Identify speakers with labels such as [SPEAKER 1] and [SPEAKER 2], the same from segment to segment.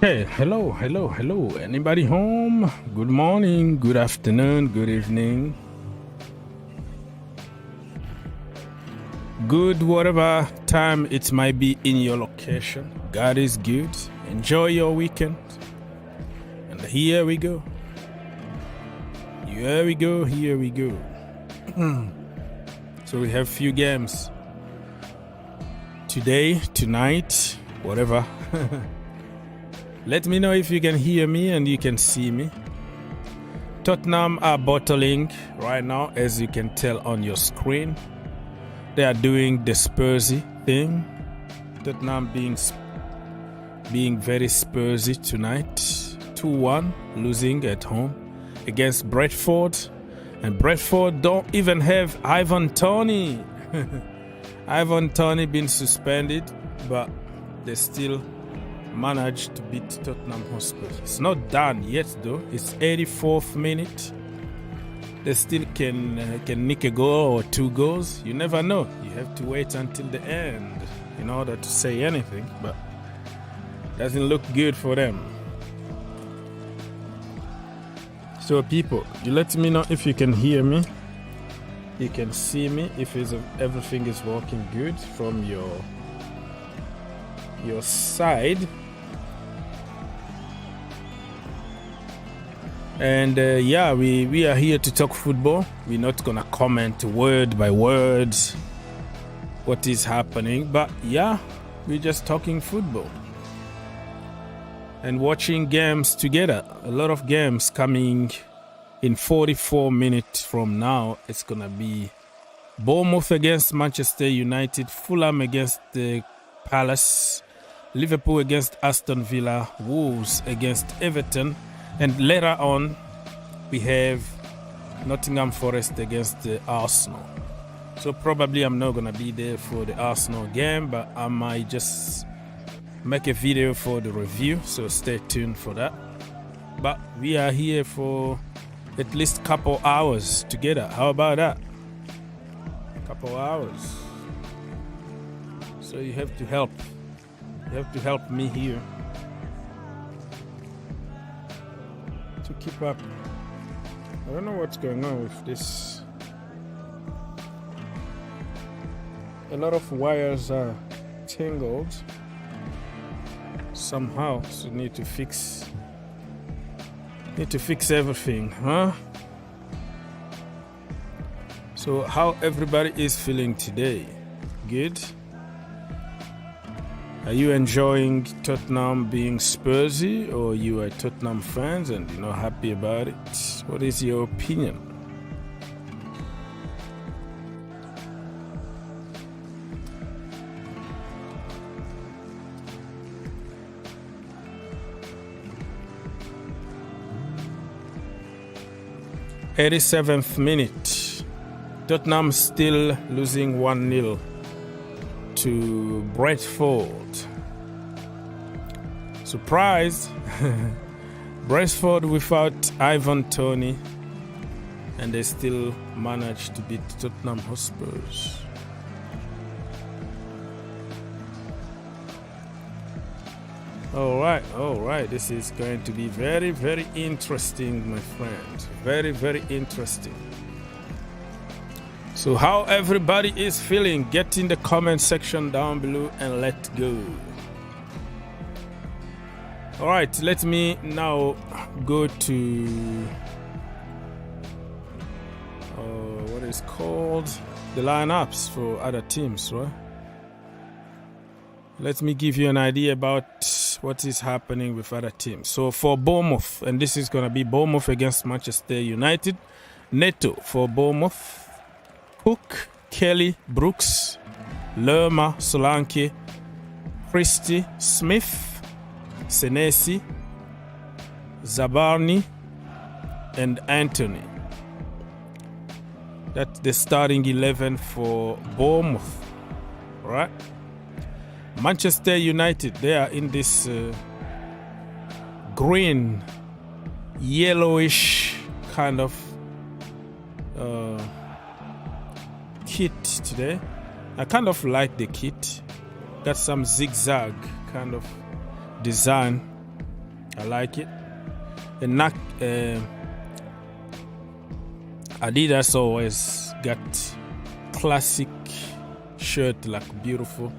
[SPEAKER 1] Hey, hello. Anybody home? Good morning, good afternoon, good evening. Good whatever time it might be in your location. God is good. Enjoy your weekend. And here we go. Here we go. So we have few games. Today, tonight, whatever. Let me know if you can hear me and you can see me. Tottenham are battling right now, as you can tell on your screen. They are doing the Spursy thing. Tottenham being very Spursy tonight. 2-1, losing at home against Brentford. And Brentford don't even have Ivan Toney. Ivan Toney been suspended, but they still managed to beat Tottenham Hotspur. It's not done yet though. It's 84th minute. They still can nick a goal or 2 goals. You never know. You have to wait until the end in order to say anything, but doesn't look good for them. So people, you let me know if you can hear me. You can see me if everything is working good from your side. And yeah, we are here to talk football. We're not gonna comment word by word what is happening, but yeah, we're just talking football and watching games together. A lot of games coming in 44 minutes from now. It's gonna be Bournemouth against Manchester United, Fulham against the Palace, Liverpool against Aston Villa, Wolves against Everton. And later on, we have Nottingham Forest against the Arsenal. So probably I'm not going to be there for the Arsenal game, but I might just make a video for the review. So stay tuned for that. But we are here for at least a couple hours together. How about that? Couple hours. So you have to help. You have to help me here to keep up. I don't know what's going on with this. A lot of wires are tangled somehow, so need to fix everything, huh? So how everybody is feeling today? Good? Are you enjoying Tottenham being Spursy, or you are Tottenham fans and you're not happy about it? What is your opinion? '87th minute. Tottenham still losing 1-0 to Brentford. Surprise! Brentford without Ivan Toney, and they still managed to beat Tottenham Hotspurs. All right. This is going to be very, very interesting, my friend. Very, very interesting. So how everybody is feeling, get in the comment section down below and let's go. All right, let me now go to what is called the lineups for other teams, right? Let me give you an idea about what is happening with other teams. So for Bournemouth, and this is going to be Bournemouth against Manchester United. Neto for Bournemouth. Hook, Kelly, Brooks, Lerma, Solanke, Christie, Smith, Senesi, Zabarni, and Anthony. That's the starting 11 for Bournemouth. All right. Manchester United, they are in this green, yellowish kind of kit today. I kind of like the kit. Got some zigzag kind of design I like it. And Adidas always got classic shirt, like beautiful.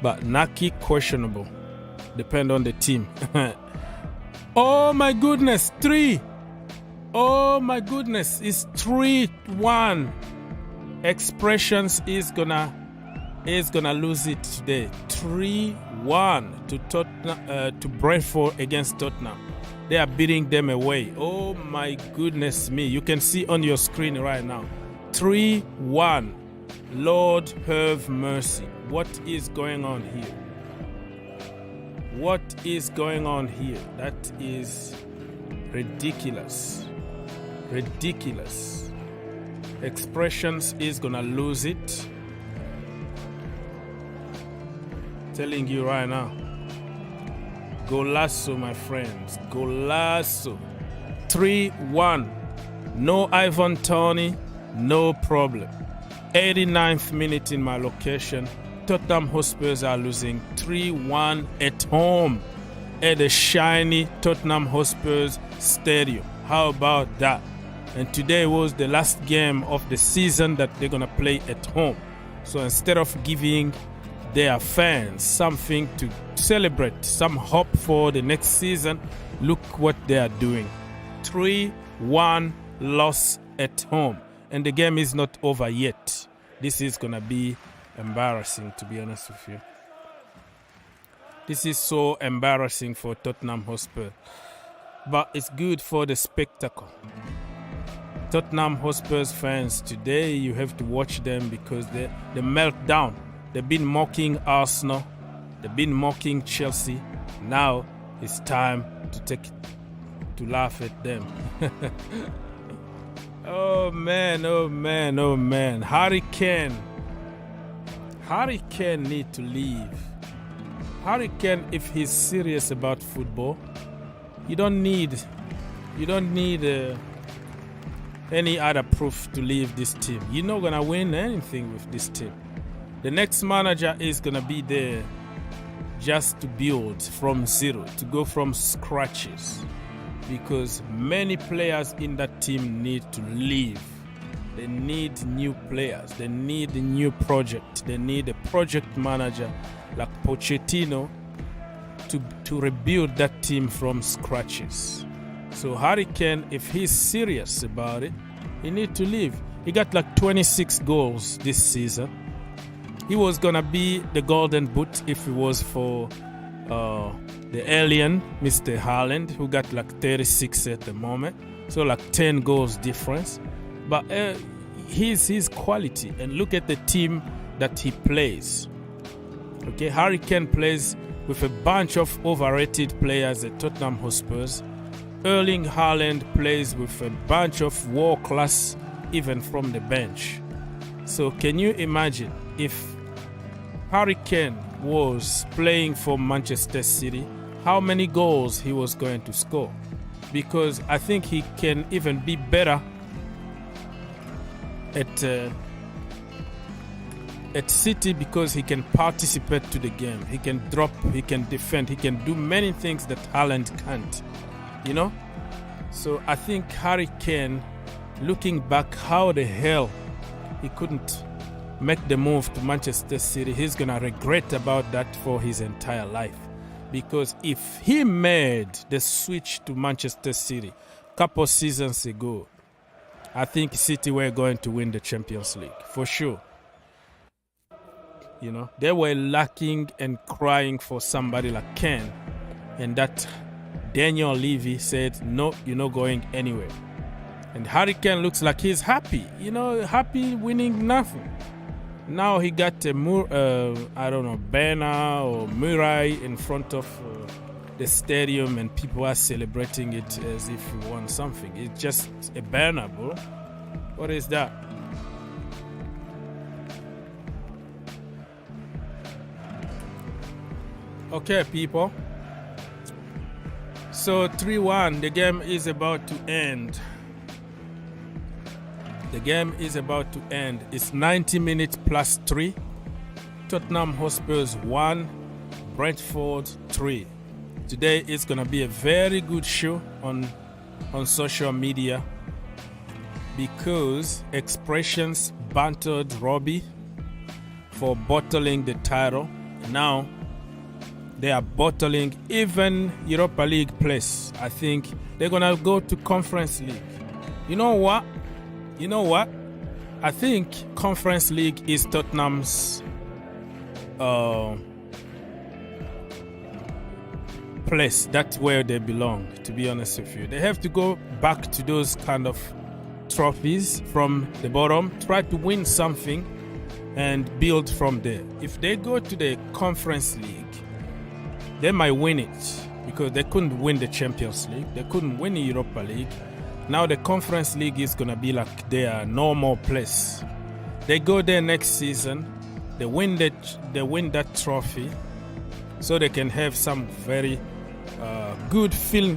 [SPEAKER 1] But Nike, questionable. Depend on the team. Oh my goodness, 3. Oh my goodness, it's 3-1. Expressions is gonna lose it today. 3-1 to Tottenham, to Brentford against Tottenham. They are beating them away. Oh my goodness me. You can see on your screen right now. 3-1. Lord have mercy. What is going on here? What is going on here? That is ridiculous. Ridiculous. Expressions is gonna lose it. Telling you right now. Golasso, my friends. Golasso. 3-1. No Ivan Toney. No problem. 89th minute in my location. Tottenham Hotspurs are losing 3-1 at home at the shiny Tottenham Hotspurs Stadium. How about that? And today was the last game of the season that they're going to play at home. So instead of giving their fans something to celebrate, some hope for the next season, look what they are doing. 3-1 loss at home. And the game is not over yet. This is going to be embarrassing, to be honest with you. This is so embarrassing for Tottenham Hotspur. But it's good for the spectacle. Tottenham Hotspur's fans, today you have to watch them because they melt down. They've been mocking Arsenal. They've been mocking Chelsea. Now it's time to laugh at them. Oh man, oh man, oh man. Harry Kane need to leave. Harry Kane, if he's serious about football, you don't need any other proof to leave this team. You're not gonna win anything with this team. The next manager is gonna be there just to build from zero, to go from scratches, because many players in that team need to leave. They need new players. They need a new project. They need a project manager like Pochettino to rebuild that team from scratches. So Harry Kane, if he's serious about it, he need to leave. He got like 26 goals this season. He was gonna be the golden boot if it was for the alien, Mr. Haaland, who got like 36 at the moment. So like 10 goals difference. But his quality, and look at the team that he plays. Okay, Harry Kane plays with a bunch of overrated players at Tottenham Hotspurs. Erling Haaland plays with a bunch of world class, even from the bench. So can you imagine if Harry Kane was playing for Manchester City, how many goals he was going to score? Because I think he can even be better at City, because he can participate to the game. He can drop, he can defend, he can do many things that Haaland can't, you know? So I think Harry Kane, looking back, how the hell he couldn't make the move to Manchester City, he's gonna regret about that for his entire life. Because if he made the switch to Manchester City a couple seasons ago, I think City were going to win the Champions League for sure. You know, they were lacking and crying for somebody like Kane, and that Daniel Levy said, no, you're not going anywhere. And Harry Kane looks like he's happy, you know, happy winning nothing. Now he got a banner or mural in front of the stadium, and people are celebrating it as if he won something. It's just a banner, bro. What is that? Okay, people. So 3-1, the game is about to end. The game is about to end. It's 90 minutes plus 3. Tottenham Hotspurs 1, Brentford 3. Today is going to be a very good show on social media because Expressions bantered Robbie for bottling the title. Now they are bottling even Europa League place. I think they're going to go to Conference League. You know what? I think Conference League is Tottenham's place. That's where they belong, to be honest with you. They have to go back to those kind of trophies from the bottom, try to win something and build from there. If they go to the Conference League, they might win it because they couldn't win the Champions League. They couldn't win the Europa League. Now the Conference League is going to be like their normal place. They go there next season. They win that trophy so they can have some very good feel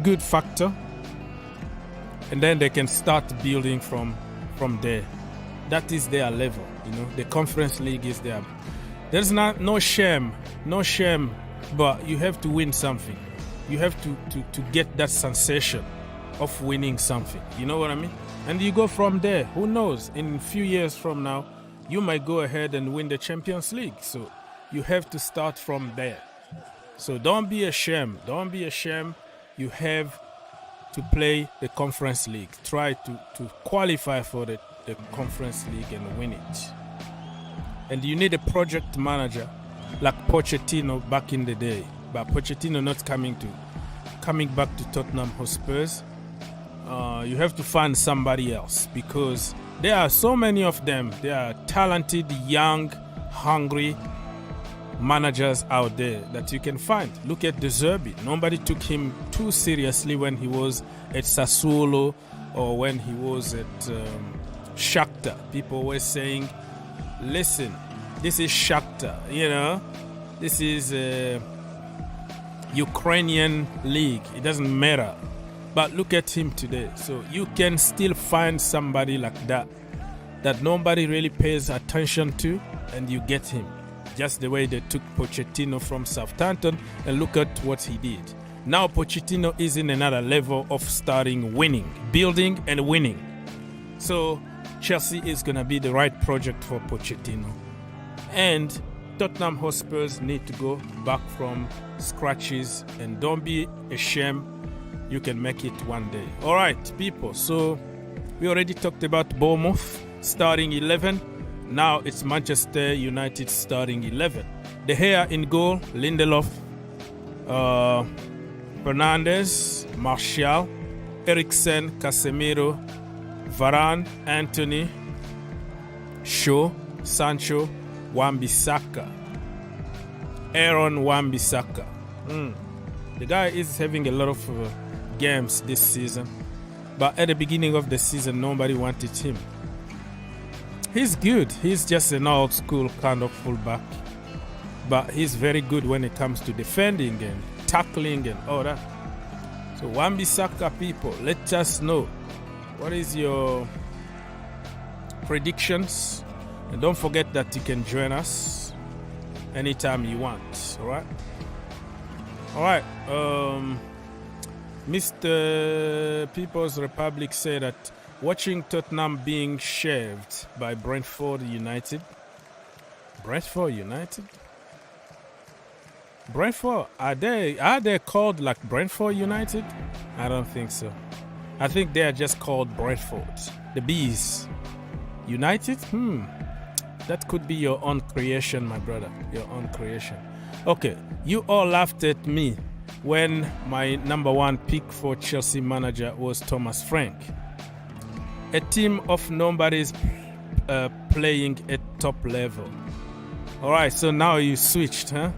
[SPEAKER 1] good factor. And then they can start building from there. That is their level, The Conference League is there. There's no shame, but you have to win something. You have to get that sensation of winning something. You know what I mean? And you go from there. Who knows? In a few years from now, you might go ahead and win the Champions League. So you have to start from there. So don't be ashamed. Don't be ashamed. You have to play the Conference League. Try to qualify for the Conference League and win it. And you need a project manager like Pochettino back in the day. But Pochettino not coming back to Tottenham Hotspurs. You have to find somebody else because there are so many of them. There are talented, young, hungry managers out there that you can find. Look at De Zerbi. Nobody took him too seriously when he was at Sassuolo or when he was at Shakhtar. People were saying, listen, this is Shakhtar, this is a Ukrainian league. It doesn't matter. But look at him today. So you can still find somebody like that nobody really pays attention to, and you get him. Just the way they took Pochettino from Southampton, and look at what he did. Now Pochettino is in another level of starting winning, building and winning. So Chelsea is going to be the right project for Pochettino. And Tottenham Hotspurs need to go back from scratches, and don't be ashamed. You can make it one day. All right, people. So we already talked about Bournemouth starting 11. Now it's Manchester United starting 11. De Gea in goal, Lindelof, Fernandes, Martial, Eriksen, Casemiro, Varane, Anthony, Shaw, Sancho, Wan-Bissaka. Aaron Wan-Bissaka. The guy is having a lot of games this season, but at the beginning of the season nobody wanted him. He's good. He's just an old school kind of fullback, but he's very good when it comes to defending and tackling and all that. So Wan-Bissaka, people, let us know what is your predictions, and don't forget that you can join us anytime you want. All right. Mr. People's Republic said that watching Tottenham being shaved by Brentford United. Brentford, are they called like Brentford United? I don't think so. I think they are just called Brentford. The Bees. United? That could be your own creation, my brother. Your own creation. Okay, you all laughed at me when my number one pick for Chelsea manager was Thomas Frank. A team of nobodies playing at top level. All right, so now you switched, huh?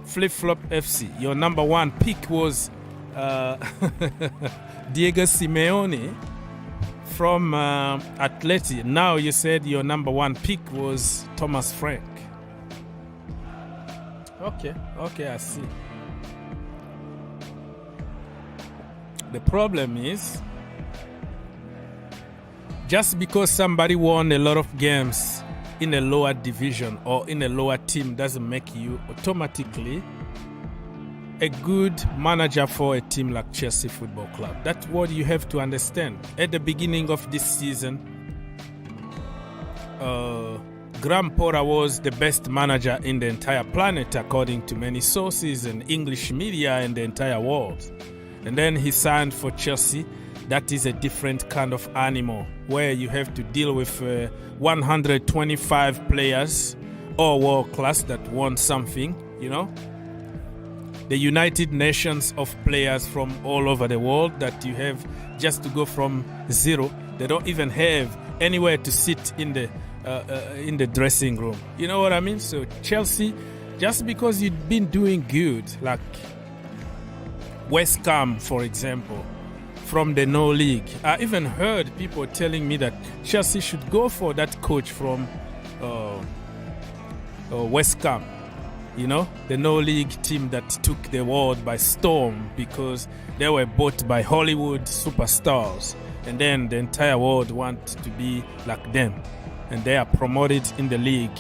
[SPEAKER 1] Flip-flop FC. Your number one pick was Diego Simeone from Atleti. Now you said your number one pick was Thomas Frank. Okay, I see. The problem is, just because somebody won a lot of games in a lower division or in a lower team doesn't make you automatically a good manager for a team like Chelsea Football Club. That's what you have to understand. At the beginning of this season, Graham Potter was the best manager in the entire planet, according to many sources and English media and the entire world. And then he signed for Chelsea. That is a different kind of animal, where you have to deal with 125 players, all world class, that want something, you know. The United Nations of players from all over the world that you have just to go from zero. They don't even have anywhere to sit in the dressing room. You know what I mean? So Chelsea, just because you've been doing good, like West Ham, for example, from the no league. I even heard people telling me that Chelsea should go for that coach from West Ham. You know, the no league team that took the world by storm because they were bought by Hollywood superstars. And then the entire world wants to be like them. And they are promoted in the league,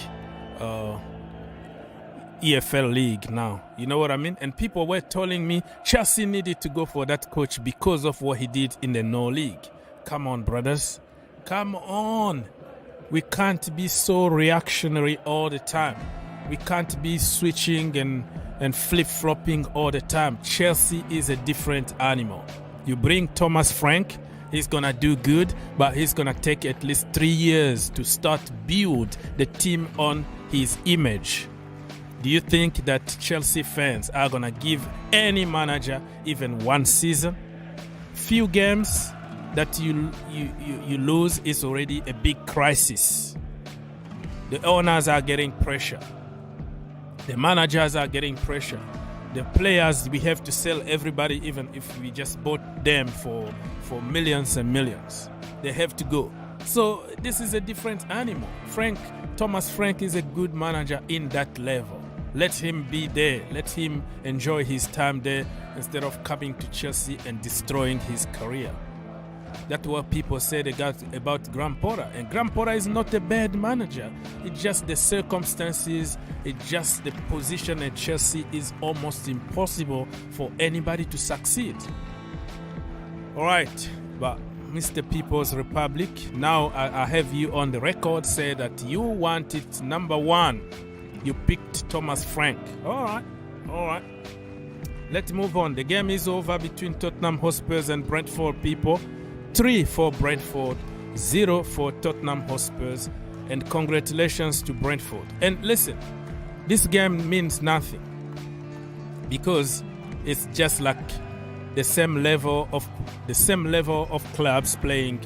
[SPEAKER 1] EFL league now. You know what I mean? And people were telling me Chelsea needed to go for that coach because of what he did in the no league. Come on, brothers. Come on. We can't be so reactionary all the time. We can't be switching and flip-flopping all the time. Chelsea is a different animal. You bring Thomas Frank, he's going to do good, but he's going to take at least 3 years to start build the team on his image. Do you think that Chelsea fans are going to give any manager even one season? Few games that you lose is already a big crisis. The owners are getting pressure. The managers are getting pressure. The players, we have to sell everybody, even if we just bought them for millions and millions. They have to go. So this is a different animal. Thomas Frank is a good manager in that level. Let him be there. Let him enjoy his time there instead of coming to Chelsea and destroying his career. That's what people said about Graham Potter. And Graham Potter is not a bad manager. It's just the circumstances. It's just the position at Chelsea is almost impossible for anybody to succeed. All right, but Mr. People's Republic, now I have you on the record, say that you wanted number one. You picked Thomas Frank. All right. Let's move on. The game is over between Tottenham Hotspurs and Brentford, people. 3 for Brentford, 0 for Tottenham Hotspurs, and congratulations to Brentford. And listen, this game means nothing because it's just like the same level of clubs playing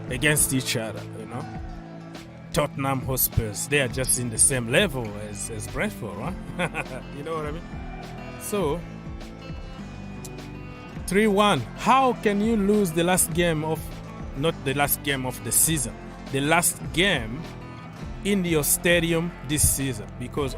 [SPEAKER 1] against each other, you know. Tottenham Hotspurs, they are just in the same level as Brentford, right? You know what I mean? So 3-1. How can you lose the last game of, not the last game of the season, the last game in your stadium this season? Because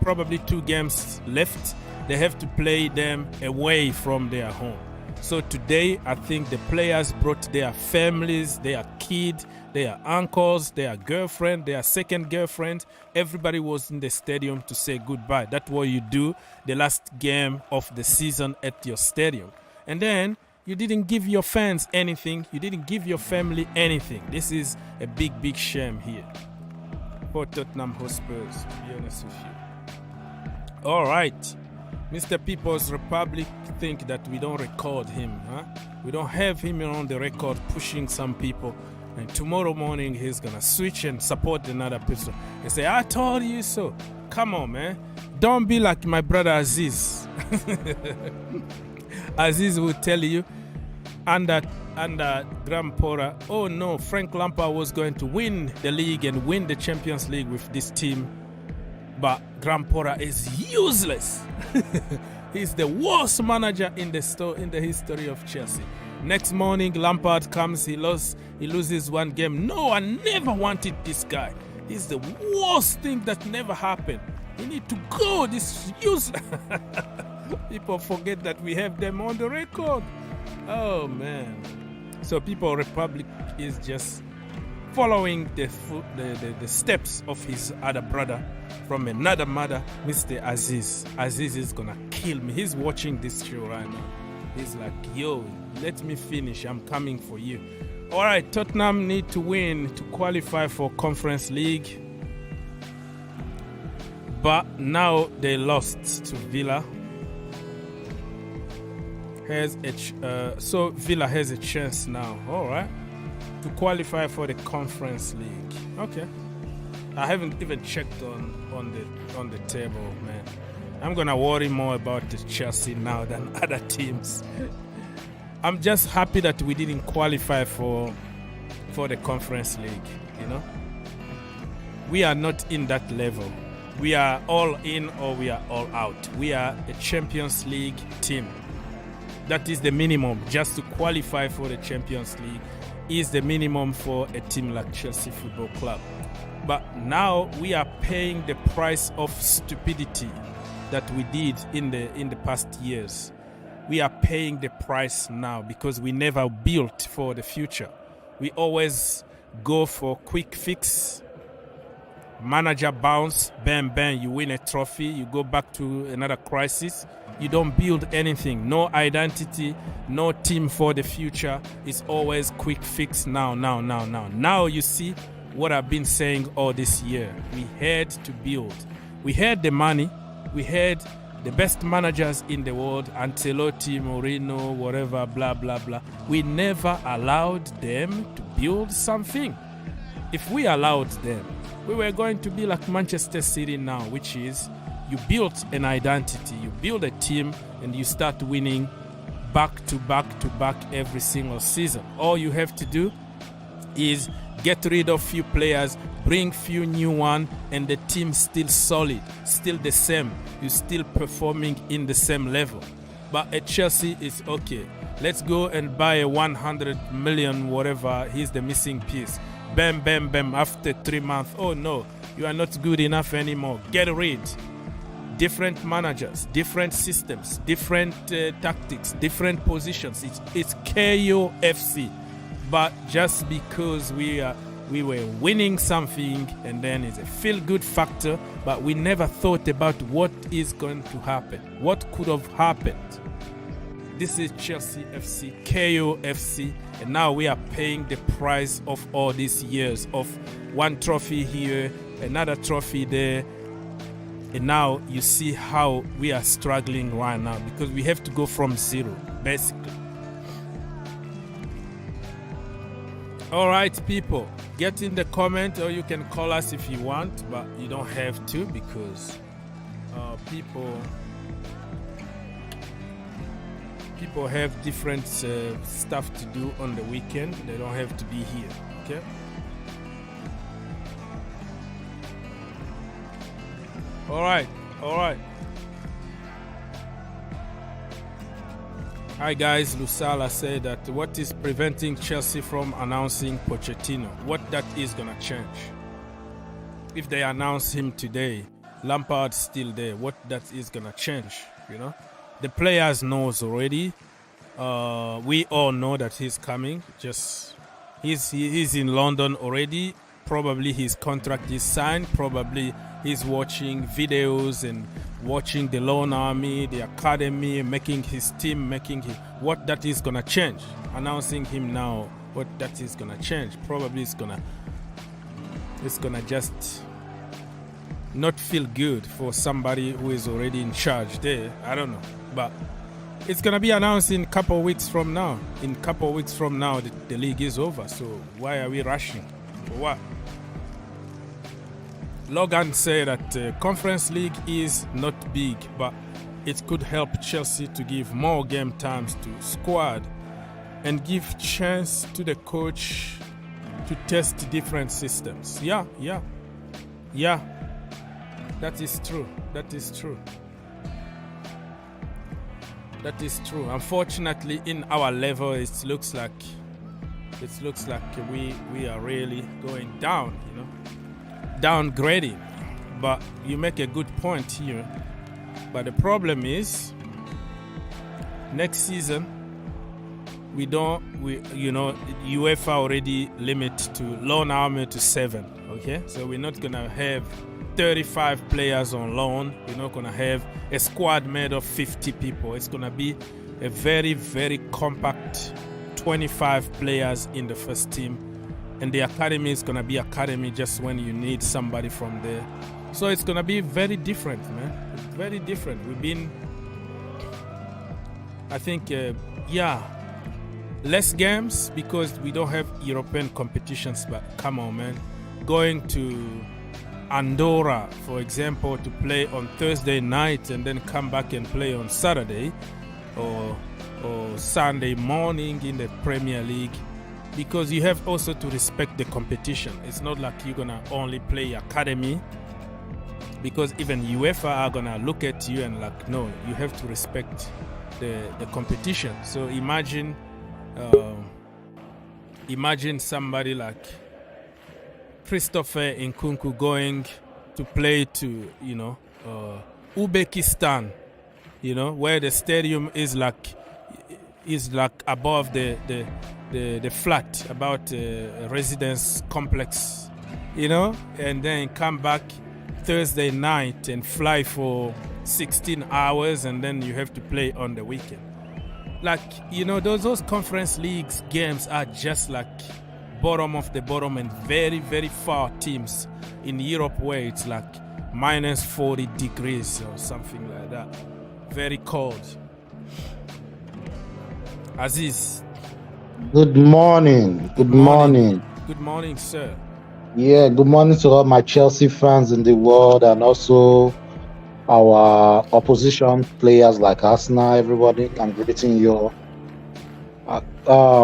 [SPEAKER 1] probably 2 games left, they have to play them away from their home. So today, I think the players brought their families, their kids, their uncles, their girlfriend, their second girlfriend. Everybody was in the stadium to say goodbye. That's what you do the last game of the season at your stadium. And then you didn't give your fans anything. You didn't give your family anything. This is a big, big shame here for Tottenham Hotspurs, to be honest with you. All right. Mr. People's Republic think that we don't record him, huh? We don't have him on the record pushing some people. And tomorrow morning he's going to switch and support another person. They say, I told you so. Come on, man. Don't be like my brother Aziz. Aziz will tell you under Graham Potter, oh no, Frank Lampard was going to win the league and win the Champions League with this team. But Graham Potter is useless. He's the worst manager in the history of Chelsea. Next morning, Lampard comes, he loses one game. No, I never wanted this guy. He's the worst thing that never happened. He need to go. This is useless. People forget that we have them on the record. Oh, man. So People Republic is just following the steps of his other brother from another mother, Mr. Aziz. Aziz is going to kill me. He's watching this show right now. He's like, yo, let me finish. I'm coming for you. All right, Tottenham need to win to qualify for Conference League. But now they lost to Villa. So Villa has a chance now, all right, to qualify for the Conference League. Okay. I haven't even checked on the table, man. I'm gonna worry more about the Chelsea now than other teams. I'm just happy that we didn't qualify for the Conference League, you know. We are not in that level. We are all in or we are all out. We are a Champions League team. That is the minimum. Just to qualify for the Champions League is the minimum for a team like Chelsea Football Club. But now we are paying the price of stupidity that we did in the past years. We are paying the price now because we never built for the future. We always go for quick fix. Manager bounce, bam, bam, you win a trophy, you go back to another crisis. You don't build anything, no identity, no team for the future. It's always quick fix now. Now you see what I've been saying all this year. We had to build. We had the money, we had the best managers in the world, Ancelotti, Mourinho, whatever, blah, blah, blah. We never allowed them to build something. If we allowed them, we were going to be like Manchester City now, which is you build an identity, you build a team, and you start winning back to back every single season. All you have to do is get rid of few players, bring few new one, and the team still solid, still the same. You're still performing in the same level. But at Chelsea, it's okay. Let's go and buy a 100 million, whatever. He's the missing piece. Bam, bam, bam. After 3 months, oh no, you are not good enough anymore. Get rid. Different managers, different systems, different tactics, different positions. It's KO FC. But just because we were winning something, and then it's a feel-good factor, but we never thought about what is going to happen, what could have happened. This is Chelsea FC, KO FC, and now we are paying the price of all these years of one trophy here, another trophy there, and now you see how we are struggling right now because we have to go from zero, basically. All right, people, get in the comment, or you can call us if you want, but you don't have to because people have different stuff to do on the weekend. They don't have to be here, okay? All right. Hi guys, Lusala said that what is preventing Chelsea from announcing Pochettino? What that is gonna change? If they announce him today, Lampard's still there. What that is gonna change? You know, the players knows already. We all know that he's coming. Just he's in London already. Probably his contract is signed. Probably he's watching videos and watching the loan army, the academy, making his team, what that is gonna change. Announcing him now, what that is gonna change. Probably it's gonna just not feel good for somebody who is already in charge there. I don't know, but it's gonna be announced in a couple of weeks from now. In a couple of weeks from now, the league is over. So why are we rushing? For what? Logan said that Conference League is not big, but it could help Chelsea to give more game times to squad and give chance to the coach to test different systems. Yeah. That is true. Unfortunately, in our level, it looks like we are really going down, you know. Downgrading, but you make a good point here. But the problem is, next season UEFA already limit to loan army to 7. Okay, so we're not gonna have 35 players on loan. You're not going to have a squad made of 50 people. It's going to be a very, very compact 25 players in the first team. And the academy is going to be academy just when you need somebody from there. So it's going to be very different, man. It's very different. We've been, I think, less games because we don't have European competitions. But come on, man. Going to Andorra, for example, to play on Thursday night and then come back and play on Saturday or Sunday morning in the Premier League, because you have also to respect the competition. It's not like you're gonna only play academy, because even UEFA are gonna look at you and like, no, you have to respect the competition. So imagine somebody like Christopher Nkunku going to play to, Uzbekistan, where the stadium is like above the flat, about a residence complex, and then come back Thursday night and fly for 16 hours, and then you have to play on the weekend. Like, those conference leagues games are just like bottom of the bottom and very, very far teams in Europe where it's like minus 40 degrees or something like that. Very cold. Aziz.
[SPEAKER 2] Good morning. Good morning.
[SPEAKER 1] Good morning, sir.
[SPEAKER 2] Yeah, good morning to all my Chelsea fans in the world and also our opposition players like Arsenal, everybody. I'm greeting you all. I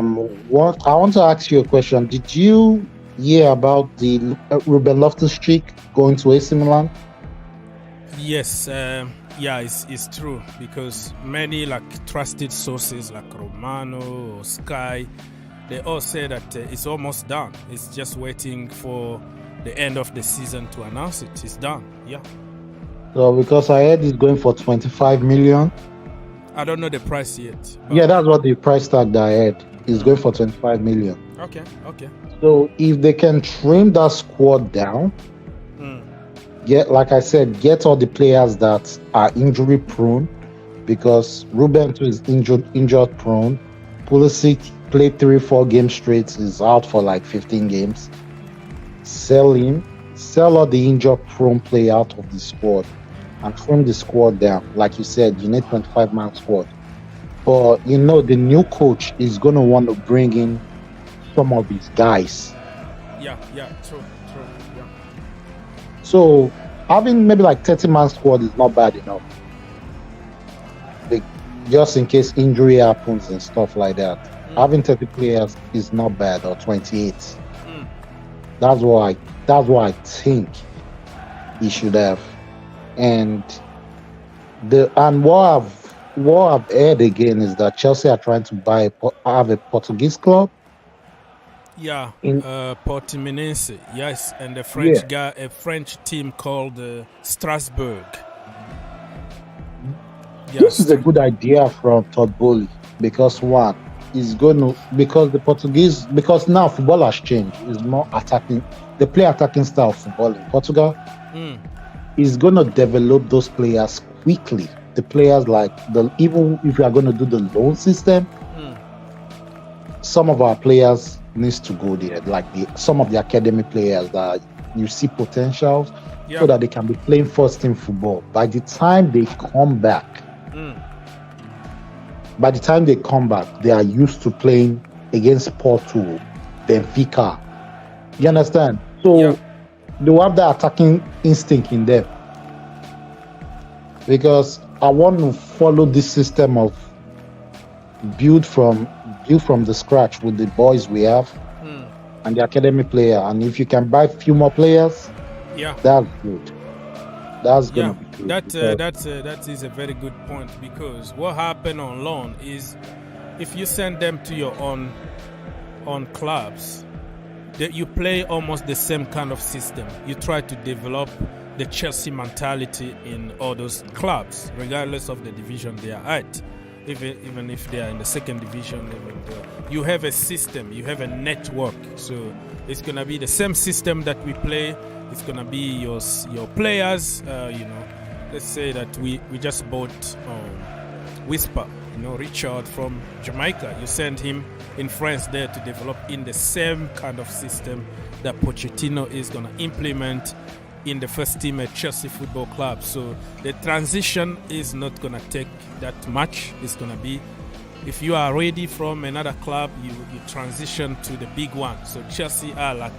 [SPEAKER 2] want to ask you a question. Did you hear about the Ruben Loftus-Cheek going to AC Milan?
[SPEAKER 1] Yes, it's true, because many like trusted sources like Romano or Sky, they all say that it's almost done. It's just waiting for the end of the season to announce it. It's done. Yeah.
[SPEAKER 2] So because I heard it's going for 25 million.
[SPEAKER 1] I don't know the price yet.
[SPEAKER 2] Yeah, that's what the price tag that I had is going for 25 million.
[SPEAKER 1] Okay.
[SPEAKER 2] So if they can trim that squad down, get all the players that are injury prone, because Ruben too is injured prone. Pulisic played 3-4 games straight, is out for like 15 games. Sell all the injured prone play out of the squad and trim the squad down. Like you said, you need 25-man squad. But the new coach is going to want to bring in some of his guys.
[SPEAKER 1] Yeah, true. Yeah.
[SPEAKER 2] So having maybe like 30-man squad is not bad enough. Just in case injury happens and stuff like that. Having 30 players is not bad, or 28. That's what I think he should have. And what I've heard again is that Chelsea are trying to have a Portuguese club.
[SPEAKER 1] Yeah, Portimonense, yes, and a French team called Strasbourg. Yes.
[SPEAKER 2] This is a good idea from Todd Bowley, because because now football has changed. It's more attacking. They play attacking style of football in Portugal. Is going to develop those players quickly. The players even if you are going to do the loan system, some of our players needs to go there, like some of the academy players that you see potentials, so that they can be playing first team football. By the time they come back, they are used to playing against Porto, Benfica. You understand? So they will have that attacking instinct in them. Because I want to follow this system of build from the scratch with the boys we have and the academy player. And if you can buy a few more players, that's good. That's going to be good.
[SPEAKER 1] That is a very good point, because what happened on loan is if you send them to your own clubs, that you play almost the same kind of system. You try to develop the Chelsea mentality in all those clubs, regardless of the division they are at. even if they are in the second division. You have a system, you have a network. So it's going to be the same system that we play. It's going to be your players. Let's say that we just bought Whisper, Richard from Jamaica. You send him in France there to develop in the same kind of system that Pochettino is going to implement in the first team at Chelsea Football Club. So the transition is not going to take that much. It's going to be, if you are ready from another club, you transition to the big one. So Chelsea are like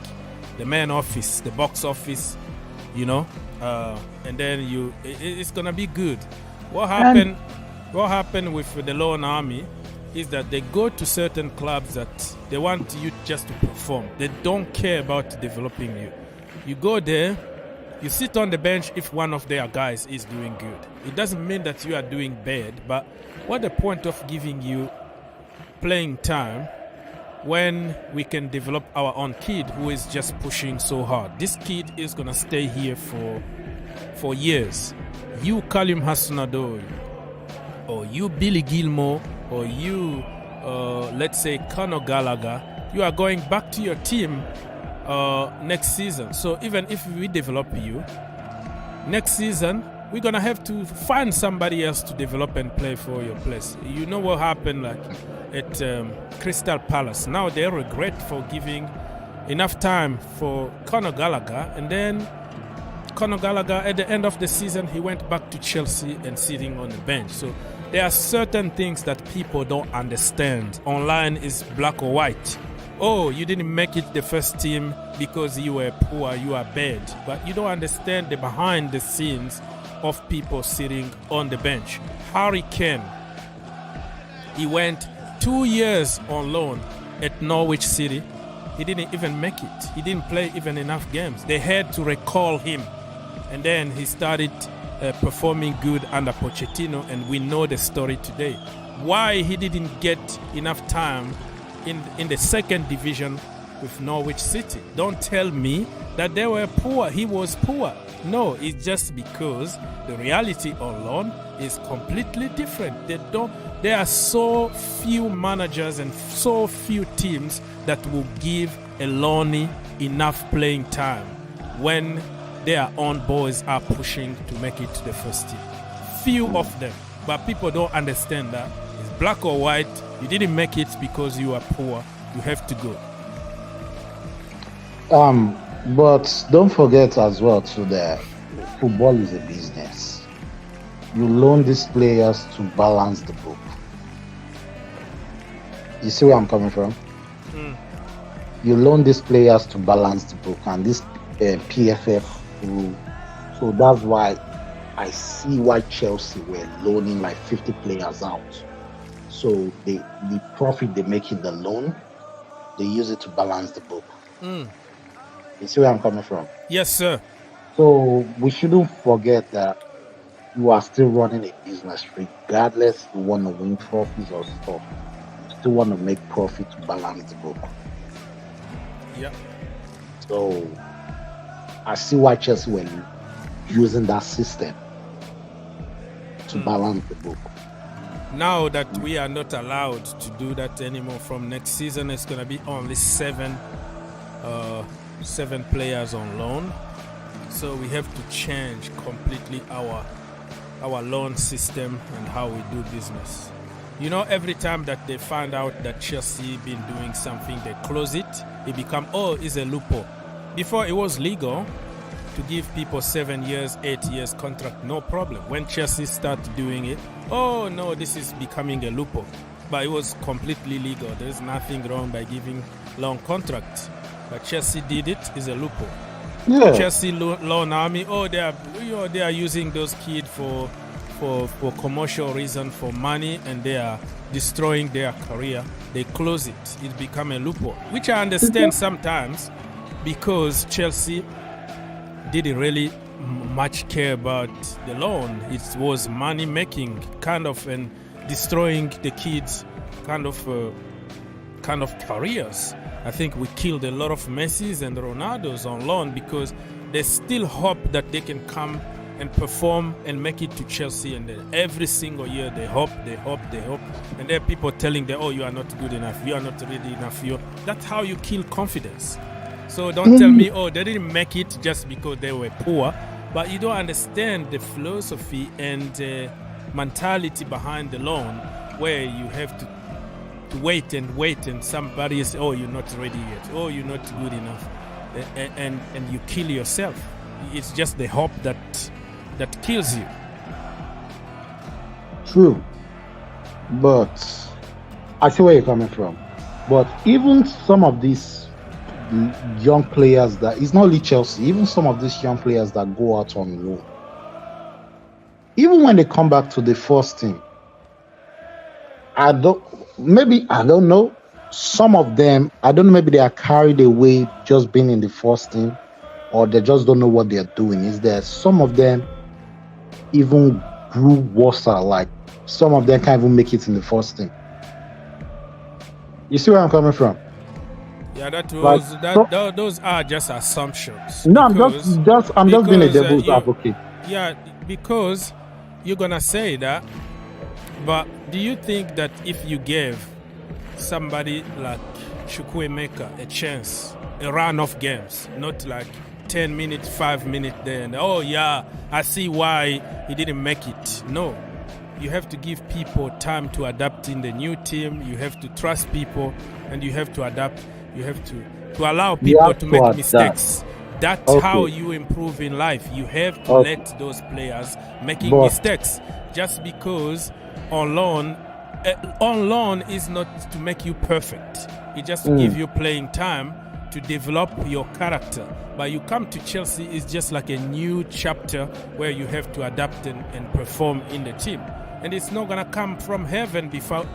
[SPEAKER 1] the main office, the box office, and then it's going to be good. What happened with the Lone Army is that they go to certain clubs that they want you just to perform. They don't care about developing you. You go there, you sit on the bench if one of their guys is doing good. It doesn't mean that you are doing bad, but what the point of giving you playing time when we can develop our own kid who is just pushing so hard? This kid is going to stay here for years. You Kalim Hassanadou, or you Billy Gilmore, or you, let's say, Conor Gallagher, you are going back to your team next season. So even if we develop you, next season, we're going to have to find somebody else to develop and play for your place. You know what happened at Crystal Palace. Now they regret for giving enough time for Conor Gallagher, and then Conor Gallagher, at the end of the season, he went back to Chelsea and sitting on the bench. So there are certain things that people don't understand. Online is black or white. Oh, you didn't make it the first team because you were poor, you are bad. But you don't understand the behind the scenes of people sitting on the bench. Harry Kane, he went 2 years on loan at Norwich City. He didn't even make it. He didn't play even enough games. They had to recall him. And then he started performing good under Pochettino, and we know the story today. Why he didn't get enough time in the second division with Norwich City. Don't tell me that they were poor. He was poor. No, it's just because the reality on loan is completely different. There are so few managers and so few teams that will give a loanee enough playing time when their own boys are pushing to make it to the first team. Few of them. But people don't understand that. It's black or white. You didn't make it because you are poor. You have to go.
[SPEAKER 2] But don't forget as well too that football is a business. You loan these players to balance the book. You see where I'm coming from? You loan these players to balance the book, and this PFF rule. So that's why I see why Chelsea were loaning like 50 players out. So the profit they make in the loan, they use it to balance the book. You see where I'm coming from?
[SPEAKER 1] Yes, sir.
[SPEAKER 2] So we shouldn't forget that you are still running a business, regardless you want to win trophies or stuff. You still want to make profit to balance the book.
[SPEAKER 1] Yeah.
[SPEAKER 2] So I see why Chelsea were using that system to balance the book.
[SPEAKER 1] Now that we are not allowed to do that anymore, from next season it's going to be only seven players on loan. So we have to change completely our loan system and how we do business. Every time that they find out that Chelsea been doing something, they close it. It become, it's a loophole. Before it was legal to give people 7 years, 8 years contract, no problem. When Chelsea started doing it, oh no, this is becoming a loophole. But it was completely legal. There's nothing wrong by giving long contracts. But Chelsea did it, is a loophole.
[SPEAKER 2] Yeah.
[SPEAKER 1] Chelsea loan army, they are using those kids for commercial reason, for money, and they are destroying their career. They close it. It become a loophole, which I understand sometimes, because Chelsea didn't really much care about the loan. It was money making kind of, and destroying the kids kind of careers. I think we killed a lot of Messis and Ronaldos on loan because they still hope that they can come and perform and make it to Chelsea, and then every single year they hope, and there are people telling them, oh, you are not good enough, you are not ready enough. That's how you kill confidence. So don't tell me, oh, they didn't make it just because they were poor, but you don't understand the philosophy and mentality behind the loan, where you have to wait and somebody is, oh, you're not ready yet, oh, you're not good enough, and you kill yourself. It's just the hope that kills you.
[SPEAKER 2] True, but I see where you're coming from. But even some of these young players that, it's not only Chelsea, even some of these young players that go out on loan, even when they come back to the first team, I don't know. Some of them, I don't know, maybe they are carried away just being in the first team, or they just don't know what they're doing. Is there some of them even grew worse? Like some of them can't even make it in the first team. You see where I'm coming from?
[SPEAKER 1] Yeah, those are just assumptions.
[SPEAKER 2] No, I'm just being a devil's advocate.
[SPEAKER 1] Yeah, because you're gonna say that, but do you think that if you gave somebody like Chukwuemeka a chance, a run of games, not like 10 minutes, 5 minutes there, and oh yeah, I see why he didn't make it. No, you have to give people time to adapt in the new team. You have to trust people, and you have to adapt. You have to allow people to make mistakes. That's how you improve in life. You have to let those players making mistakes. Just because on loan is not to make you perfect. It just to give you playing time to develop your character. But you come to Chelsea, it's just like a new chapter where you have to adapt and perform in the team. And it's not gonna come from heaven before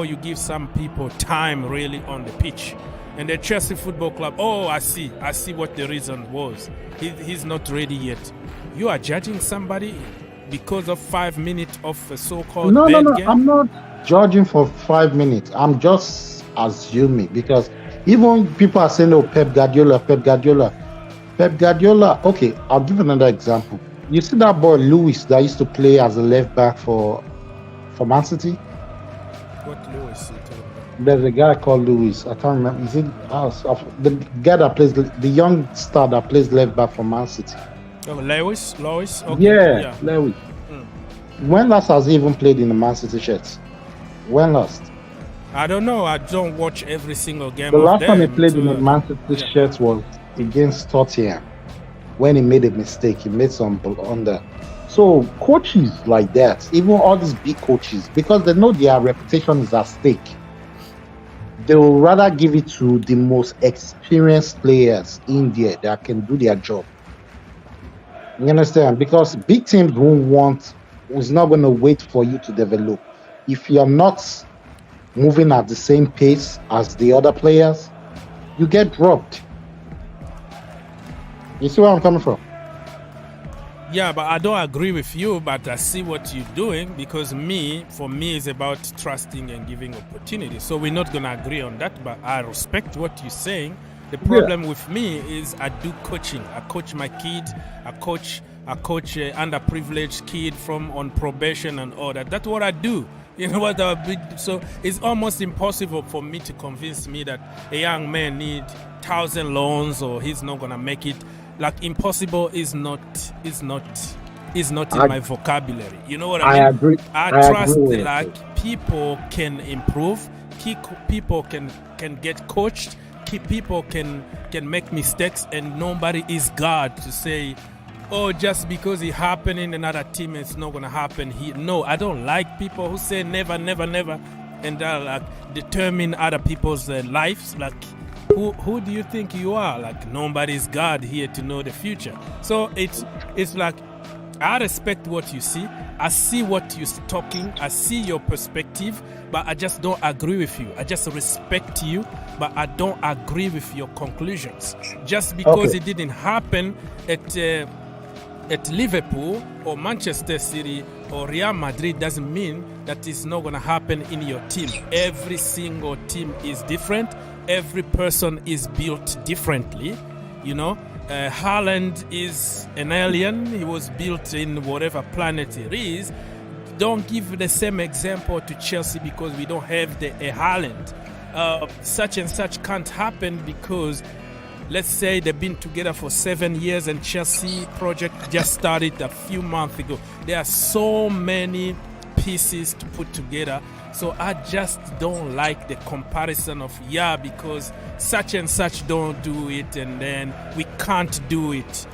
[SPEAKER 1] you give some people time really on the pitch. And the Chelsea Football Club, oh, I see what the reason was. He's not ready yet. You are judging somebody because of 5 minutes of a so-called bad game?
[SPEAKER 2] I'm not judging for 5 minutes. I'm just assuming, because even people are saying, oh, Pep Guardiola. Okay, I'll give another example. You see that boy Lewis that used to play as a left back for Man City?
[SPEAKER 1] What Lewis?
[SPEAKER 2] There's a guy called Lewis. I can't remember. Is it the guy that plays, the young star that plays left back for Man City?
[SPEAKER 1] Oh, Lewis? Okay.
[SPEAKER 2] Yeah, Lewis. When last has he even played in the Man City shirts? When last?
[SPEAKER 1] I don't know. I don't watch every single game.
[SPEAKER 2] The last time he played in the Man City shirts was against Tottenham. When he made a mistake, he made some blunder. So coaches like that, even all these big coaches, because they know their reputation is at stake, they will rather give it to the most experienced players in there that can do their job. You understand? Because big teams is not going to wait for you to develop. If you're not moving at the same pace as the other players, you get dropped. You see where I'm coming from?
[SPEAKER 1] Yeah, but I don't agree with you, but I see what you're doing, because for me, it's about trusting and giving opportunity. So we're not going to agree on that, but I respect what you're saying. The problem with me is I do coaching. I coach my kid. I coach underprivileged kid on probation and all that. That's what I do. You know what? So it's almost impossible for me to convince me that a young man needs 1,000 loans or he's not gonna make it. Like impossible is not in my vocabulary. You know what I mean?
[SPEAKER 2] I agree.
[SPEAKER 1] I trust like people can improve. People can get coached. People can make mistakes, and nobody is God to say, oh, just because it happened in another team, it's not going to happen here. No, I don't like people who say never, never, never, and like determine other people's lives. Like, who do you think you are? Like, nobody's God here to know the future. So it's like, I respect what you see. I see what you're talking. I see your perspective, but I just don't agree with you. I just respect you, but I don't agree with your conclusions. Just because it didn't happen at Liverpool or Manchester City or Real Madrid doesn't mean that it's not going to happen in your team. Every single team is different. Every person is built differently, you know. Haaland is an alien. He was built in whatever planet it is. Don't give the same example to Chelsea because we don't have a Haaland. Such and such can't happen because, let's say they've been together for 7 years and Chelsea project just started a few months ago. There are so many pieces to put together. So I just don't like the comparison of, because such and such don't do it and then we can't do it,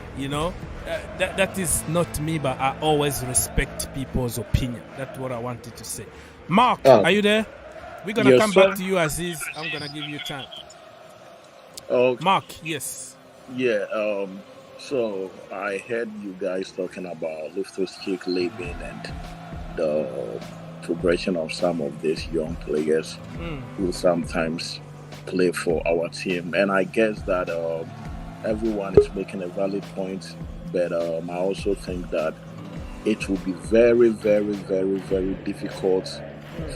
[SPEAKER 1] That is not me, but I always respect people's opinion. That's what I wanted to say. Mark, are you there? We're going to come back to you, Aziz. I'm going to give you time. Mark, yes.
[SPEAKER 3] Yeah, so I heard you guys talking about Loftus-Cheek leaving and the progression of some of these young players who sometimes play for our team. And I guess that everyone is making a valid point, but I also think that it will be very, very, very, very difficult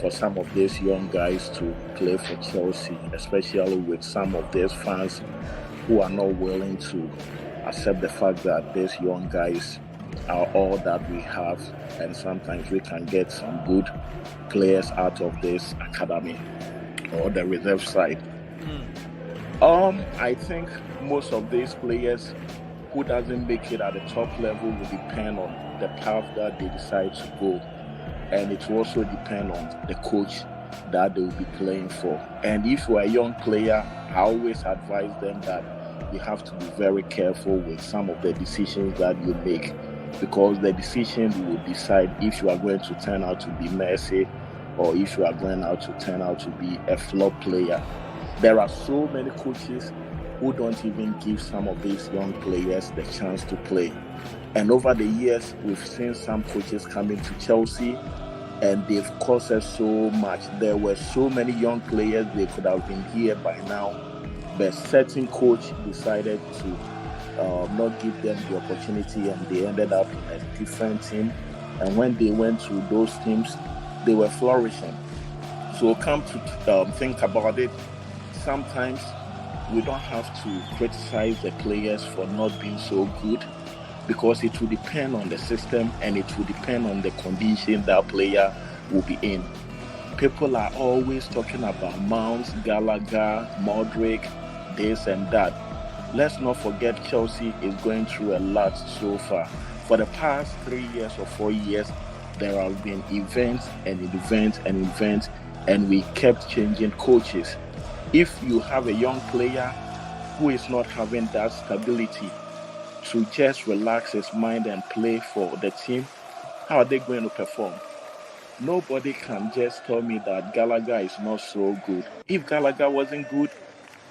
[SPEAKER 3] for some of these young guys to play for Chelsea, especially with some of these fans who are not willing to accept the fact that these young guys are all that we have, and sometimes we can get some good players out of this academy or the reserve side. I think most of these players who doesn't make it at the top level will depend on the path that they decide to go, and it will also depend on the coach that they will be playing for. And if you're a young player, I always advise them that you have to be very careful with some of the decisions that you make, because the decision will decide if you are going to turn out to be Messi or if you are going out to turn out to be a flop player. There are so many coaches who don't even give some of these young players the chance to play. And over the years, we've seen some coaches come into Chelsea and they've cost us so much. There were so many young players, they could have been here by now, but certain coach decided to not give them the opportunity, and they ended up in a different team. And when they went to those teams, they were flourishing. So come to think about it, sometimes we don't have to criticize the players for not being so good, because it will depend on the system and it will depend on the condition that player will be in. People are always talking about Mount, Gallagher, Modric, this and that. Let's not forget Chelsea is going through a lot so far. For the past 3 years or 4 years, there have been events and events and events, and we kept changing coaches. If you have a young player who is not having that stability to just relax his mind and play for the team, how are they going to perform? Nobody can just tell me that Gallagher is not so good. If Gallagher wasn't good,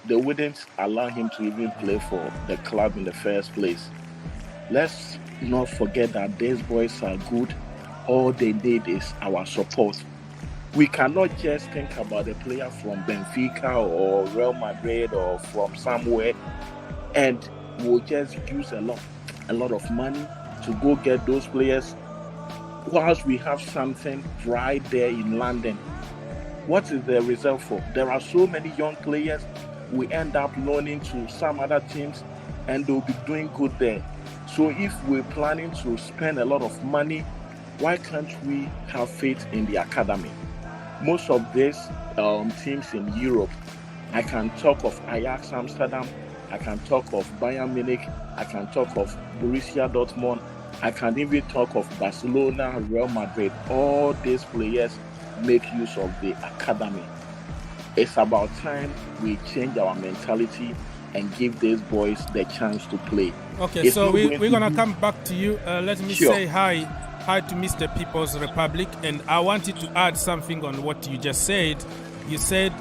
[SPEAKER 3] they wouldn't allow him to even play for the club in the first place. Let's not forget that these boys are good. All they need is our support. We cannot just think about a player from Benfica or Real Madrid or from somewhere and we'll just use a lot of money to go get those players whilst we have something right there in London. What is the result for? There are so many young players we end up loaning to some other teams and they'll be doing good there. So if we're planning to spend a lot of money, why can't we have faith in the academy? Most of these teams in Europe, I can talk of Ajax Amsterdam, I can talk of Bayern Munich, I can talk of Borussia Dortmund, I can even talk of Barcelona, Real Madrid. All these players make use of the academy. It's about time we change our mentality and give these boys the chance to play.
[SPEAKER 1] Okay, so we're going to come back to you. Let me say hi to Mr. People's Republic. And I wanted to add something on what you just said. You said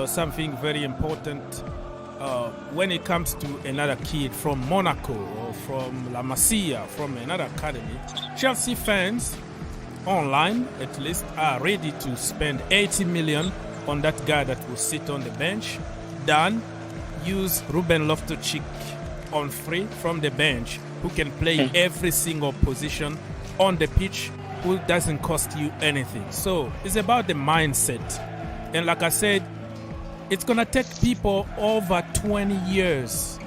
[SPEAKER 1] something very important when it comes to another kid from Monaco or from La Masia, from another academy. Chelsea fans, online at least, are ready to spend 80 million on that guy that will sit on the bench. Then use Ruben Loftus-Cheek on free from the bench, who can play every single position on the pitch, who doesn't cost you anything. So it's about the mindset. And like I said, it's going to take people over 20 years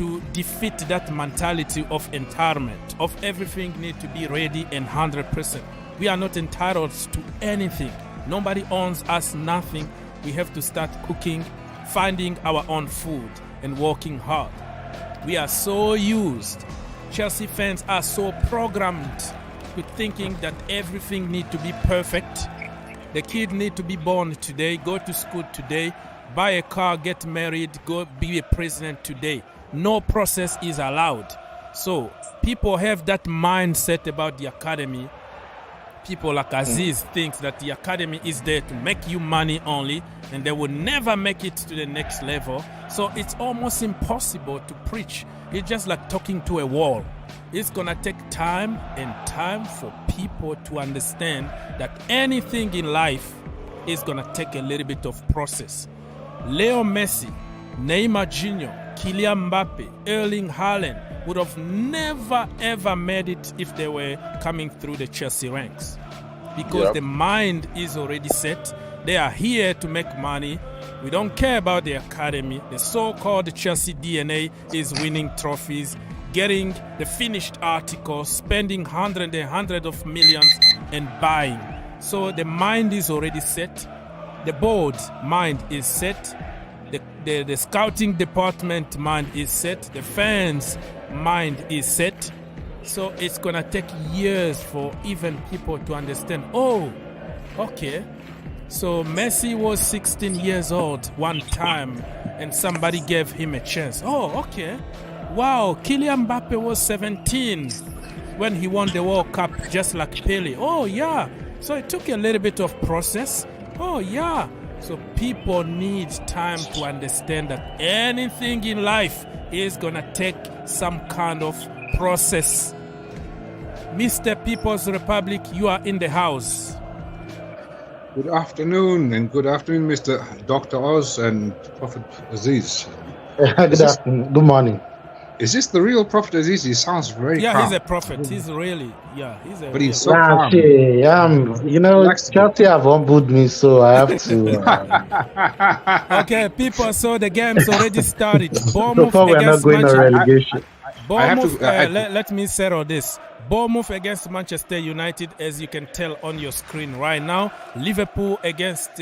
[SPEAKER 1] to defeat that mentality of entitlement, of everything need to be ready and 100%. We are not entitled to anything. Nobody owns us nothing. We have to start cooking, finding our own food, and working hard. We are so used. Chelsea fans are so programmed with thinking that everything needs to be perfect. The kid need to be born today, go to school today, buy a car, get married, go be a president today. No process is allowed. So people have that mindset about the academy. People like Aziz think that the academy is there to make you money only, and they will never make it to the next level. So it's almost impossible to preach. It's just like talking to a wall. It's gonna take time and time for people to understand that anything in life is gonna take a little bit of process. Leo Messi, Neymar Jr., Kylian Mbappe, Erling Haaland would have never ever made it if they were coming through the Chelsea ranks, because the mind is already set. They are here to make money. We don't care about the academy. The so-called Chelsea DNA is winning trophies, getting the finished articles, spending hundreds of millions and buying. So the mind is already set. The board's mind is set. The scouting department mind is set. The fans' mind is set. So it's gonna take years for even people to understand, oh, okay, so Messi was 16 years old one time and somebody gave him a chance. Oh, okay. Wow, Kylian Mbappe was 17 when he won the World Cup, just like Pele. Oh, yeah. So it took a little bit of process. Oh, yeah. So people need time to understand that anything in life is going to take some kind of process. Mr. People's Republic, you are in the house.
[SPEAKER 4] Good afternoon, and good afternoon, Mr. Dr. Oz and Prophet Aziz.
[SPEAKER 2] Good afternoon. Good morning.
[SPEAKER 4] Is this the real Prophet Aziz? He sounds very calm.
[SPEAKER 1] He's a prophet. He's really, he's a.
[SPEAKER 4] But he's so calm.
[SPEAKER 2] You know, Chelsea have humbled me, so I have to.
[SPEAKER 1] Okay, people. So the game's already started. Bournemouth
[SPEAKER 2] so we're not going to relegation.
[SPEAKER 1] Bournemouth. Let me settle this. Bournemouth against Manchester United, as you can tell on your screen right now. Liverpool against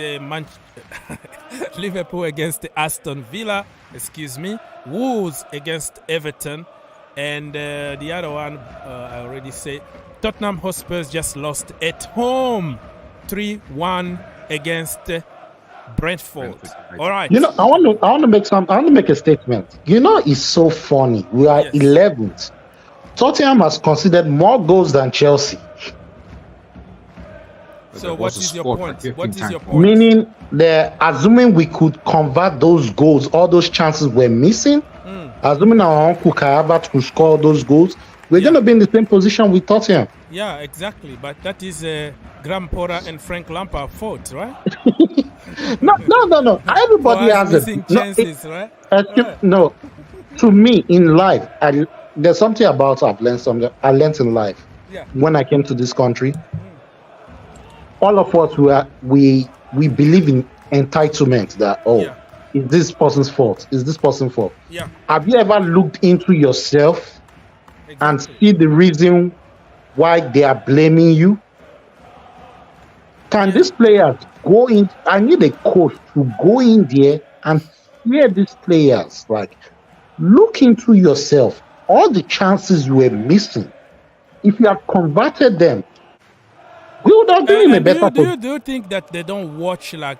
[SPEAKER 1] Liverpool against Aston Villa. Excuse me. Wolves against Everton, and the other one I already said. Tottenham Hotspurs just lost at home, 3-1 against Brentford. All right.
[SPEAKER 2] You know, I want to make a statement. You know, it's so funny. We are 11th. Tottenham has conceded more goals than Chelsea.
[SPEAKER 1] So what is your point? What is your point?
[SPEAKER 2] Meaning they're assuming we could convert those goals, all those chances we're missing. Assuming our uncle Carabao could score those goals, we're going to be in the same position with Tottenham.
[SPEAKER 1] Yeah, exactly. But that is Graham Potter and Frank Lampard fault, right?
[SPEAKER 2] No. Everybody has
[SPEAKER 1] missing chances, right?
[SPEAKER 2] No, to me in life, there's something about I learned in life.
[SPEAKER 1] Yeah.
[SPEAKER 2] When I came to this country, all of us we believe in entitlement. That is this person's fault? Is this person's fault?
[SPEAKER 1] Yeah.
[SPEAKER 2] Have you ever looked into yourself and see the reason why they are blaming you? Can these players go in? I need a coach to go in there and hear these players. Like, look into yourself. All the chances you were missing, if you had converted them, we would have been in a better position.
[SPEAKER 1] Do you think that they don't watch like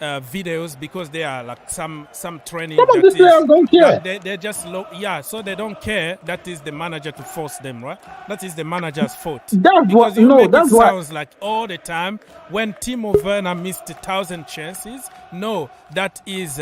[SPEAKER 1] videos because they are like some training?
[SPEAKER 2] Some of these players don't care.
[SPEAKER 1] They just so they don't care. That is the manager to force them, right? That is the manager's fault. Sounds like all the time when Timo Werner missed 1,000 chances. No, that is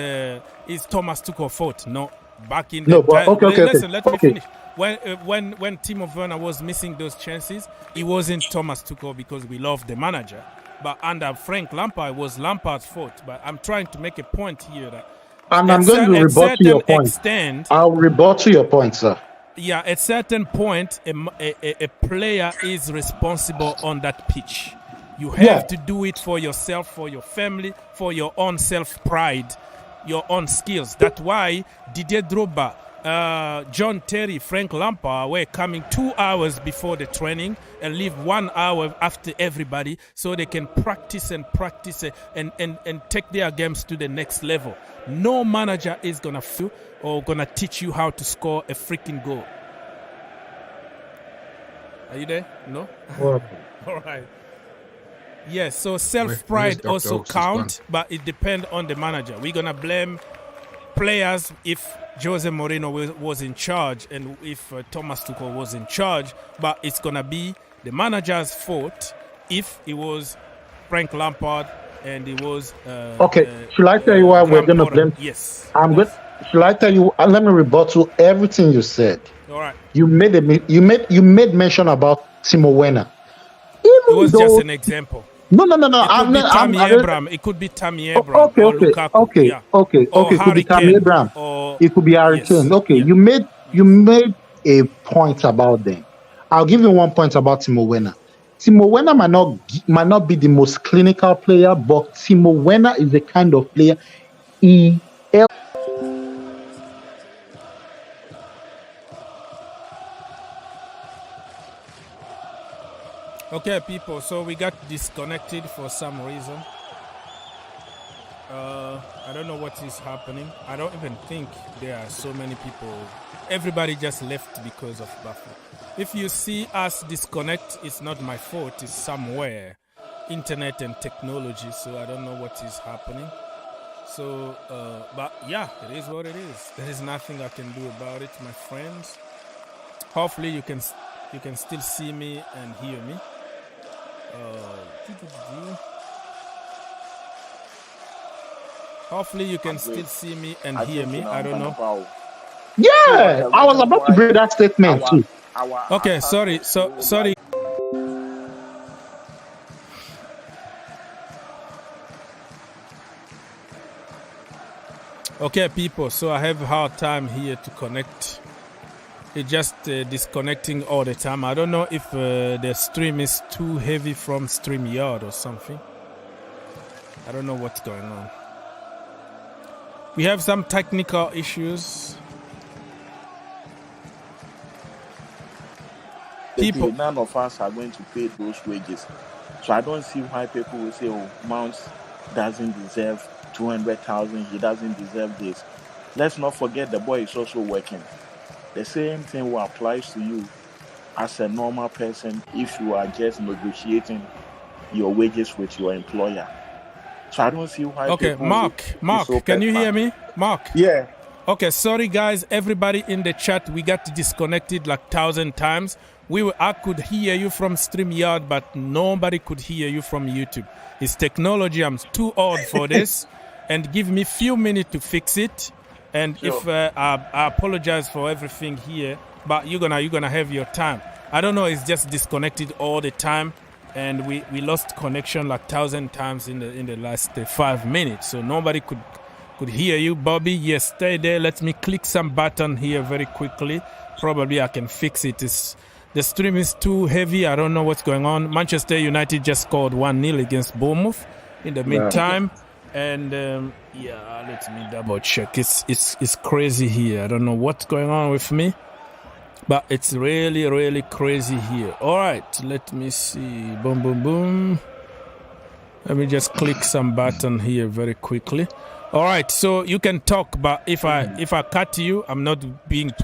[SPEAKER 1] Thomas Tuchel's fault. No. Back in the time. Listen, let me finish. When Timo Werner was missing those chances, it wasn't Thomas Tuchel because we love the manager. But under Frank Lampard, it was Lampard's fault. But I'm trying to make a point here that
[SPEAKER 2] and I'm going to rebut to your point. I'll rebut to your point, sir.
[SPEAKER 1] Yeah, at a certain point, a player is responsible on that pitch. You have to do it for yourself, for your family, for your own self-pride, your own skills. That's why Didier Drogba John Terry, Frank Lampard were coming 2 hours before the training and leave 1 hour after everybody so they can practice and take their games to the next level. No manager is going to feel or going to teach you how to score a freaking goal. Are you there? No? All right. Yes, so self-pride also counts, but it depends on the manager. We're going to blame players if Jose Mourinho was in charge and if Thomas Tuchel was in charge, but it's going to be the manager's fault if it was Frank Lampard and it was...
[SPEAKER 2] should I tell you why we're going to blame?
[SPEAKER 1] Yes.
[SPEAKER 2] Should I tell you? Let me rebuttal everything you said.
[SPEAKER 1] All right.
[SPEAKER 2] You made mention about Timo Werner.
[SPEAKER 1] It was just an example.
[SPEAKER 2] No.
[SPEAKER 1] It could be Tammy Abraham.
[SPEAKER 2] Okay.
[SPEAKER 1] Or Lukaku,
[SPEAKER 2] It could be Tammy Abraham. It could be Harry Kane.
[SPEAKER 1] Yes.
[SPEAKER 2] Okay, you made a point about them. I'll give you 1 point about Timo Werner. Timo Werner might not be the most clinical player, but Timo Werner is the kind of player
[SPEAKER 1] Okay, people, so we got disconnected for some reason. I don't know what is happening. I don't even think there are so many people. Everybody just left because of Buffalo. If you see us disconnect, it's not my fault. It's somewhere. Internet and technology, so I don't know what is happening. So, but yeah, it is what it is. There is nothing I can do about it, my friends. Hopefully you can still see me and hear me. Hopefully you can still see me and hear me. I don't know.
[SPEAKER 2] Yeah, I was about to bring that statement too.
[SPEAKER 1] Okay, sorry. Okay, people, so I have a hard time here to connect. It's just disconnecting all the time. I don't know if the stream is too heavy from StreamYard or something. I don't know what's going on. We have some technical issues.
[SPEAKER 3] People, none of us are going to pay those wages. So I don't see why people will say, oh, Mount doesn't deserve 200,000, he doesn't deserve this. Let's not forget the boy is also working. The same thing will apply to you as a normal person if you are just negotiating your wages with your employer. So I don't see why.
[SPEAKER 1] Okay, Mark, can you hear me? Mark?
[SPEAKER 3] Yeah.
[SPEAKER 1] Okay, sorry guys, everybody in the chat, we got disconnected like 1,000 times. I could hear you from StreamYard, but nobody could hear you from YouTube. It's technology, I'm too old for this. And give me a few minutes to fix it. And sure. If I apologize for everything here, but you're gonna have your time. I don't know, it's just disconnected all the time, and we lost connection like 1,000 times in the last 5 minutes. So nobody could hear you, Bobby. Yes, stay there. Let me click some button here very quickly. Probably I can fix it. The stream is too heavy. I don't know what's going on. Manchester United just scored 1-0 against Bournemouth in the meantime. And let me double check. It's crazy here. I don't know what's going on with me, but it's really, really crazy here. All right, let me see. Boom, boom, boom. Let me just click some button here very quickly. All right, so you can talk, but if I cut you, I'm not being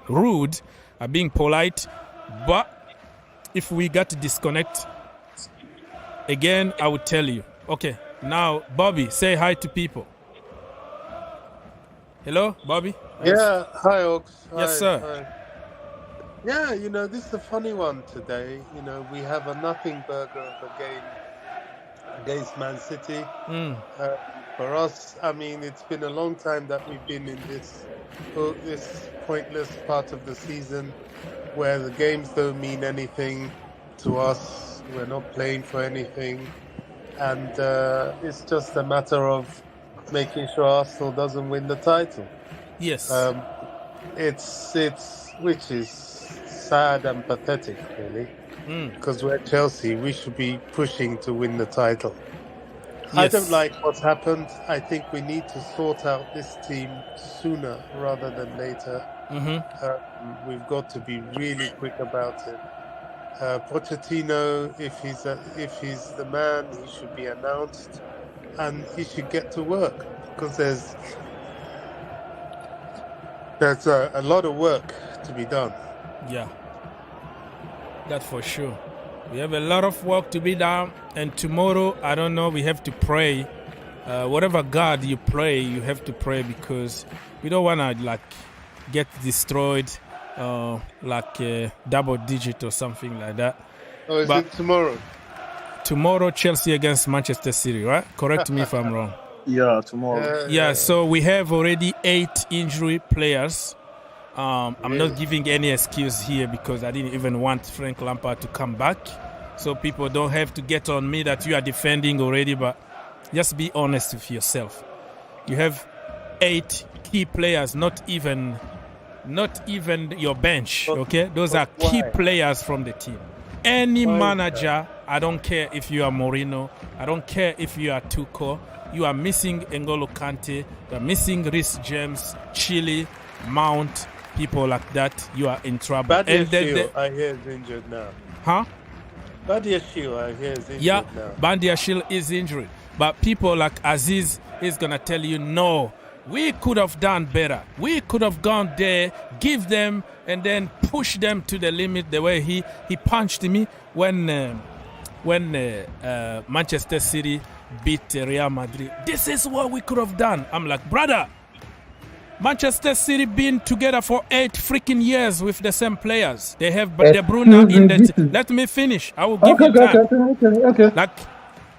[SPEAKER 1] rude. I'm being polite. But if we got to disconnect again, I will tell you. Okay. Now, Bobby, say hi to people. Hello, Bobby?
[SPEAKER 5] Yeah, hi, Oaks.
[SPEAKER 1] Yes, sir.
[SPEAKER 5] Hi. Yeah, this is a funny one today. We have a nothing burger of a game against Man City. For us, it's been a long time that we've been in this pointless part of the season where the games don't mean anything to us. We're not playing for anything. And it's just a matter of making sure Arsenal doesn't win the title.
[SPEAKER 1] Yes.
[SPEAKER 5] Which is sad and pathetic, really. Because we're Chelsea, we should be pushing to win the title. I don't like what's happened. I think we need to sort out this team sooner rather than later. We've got to be really quick about it. Pochettino, if he's the man, he should be announced, and he should get to work, because there's a lot of work to be done.
[SPEAKER 1] Yeah, that's for sure. We have a lot of work to be done, and tomorrow, I don't know, we have to pray. Whatever God you pray, you have to pray, because we don't want to get destroyed double digit or something like that.
[SPEAKER 5] Oh, is it tomorrow?
[SPEAKER 1] Tomorrow, Chelsea against Manchester City, right? Correct me if I'm wrong.
[SPEAKER 3] Yeah, tomorrow.
[SPEAKER 1] So we have already 8 injury players. I'm not giving any excuse here, because I didn't even want Frank Lampard to come back. So people don't have to get on me that you are defending already, but just be honest with yourself. You have 8 key players, not even your bench, okay? Those are key players from the team. Any manager, I don't care if you are Mourinho, I don't care if you are Tuchel, you are missing N'Golo Kante, you are missing Reece James, Chile, Mount, people like that, you are in trouble.
[SPEAKER 5] Badiashile, I hear, is injured now.
[SPEAKER 1] Huh?
[SPEAKER 5] Badiashile, I hear, is injured now.
[SPEAKER 1] Badiashile is injured. But people like Aziz is going to tell you, no, we could have done better. We could have gone there, give them, and then push them to the limit the way he punched me when Manchester City beat Real Madrid. This is what we could have done. I'm like, brother, Manchester City been together for 8 freaking years with the same players. They have De Bruyne in the... Let me finish. I will give you time.
[SPEAKER 2] Okay.
[SPEAKER 1] Like,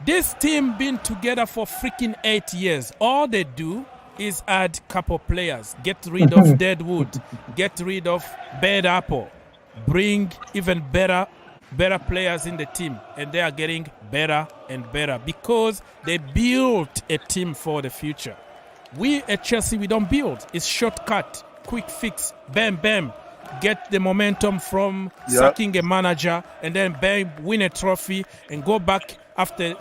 [SPEAKER 1] this team been together for freaking 8 years. All they do is add couple players, get rid of Deadwood, get rid of Bad Apple, bring even better players in the team, and they are getting better and better because they built a team for the future. We at Chelsea, we don't build. It's shortcut, quick fix, bam, bam. Get the momentum from sacking a manager, and then bam, win a trophy, and go back after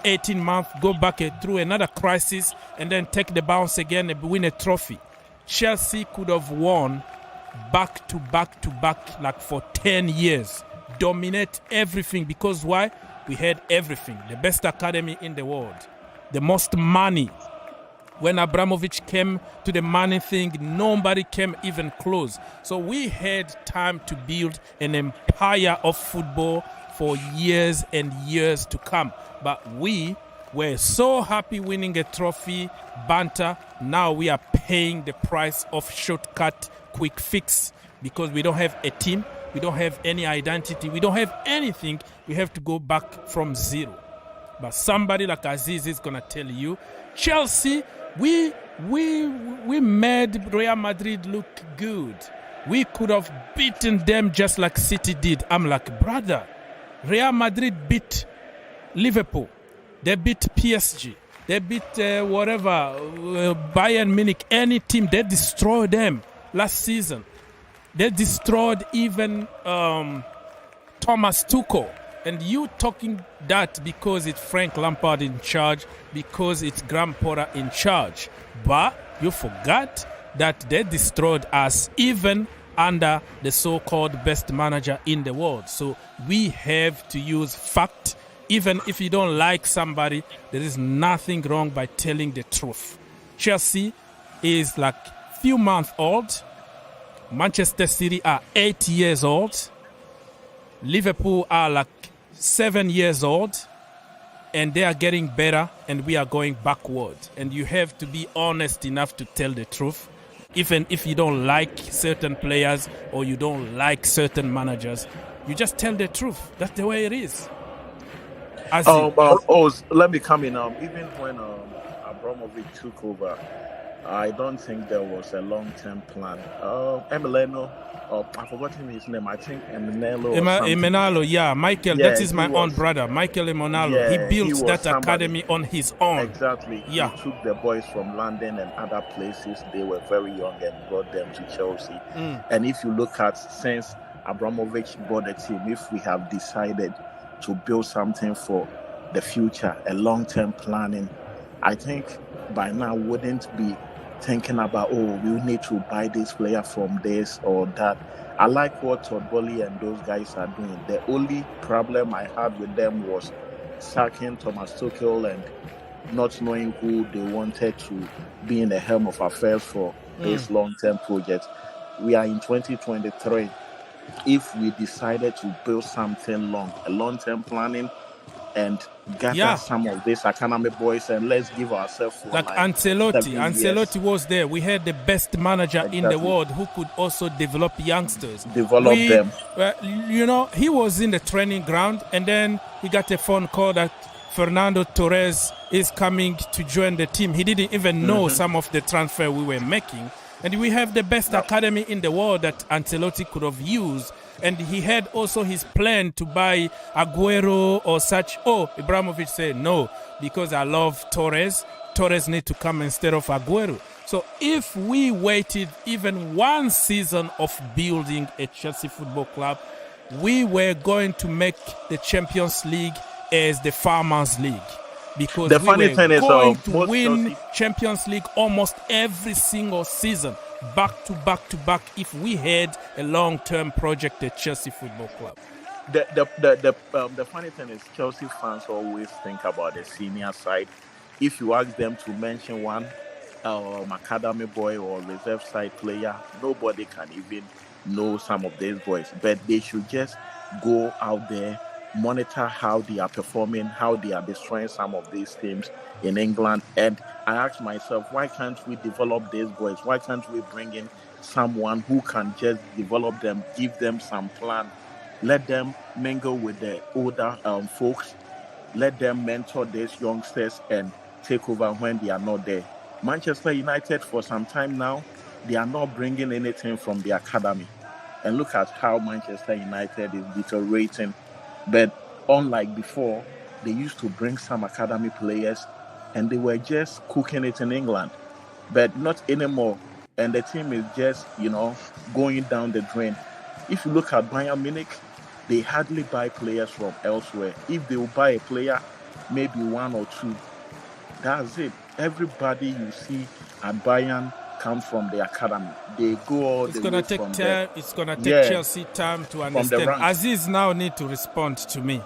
[SPEAKER 1] 18 months, go back through another crisis, and then take the bounce again and win a trophy. Chelsea could have won back to back like for 10 years. Dominate everything, because why? We had everything. The best academy in the world. The most money. When Abramovich came to the money thing, nobody came even close. So we had time to build an empire of football for years and years to come. But we were so happy winning a trophy, banter. Now we are paying the price of shortcut, quick fix, because we don't have a team. We don't have any identity. We don't have anything. We have to go back from zero. But somebody like Aziz is going to tell you, Chelsea, we made Real Madrid look good. We could have beaten them just like City did. I'm like, brother, Real Madrid beat Liverpool. They beat PSG. They beat Bayern Munich, any team. They destroyed them last season. They destroyed even Thomas Tuchel. And you talking that because it's Frank Lampard in charge, because it's Graham Potter in charge. But you forgot that they destroyed us even under the so-called best manager in the world. So we have to use fact. Even if you don't like somebody, there is nothing wrong by telling the truth. Chelsea is like few months old. Manchester City are 8 years old. Liverpool are like 7 years old. And they are getting better and we are going backward. And you have to be honest enough to tell the truth. Even if you don't like certain players or you don't like certain managers, you just tell the truth. That's the way it is.
[SPEAKER 3] Let me come in. Even when Abramovich took over, I don't think there was a long-term plan. Emiliano, I forgot his name. I think
[SPEAKER 1] Emenalo, yeah. Michael, that is my own brother. Michael Emenalo.
[SPEAKER 3] Yeah,
[SPEAKER 1] he built that academy on his own.
[SPEAKER 3] Exactly.
[SPEAKER 1] Yeah.
[SPEAKER 3] He took the boys from London and other places. They were very young and brought them to Chelsea. And if you look at since Abramovich bought the team, if we have decided to build something for the future, a long-term planning, I think by now wouldn't be thinking about, oh, we need to buy this player from this or that. I like what Todd Boehly and those guys are doing. The only problem I had with them was sacking Thomas Tuchel and not knowing who they wanted to be in the helm of affairs for this long-term project. We are in 2023. If we decided to build something a long-term planning, and gather some of these academy boys, and let's give ourselves
[SPEAKER 1] like Ancelotti was there. We had the best manager in the world who could also develop youngsters.
[SPEAKER 3] Them.
[SPEAKER 1] You know, he was in the training ground, and then we got a phone call that Fernando Torres is coming to join the team. He didn't even know some of the transfer we were making. And we have the best academy in the world that Ancelotti could have used. And he had also his plan to buy Aguero or such. Oh, Ibrahimovic said no, because I love Torres. Torres need to come instead of Aguero. So if we waited even one season of building a Chelsea Football Club, we were going to make the Champions League as the Farmers League. Because
[SPEAKER 3] the funny thing is,
[SPEAKER 1] going to win Champions League almost every single season, back to back, if we had a long-term project at Chelsea Football Club.
[SPEAKER 3] The funny thing is, Chelsea fans always think about the senior side. If you ask them to mention one academy boy or reserve side player, nobody can even know some of these boys. But they should just go out there, monitor how they are performing, how they are destroying some of these teams in England. And I ask myself, why can't we develop these boys? Why can't we bring in someone who can just develop them, give them some plan, let them mingle with the older folks, let them mentor these youngsters and take over when they are not there. Manchester United, for some time now, they are not bringing anything from the academy. And look at how Manchester United is deteriorating. But unlike before, they used to bring some academy players and they were just cooking it in England. But not anymore. And the team is just, going down the drain. If you look at Bayern Munich, they hardly buy players from elsewhere. If they will buy a player, maybe one or two. That's it. Everybody you see at Bayern comes from the academy. They go all the way from there.
[SPEAKER 1] It's going to take Chelsea time to understand. Aziz now need to respond to me.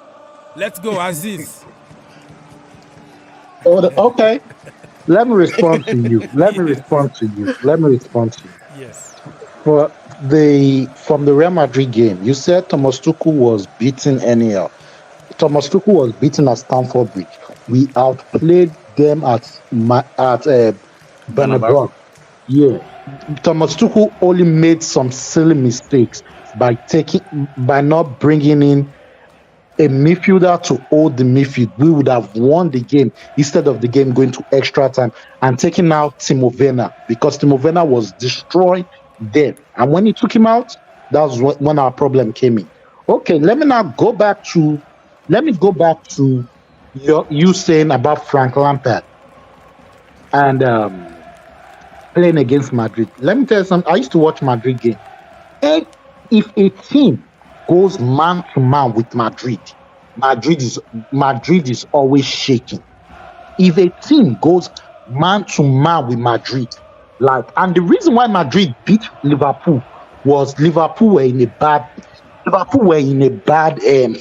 [SPEAKER 1] Let's go, Aziz.
[SPEAKER 2] Okay. Let me respond to you.
[SPEAKER 1] Yes.
[SPEAKER 2] From the Real Madrid game, you said Thomas Tuchel was beaten anyhow. Thomas Tuchel was beaten at Stamford Bridge. We outplayed them at Bernabeu. Yeah. Thomas Tuchel only made some silly mistakes by not bringing in a midfielder to hold the midfield. We would have won the game instead of the game going to extra time and taking out Timo Werner, because Timo Werner was destroying them. And when he took him out, that was when our problem came in. Okay, let me go back to you saying about Frank Lampard and playing against Madrid. Let me tell you something. I used to watch Madrid game. And if a team goes man to man with Madrid is always shaking. If a team goes man to man with Madrid, and the reason why Madrid beat Liverpool was Liverpool were in a bad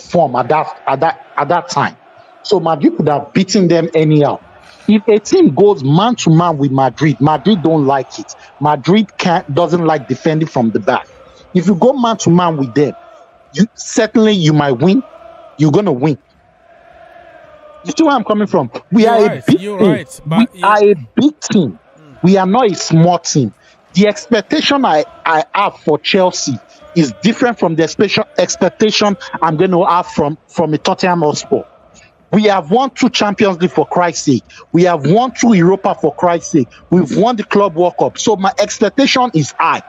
[SPEAKER 2] form at that time. So Madrid could have beaten them anyhow. If a team goes man to man with Madrid don't like it. Madrid doesn't like defending from the back. If you go man to man with them, you might win. You're gonna win. You see where I'm coming from? We are a big team. We are not a small team. The expectation I have for Chelsea is different from the expectation I'm going to have from a Tottenham Hotspur. We have won 2 Champions League for Christ's sake. We have won 2 Europa for Christ's sake. We've won the Club World Cup. So my expectation is high.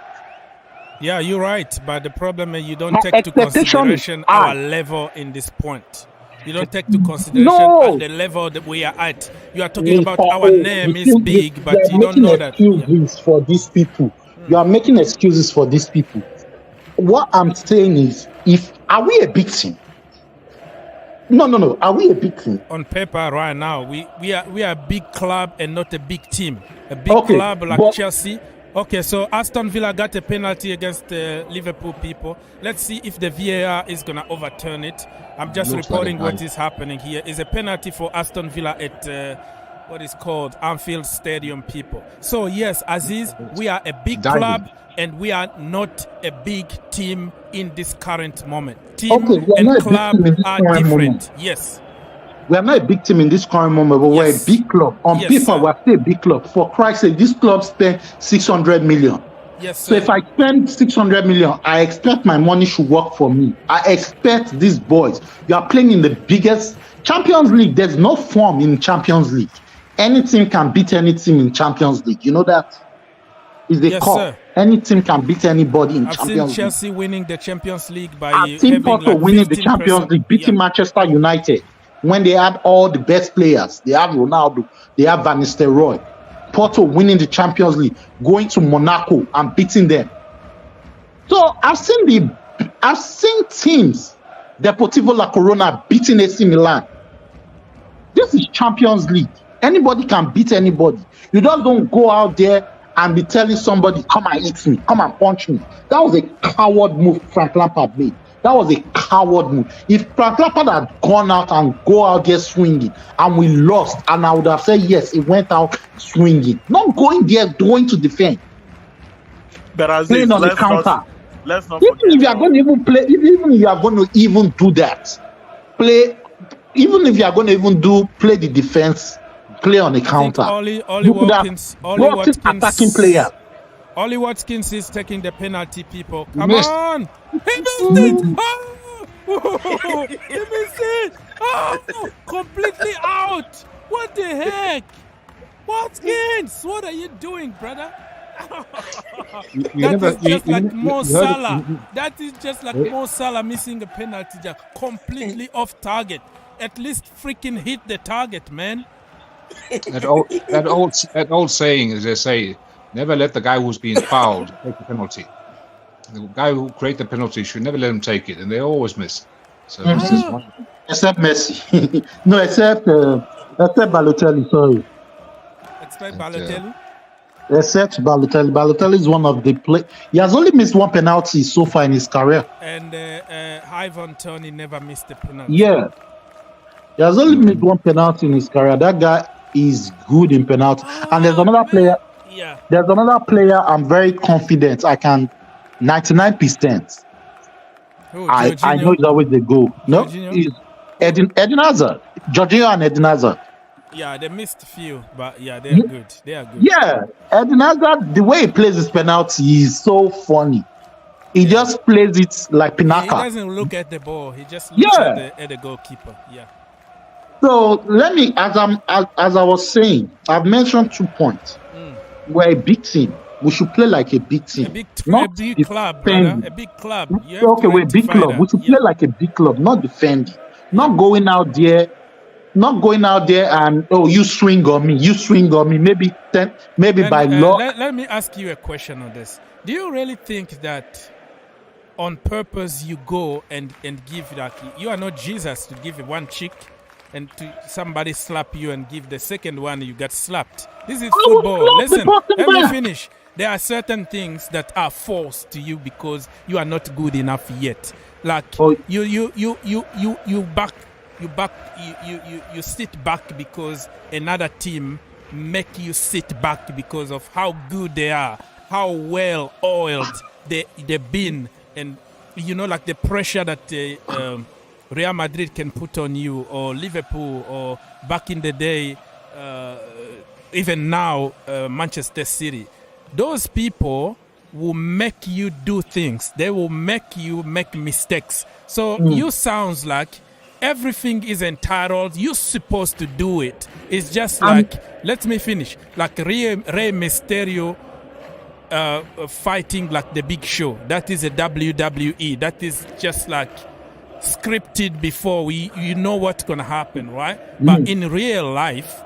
[SPEAKER 1] Yeah, you're right. But the problem is you don't take to consideration our level in this point. You don't take to consideration at the level that we are at. You are talking about our name is big, but you don't know that.
[SPEAKER 2] For these people. You are making excuses for these people. What I'm saying is, are we a big team? No. Are we a big team?
[SPEAKER 1] On paper, right now, we are a big club and not a big team. A big club like Chelsea. Okay, so Aston Villa got a penalty against Liverpool people. Let's see if the VAR is going to overturn it. I'm just reporting what is happening here. It's a penalty for Aston Villa at what is called Anfield Stadium people. So yes, Aziz, we are a big club and we are not a big team in this current moment. Team and club are different. Moment. Yes.
[SPEAKER 2] We are not a big team in this current moment, but we're a big club. On paper, we're still a big club. For Christ's sake, this club spent 600 million.
[SPEAKER 1] Yes, sir.
[SPEAKER 2] So if I spend 600 million, I expect my money should work for me. I expect these boys. You are playing in the biggest Champions League. There's no form in Champions League. Any team can beat any team in Champions League. You know that? Is the call. Sir. Any team can beat anybody in Champions League. I've seen Chelsea
[SPEAKER 1] winning the Champions League by
[SPEAKER 2] I've seen Porto winning the Champions League, beating Manchester United. When they had all the best players, they have Ronaldo, they have Van Nistelrooy. Porto winning the Champions League, going to Monaco and beating them. So I've seen teams, Deportivo La Corona beating AC Milan. This is Champions League. Anybody can beat anybody. You just don't go out there and be telling somebody, come and eat me, come and punch me. That was a coward move Frank Lampard made. That was a coward move. If Frank Lampard had gone out and go out there swinging and we lost, and I would have said, yes, it went out swinging. Not going there, going to defend.
[SPEAKER 3] But as
[SPEAKER 2] playing on the counter.
[SPEAKER 3] Let's not
[SPEAKER 2] even if you are going to even play, even if you are going to even do that, play, even if you are going to even play the defense, play on the counter.
[SPEAKER 1] Ollie Watkins,
[SPEAKER 2] attacking player.
[SPEAKER 1] Ollie Watkins is taking the penalty, people. Come on! He missed it! Oh! He missed it! Oh! Completely out! What the heck? Watkins! What are you doing, brother? That is just like Mo Salah. That is just like Mo Salah missing a penalty, just completely off target. At least freaking hit the target, man.
[SPEAKER 4] That old saying, as they say, never let the guy who's been fouled take the penalty. The guy who created the penalty should never let him take it, and they always miss. So
[SPEAKER 2] except Messi, no, except Balotelli. Sorry,
[SPEAKER 1] except Balotelli.
[SPEAKER 2] Except Balotelli. Balotelli is one of the play. He has only missed one penalty so far in his career.
[SPEAKER 1] And Ivan Toney never missed a penalty.
[SPEAKER 2] Yeah, he has only missed one penalty in his career. That guy is good in penalty. And there's another player.
[SPEAKER 1] Yeah.
[SPEAKER 2] There's another player I'm very confident I can 99%. I know it's always the goal. No, it's Eden Hazard. Jorginho and Eden Hazard.
[SPEAKER 1] Yeah, they missed a few, but yeah, they are good. They are good.
[SPEAKER 2] Yeah, Eden Hazard, the way he plays his penalty is so funny. He just plays it like Pinaka.
[SPEAKER 1] He doesn't look at the ball. He just looks at the goalkeeper. Yeah.
[SPEAKER 2] So let me, as I was saying, I've mentioned 2 points. We're a big team. We should play like a big team.
[SPEAKER 1] A big club, brother. A big club.
[SPEAKER 2] We're a big club. We should play like a big club, not defending. Not going out there and you swing on me. Maybe by law.
[SPEAKER 1] Let me ask you a question on this. Do you really think that on purpose you go and give, like, you are not Jesus to give one cheek and to somebody slap you and give the second one you get slapped? This is football. Listen, let me finish. There are certain things that are forced to you because you are not good enough yet. Like you sit back because another team make you sit back because of how good they are, how well oiled they've been, and like the pressure that Real Madrid can put on you, or Liverpool, or back in the day, even now, Manchester City. Those people will make you do things. They will make you make mistakes. So you sounds like everything is entitled. You're supposed to do it. It's just like, let me finish, like Rey Mysterio fighting like the Big Show. That is a WWE. That is just like scripted before. You know what's going to happen, right? But in real life,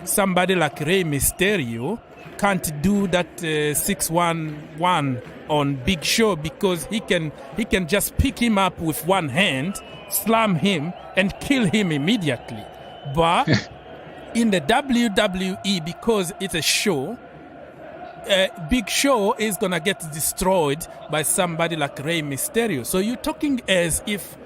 [SPEAKER 1] somebody like Rey Mysterio can't do that 6-1-1 on Big Show because he can just pick him up with one hand, slam him, and kill him immediately. But in the WWE, because it's a show, Big Show is gonna get destroyed by somebody like Rey Mysterio. So you're talking as if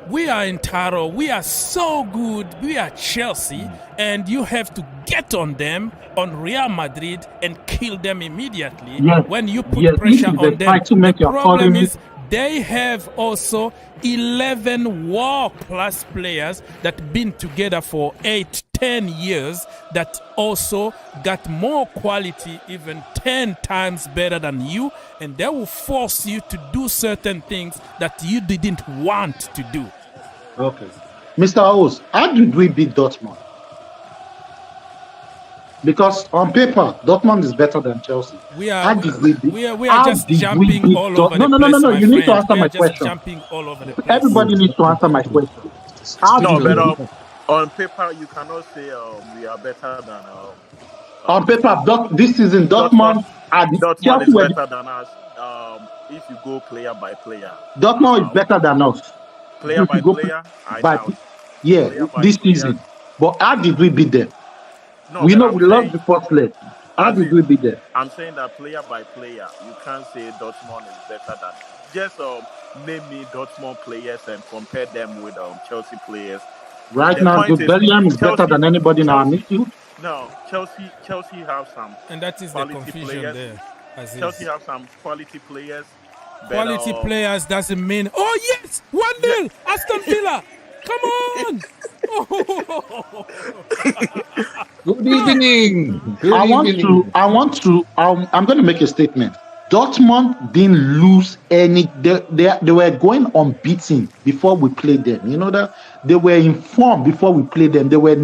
[SPEAKER 1] we are in Taro, we are so good, we are Chelsea, and you have to get on them, on Real Madrid, and kill them immediately when you put pressure on them. The problem is they have also 11 war-class players that been together for 8-10 years that also got more quality, even 10 times better than you, and they will force you to do certain things that you didn't want to do.
[SPEAKER 2] Okay. Mr. Owes, how did we beat Dortmund? Because on paper, Dortmund is better than Chelsea.
[SPEAKER 1] We are just jumping all over the place.
[SPEAKER 2] No. You need to answer my question.
[SPEAKER 1] Jumping all over the place.
[SPEAKER 2] Everybody needs to answer my question.
[SPEAKER 3] On paper, you cannot say we are better than.
[SPEAKER 2] On paper, this season, Dortmund
[SPEAKER 3] is better than us. If you go player by player,
[SPEAKER 2] Dortmund is better than us.
[SPEAKER 3] Player by player,
[SPEAKER 2] this season. But how did we beat them?
[SPEAKER 3] No,
[SPEAKER 2] we lost the first leg. How did we beat them?
[SPEAKER 3] I'm saying that player by player, you can't say Dortmund is better than. Just name me Dortmund players and compare them with Chelsea players.
[SPEAKER 2] Right now, Bellingham is better than anybody in our midfield.
[SPEAKER 3] No, Chelsea have some.
[SPEAKER 1] And that is the confusion
[SPEAKER 3] players.
[SPEAKER 1] there.
[SPEAKER 3] Chelsea have some quality players.
[SPEAKER 1] Quality players doesn't mean. Oh yes, 1-0, Aston Villa. Come on.
[SPEAKER 4] Good evening.
[SPEAKER 2] I'm going to make a statement. Dortmund didn't lose any. They were going unbeaten before we played them. You know that they were in form before we played them. They were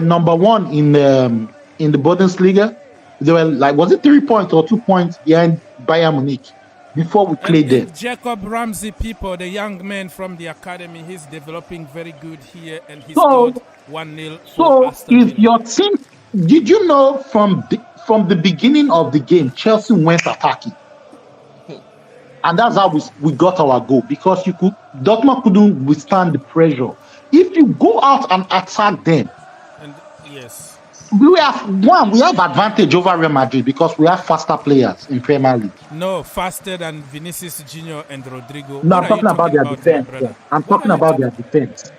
[SPEAKER 2] number one in the Bundesliga. They were like, was it 3 points or 2 points behind Bayern Munich before we played them?
[SPEAKER 1] Jacob Ramsey, people, the young man from the academy, he's developing very good here, and he's scored 1-0.
[SPEAKER 2] So if your team, did you know from the beginning of the game, Chelsea went attacking, and that's how we got our goal, because Dortmund couldn't withstand the pressure. If you go out and attack them,
[SPEAKER 1] and yes.
[SPEAKER 2] We have advantage over Real Madrid because we have faster players in Premier League.
[SPEAKER 1] No, faster than Vinicius Junior and Rodrigo.
[SPEAKER 2] No, I'm talking about their defense. I'm talking about their defense.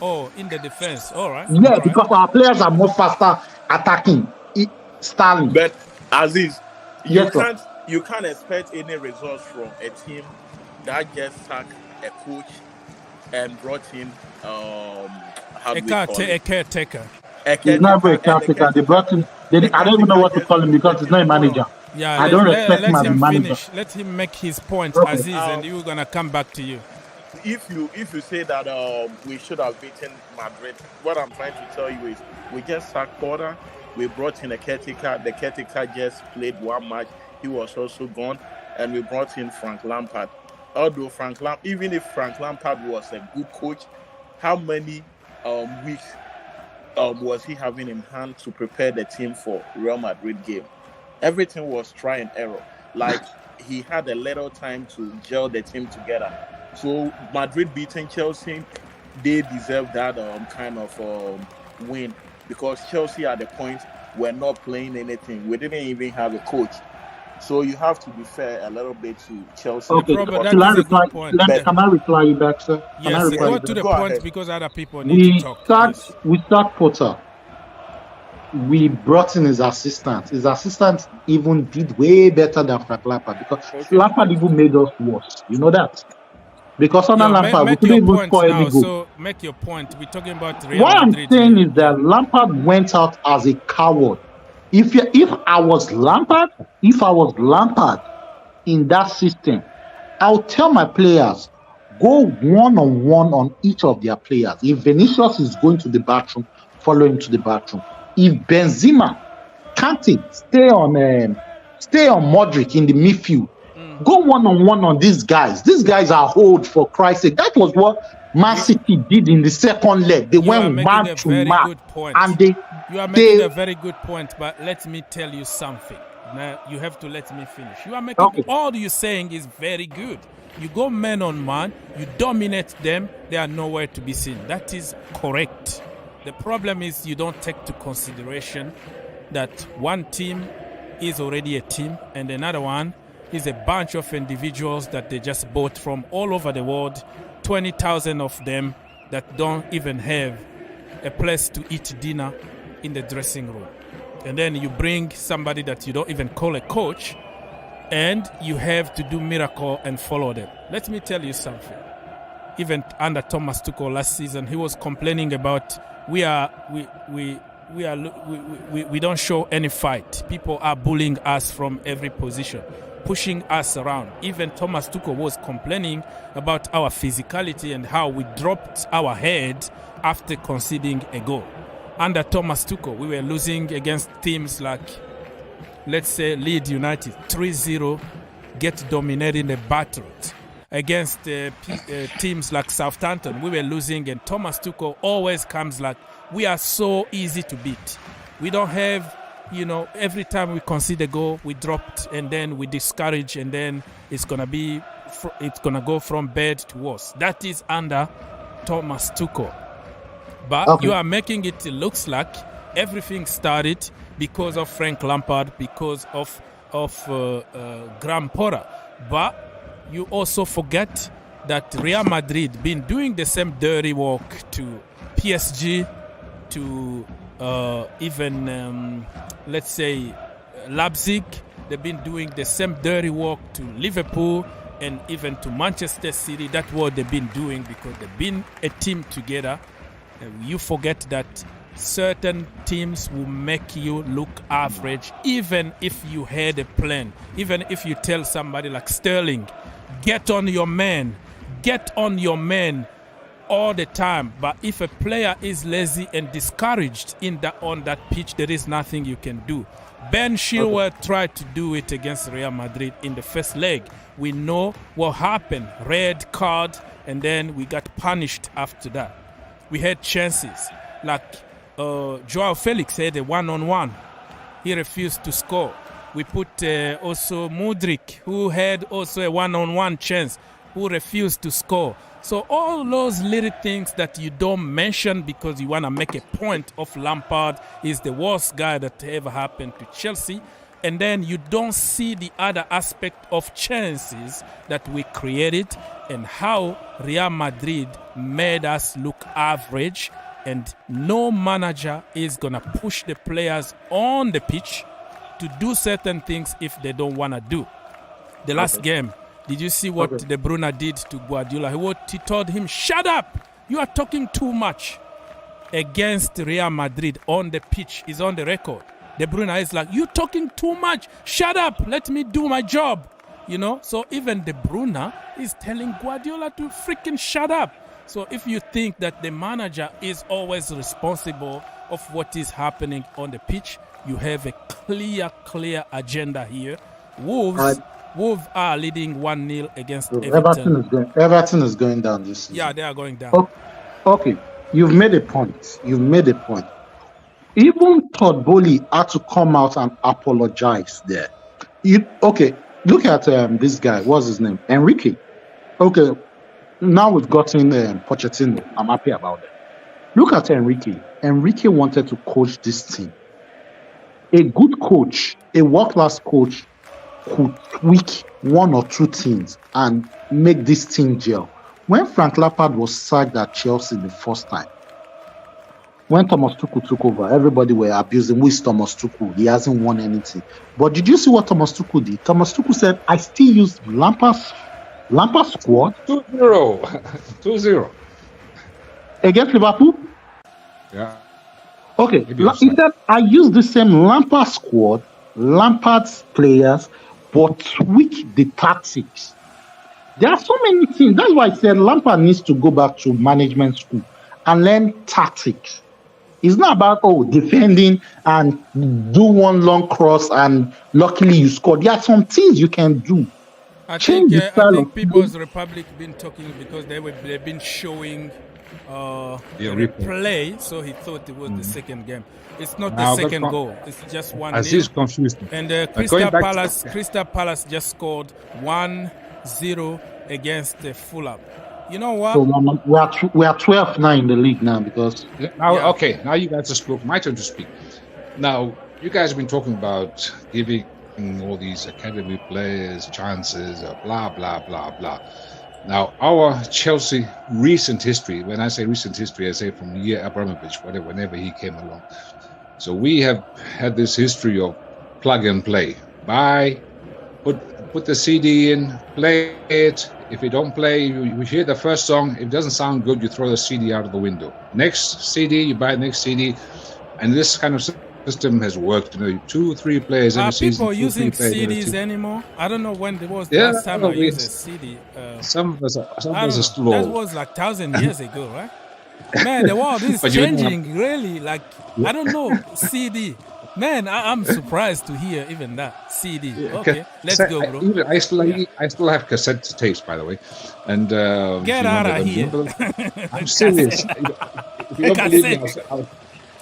[SPEAKER 1] Oh, in the defense, all right.
[SPEAKER 2] Yeah,
[SPEAKER 1] all
[SPEAKER 2] because our players are more faster attacking. Sterling.
[SPEAKER 3] But Aziz, you can't expect any results from a team that just sacked a coach and brought in
[SPEAKER 1] a caretaker.
[SPEAKER 2] He's not very caretaker. They brought him. I don't even know what to call him because he's not a manager.
[SPEAKER 1] Yeah,
[SPEAKER 2] I don't respect him as a manager.
[SPEAKER 1] Finish. Let him make his point,
[SPEAKER 2] okay.
[SPEAKER 1] Aziz, and we're gonna come back to you.
[SPEAKER 3] If you say that we should have beaten Madrid, what I'm trying to tell you is we just sacked Porter. We brought in a caretaker. The caretaker just played one match. He was also gone, and we brought in Frank Lampard. Although even if Frank Lampard was a good coach, how many weeks was he having in hand to prepare the team for Real Madrid game? Everything was try and error. Like, he had a little time to gel the team together. So Madrid beating Chelsea, they deserve that kind of win, because Chelsea at the point were not playing anything. We didn't even have a coach. So you have to be fair a little bit to Chelsea.
[SPEAKER 2] Okay, can I reply you back, sir?
[SPEAKER 1] Yes, go to the point because other people need to talk.
[SPEAKER 2] We start Potter. We brought in his assistant. His assistant even did way better than Frank Lampard, because Lampard even made us worse. You know that? Because under Lampard, we couldn't even score any goal.
[SPEAKER 1] So make your point. We're talking about Real
[SPEAKER 2] What
[SPEAKER 1] Madrid.
[SPEAKER 2] I'm saying is that Lampard went out as a coward. If I was Lampard in that system, I'll tell my players, go one-on-one on each of their players. If Vinicius is going to the bathroom, follow him to the bathroom. If Benzema can't stay on Modric in the midfield, go one-on-one on these guys. These guys are old, for Christ's sake. That was what Man City did in the second leg. They went man to man, and
[SPEAKER 1] You are making a very good point, but let me tell you something. Now, you have to let me finish. You are making all you're saying is very good. You go man on man, you dominate them, they are nowhere to be seen. That is correct. The problem is you don't take to consideration that one team is already a team and another one is a bunch of individuals that they just bought from all over the world, 20,000 of them that don't even have a place to eat dinner in the dressing room. And then you bring somebody that you don't even call a coach, and you have to do miracle and follow them. Let me tell you something. Even under Thomas Tuchel last season, he was complaining about we don't show any fight. People are bullying us from every position, pushing us around. Even Thomas Tuchel was complaining about our physicality and how we dropped our head after conceding a goal. Under Thomas Tuchel, we were losing against teams like, let's say, Leeds United, 3-0, get dominated in the battled. Against teams like Southampton, we were losing, and Thomas Tuchel always comes like, we are so easy to beat. We don't have, every time we concede a goal, we dropped, and then we discourage, and then it's gonna go from bad to worse. That is under Thomas Tuchel. But you are making it looks like everything started because of Frank Lampard, because of Graham Potter. But you also forget that Real Madrid been doing the same dirty work to PSG, to even let's say Leipzig. They've been doing the same dirty work to Liverpool and even to Manchester City. That's what they've been doing because they've been a team together. You forget that certain teams will make you look average even if you had a plan. Even if you tell somebody like Sterling, get on your man all the time. But if a player is lazy and discouraged on that pitch, there is nothing you can do. Ben Chilwell tried to do it against Real Madrid in the first leg. We know what happened. Red card, and then we got punished after that. We had chances. Like Joao Felix had a one-on-one. He refused to score. We put also Mudryk, who had also a one-on-one chance, who refused to score. So all those little things that you don't mention because you want to make a point of Lampard is the worst guy that ever happened to Chelsea. And then you don't see the other aspect of chances that we created and how Real Madrid made us look average. And no manager is going to push the players on the pitch to do certain things if they don't want to do. The last game, did you see what De Bruyne did to Guardiola? He told him, shut up, you are talking too much. Against Real Madrid on the pitch, is on the record. De Bruyne is like, you're talking too much, shut up, let me do my job. So even De Bruyne is telling Guardiola to freaking shut up. So if you think that the manager is always responsible of what is happening on the pitch, you have a clear agenda here. Wolves are leading 1-0 against Everton.
[SPEAKER 2] Everton is going down this season.
[SPEAKER 1] Yeah, they are going down.
[SPEAKER 2] Okay, you've made a point. Even Todd Bowley had to come out and apologize there. Look at this guy. What's his name? Enrique. Okay, now we've gotten Pochettino. I'm happy about it. Look at Enrique. Enrique wanted to coach this team. A good coach, a world-class coach, could tweak one or two things and make this team gel. When Frank Lampard was sacked at Chelsea the first time, when Thomas Tuchel took over, everybody were abusing, who is Thomas Tuchel? He hasn't won anything. But did you see what Thomas Tuchel did? Thomas Tuchel said, I still use Lampard's squad.
[SPEAKER 4] 2-0.
[SPEAKER 2] Against Liverpool?
[SPEAKER 4] Yeah.
[SPEAKER 2] Okay. He said, I use the same Lampard squad, Lampard's players, but tweak the tactics. There are so many things. That's why I said Lampard needs to go back to management school and learn tactics. It's not about defending and do one long cross and luckily you scored. There are some things you can do.
[SPEAKER 1] I think People's Republic been talking because they've been showing replay, so he thought it was the second game. It's not
[SPEAKER 4] Now,
[SPEAKER 1] the second goal. It's just 1-0.
[SPEAKER 4] Aziz confused me.
[SPEAKER 1] And Crystal Palace just scored 1-0 against Fulham. You know what?
[SPEAKER 2] So we are 12th now in the league now because.
[SPEAKER 4] Okay, now you guys have spoken. My turn to speak. Now, you guys have been talking about giving all these academy players chances, blah, blah, blah, blah. Now, our Chelsea recent history, when I say recent history, I say from the year Abramovich, whenever he came along. So we have had this history of plug and play. Put the CD in, play it. If you don't play, you hear the first song. If it doesn't sound good, you throw the CD out of the window. Next CD, you buy the next CD. And this kind of system has worked. 2-3 players in a season.
[SPEAKER 1] Are people using CDs anymore? I don't know when it was the last time I used a CD.
[SPEAKER 4] Some of us are still
[SPEAKER 1] that
[SPEAKER 4] old.
[SPEAKER 1] was like 1,000 years ago, right? Man, the world is changing really. Like, I don't know, CD. Man, I'm surprised to hear even that CD. Okay, let's go, bro.
[SPEAKER 4] I still have cassette tapes, by the way. And
[SPEAKER 1] get out of here.
[SPEAKER 4] I'm serious. If you don't believe me,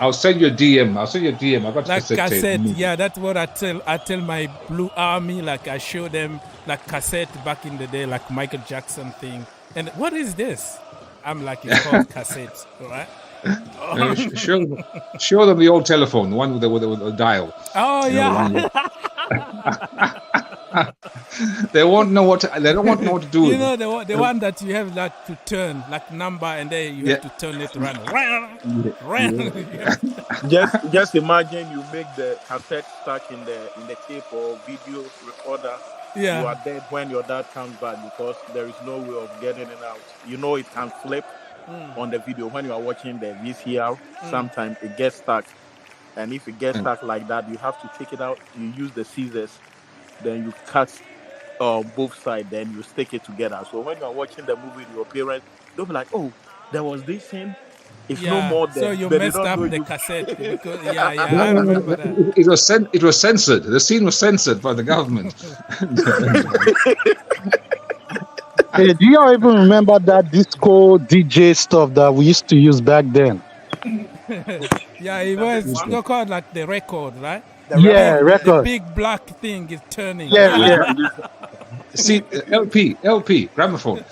[SPEAKER 4] I'll send you a DM. I got
[SPEAKER 1] like
[SPEAKER 4] cassette tape.
[SPEAKER 1] Yeah, that's what I tell my Blue Army. Like I show them like cassette back in the day, like Michael Jackson thing. And what is this? I'm like, it's called cassette, right?
[SPEAKER 4] Show them the old telephone, the one with the dial.
[SPEAKER 1] Oh yeah.
[SPEAKER 4] They won't know what. They don't want to know what to do.
[SPEAKER 1] You know the one that you have like to turn, like number, and then you have to turn it around.
[SPEAKER 3] Just imagine you make the cassette stuck in the tape or video recorder.
[SPEAKER 1] Yeah.
[SPEAKER 3] You are dead when your dad comes back because there is no way of getting it out. It can flip on the video when you are watching the VCR. Sometimes it gets stuck, and if it gets stuck like that, you have to take it out. You use the scissors, then you cut both sides, then you stick it together. So when you are watching the movie with your parents, they'll be like, "Oh, there was this scene." It's no more there.
[SPEAKER 1] So you messed up the cassette because I remember that.
[SPEAKER 4] It was censored. The scene was censored by the government.
[SPEAKER 2] Hey, do you even remember that disco DJ stuff that we used to use back then?
[SPEAKER 1] Yeah, it was called like the record, right?
[SPEAKER 2] Record.
[SPEAKER 1] The big black thing is turning.
[SPEAKER 2] Yeah.
[SPEAKER 4] See, LP, gramophone.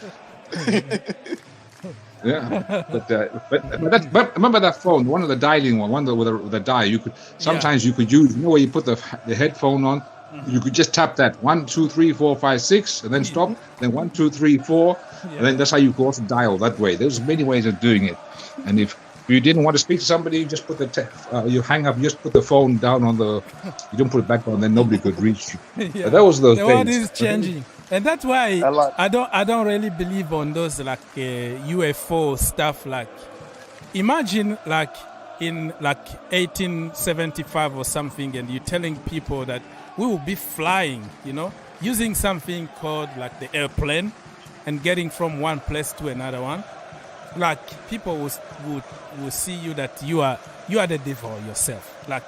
[SPEAKER 4] Yeah, but remember that phone, one of the dialing one with the dial. You could sometimes you could use where you put the headphone on. You could just tap that 1, 2, 3, 4, 5, 6, and then stop. Then 1, 2, 3, 4, and then that's how you could also dial that way. There's many ways of doing it. And if you didn't want to speak to somebody, you just put you hang up. You just put the phone down on the. You don't put it back on, then nobody could reach you. Yeah. That was the
[SPEAKER 1] world is changing. And that's why I don't really believe on those like UFO stuff. Like, imagine like in like 1875 or something, and you're telling people that we will be flying, using something called like the airplane, and getting from one place to another one. Like people will see you that you are the devil yourself. Like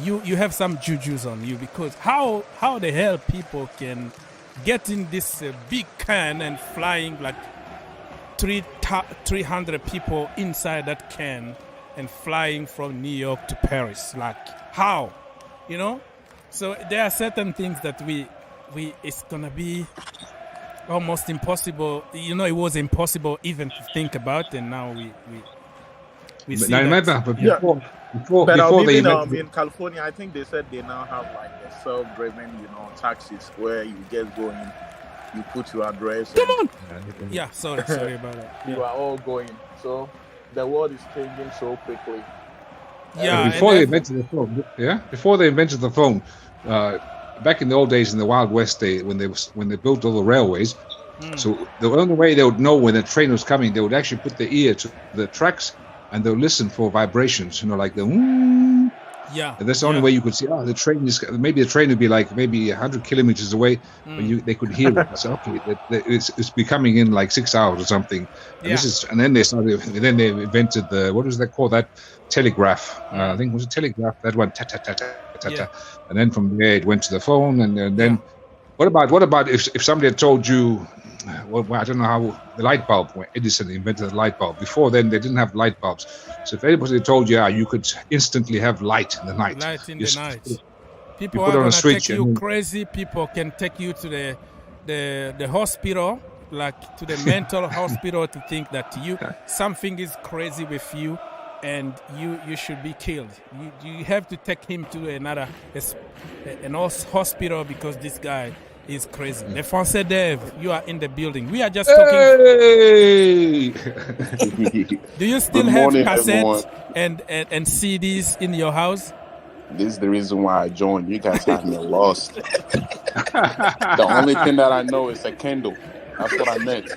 [SPEAKER 1] you have some jujus on you, because how the hell people can get in this big can and flying like 300 people inside that can and flying from New York to Paris. Like how, So there are certain things that we it's gonna be almost impossible. It was impossible even to think about, and now we see that.
[SPEAKER 3] Before they in California, I think they said they now have like the self-driven, taxis where you just go in, you put your address.
[SPEAKER 1] Come on. Yeah, sorry about that.
[SPEAKER 3] You are all going. So the world is changing so quickly.
[SPEAKER 4] Yeah. Before they invented the phone, back in the old days in the Wild West, when they built all the railways, so the only way they would know when a train was coming, they would actually put their ear to the tracks and they'll listen for vibrations, like the
[SPEAKER 1] yeah.
[SPEAKER 4] And that's the only way you could see. The train is maybe the train would be like maybe 100 kilometers away, but they could hear it. So it's becoming in like 6 hours or something. And and then they invented what was that called? That telegraph. I think it was a telegraph. That one, ta ta ta ta ta ta. And then from there it went to the phone, and then what about if somebody had told you I don't know how the light bulb, when Edison invented the light bulb. Before then, they didn't have light bulbs. So if anybody told you, you could instantly have light in the night.
[SPEAKER 1] Light in the night. People
[SPEAKER 4] put
[SPEAKER 1] are
[SPEAKER 4] on a
[SPEAKER 1] gonna
[SPEAKER 4] switch
[SPEAKER 1] take you
[SPEAKER 4] and-
[SPEAKER 1] crazy. People can take you to the hospital, like to the mental hospital, to think that something is crazy with you, and you should be killed. You have to take him to an hospital because this guy is crazy. The Français Dev, you are in the building. We are just talking.
[SPEAKER 4] Hey!
[SPEAKER 1] Do you still
[SPEAKER 6] Good
[SPEAKER 1] have
[SPEAKER 6] morning,
[SPEAKER 1] cassettes and CDs in your house?
[SPEAKER 6] This is the reason why I joined. You guys have me lost. The only thing that I know is a candle. That's what I meant.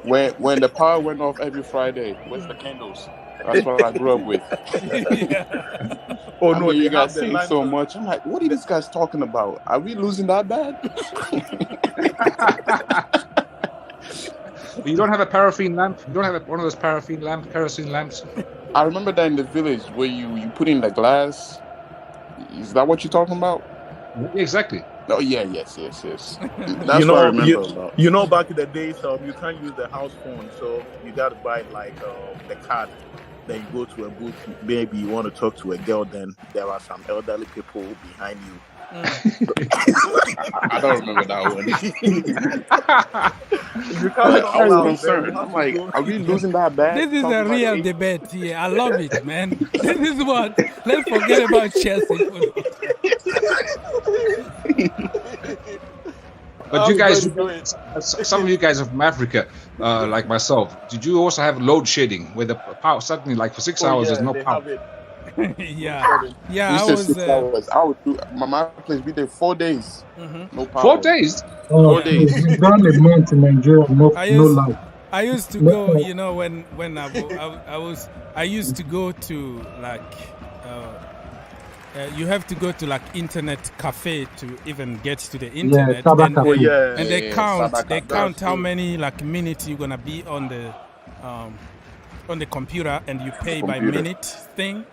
[SPEAKER 6] when the power went off every Friday, where's the candles? That's what I grew up with.
[SPEAKER 3] Oh
[SPEAKER 6] I
[SPEAKER 3] no,
[SPEAKER 6] mean, you
[SPEAKER 3] they have
[SPEAKER 6] guys
[SPEAKER 3] the
[SPEAKER 6] sing
[SPEAKER 3] line
[SPEAKER 6] so
[SPEAKER 3] for-
[SPEAKER 6] much. I'm like, what are these guys talking about? Are we losing that bad?
[SPEAKER 4] You don't have a paraffin lamp? You don't have one of those kerosene lamps?
[SPEAKER 6] I remember that in the village where you put in the glass. Is that what you're talking about?
[SPEAKER 4] Exactly.
[SPEAKER 6] Oh yeah, yes. That's what I remember about.
[SPEAKER 3] You know, back in the days, you can't use the house phone, so you got to buy like the card. Then you go to a booth. Maybe you want to talk to a girl. Then there are some elderly people behind you.
[SPEAKER 6] I don't remember that one.
[SPEAKER 3] You can't
[SPEAKER 6] I was concerned. I'm like, are we losing that bad?
[SPEAKER 1] This is a real debate here. I love it, man. This is what. Let's forget about Chelsea football.
[SPEAKER 4] But you guys, some of you guys are from Africa, like myself. Did you also have load shedding where the power suddenly, like for 6 hours, there's no power?
[SPEAKER 1] Yeah.
[SPEAKER 6] You said 6 hours. I would do my place. We did 4 days. No power.
[SPEAKER 4] 4 days?
[SPEAKER 6] 4 days.
[SPEAKER 2] We've done a month in Nigeria, no light.
[SPEAKER 1] I used to go, you know, when I used to go to like you have to go to like internet cafe to even get to the internet, and they count how many like minutes you're gonna be on the computer, and you pay by minute thing.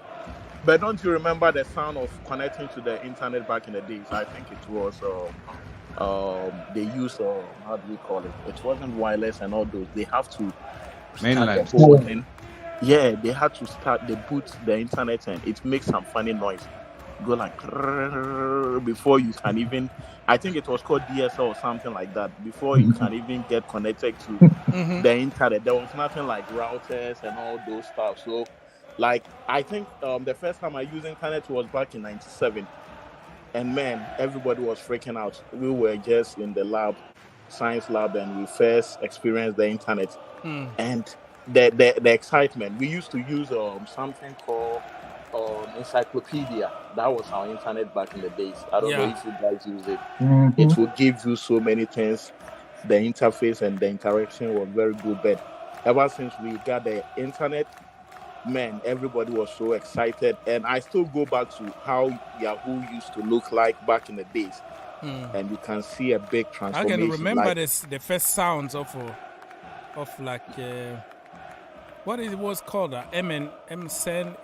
[SPEAKER 3] But don't you remember the sound of connecting to the internet back in the days? I think it was they used how do we call it? It wasn't wireless and all those. They have to
[SPEAKER 4] mainline.
[SPEAKER 3] Yeah, they had to start. They boot the internet and it makes some funny noise. Go like before you can even. I think it was called DSL or something like that. Before you can even get connected to the internet, there was nothing like routers and all those stuff. So, like, I think the first time I used internet was back in '97, and man, everybody was freaking out. We were just in the lab, science lab, and we first experienced the internet, and the excitement. We used to use something called encyclopedia. That was our internet back in the days. I don't know if you guys use it. It will give you so many things. The interface and the interaction was very good. But ever since we got the internet, man, everybody was so excited. And I still go back to how Yahoo used to look like back in the days. And you can see a big transformation.
[SPEAKER 1] I can remember the first sounds of like what it was called, MSN,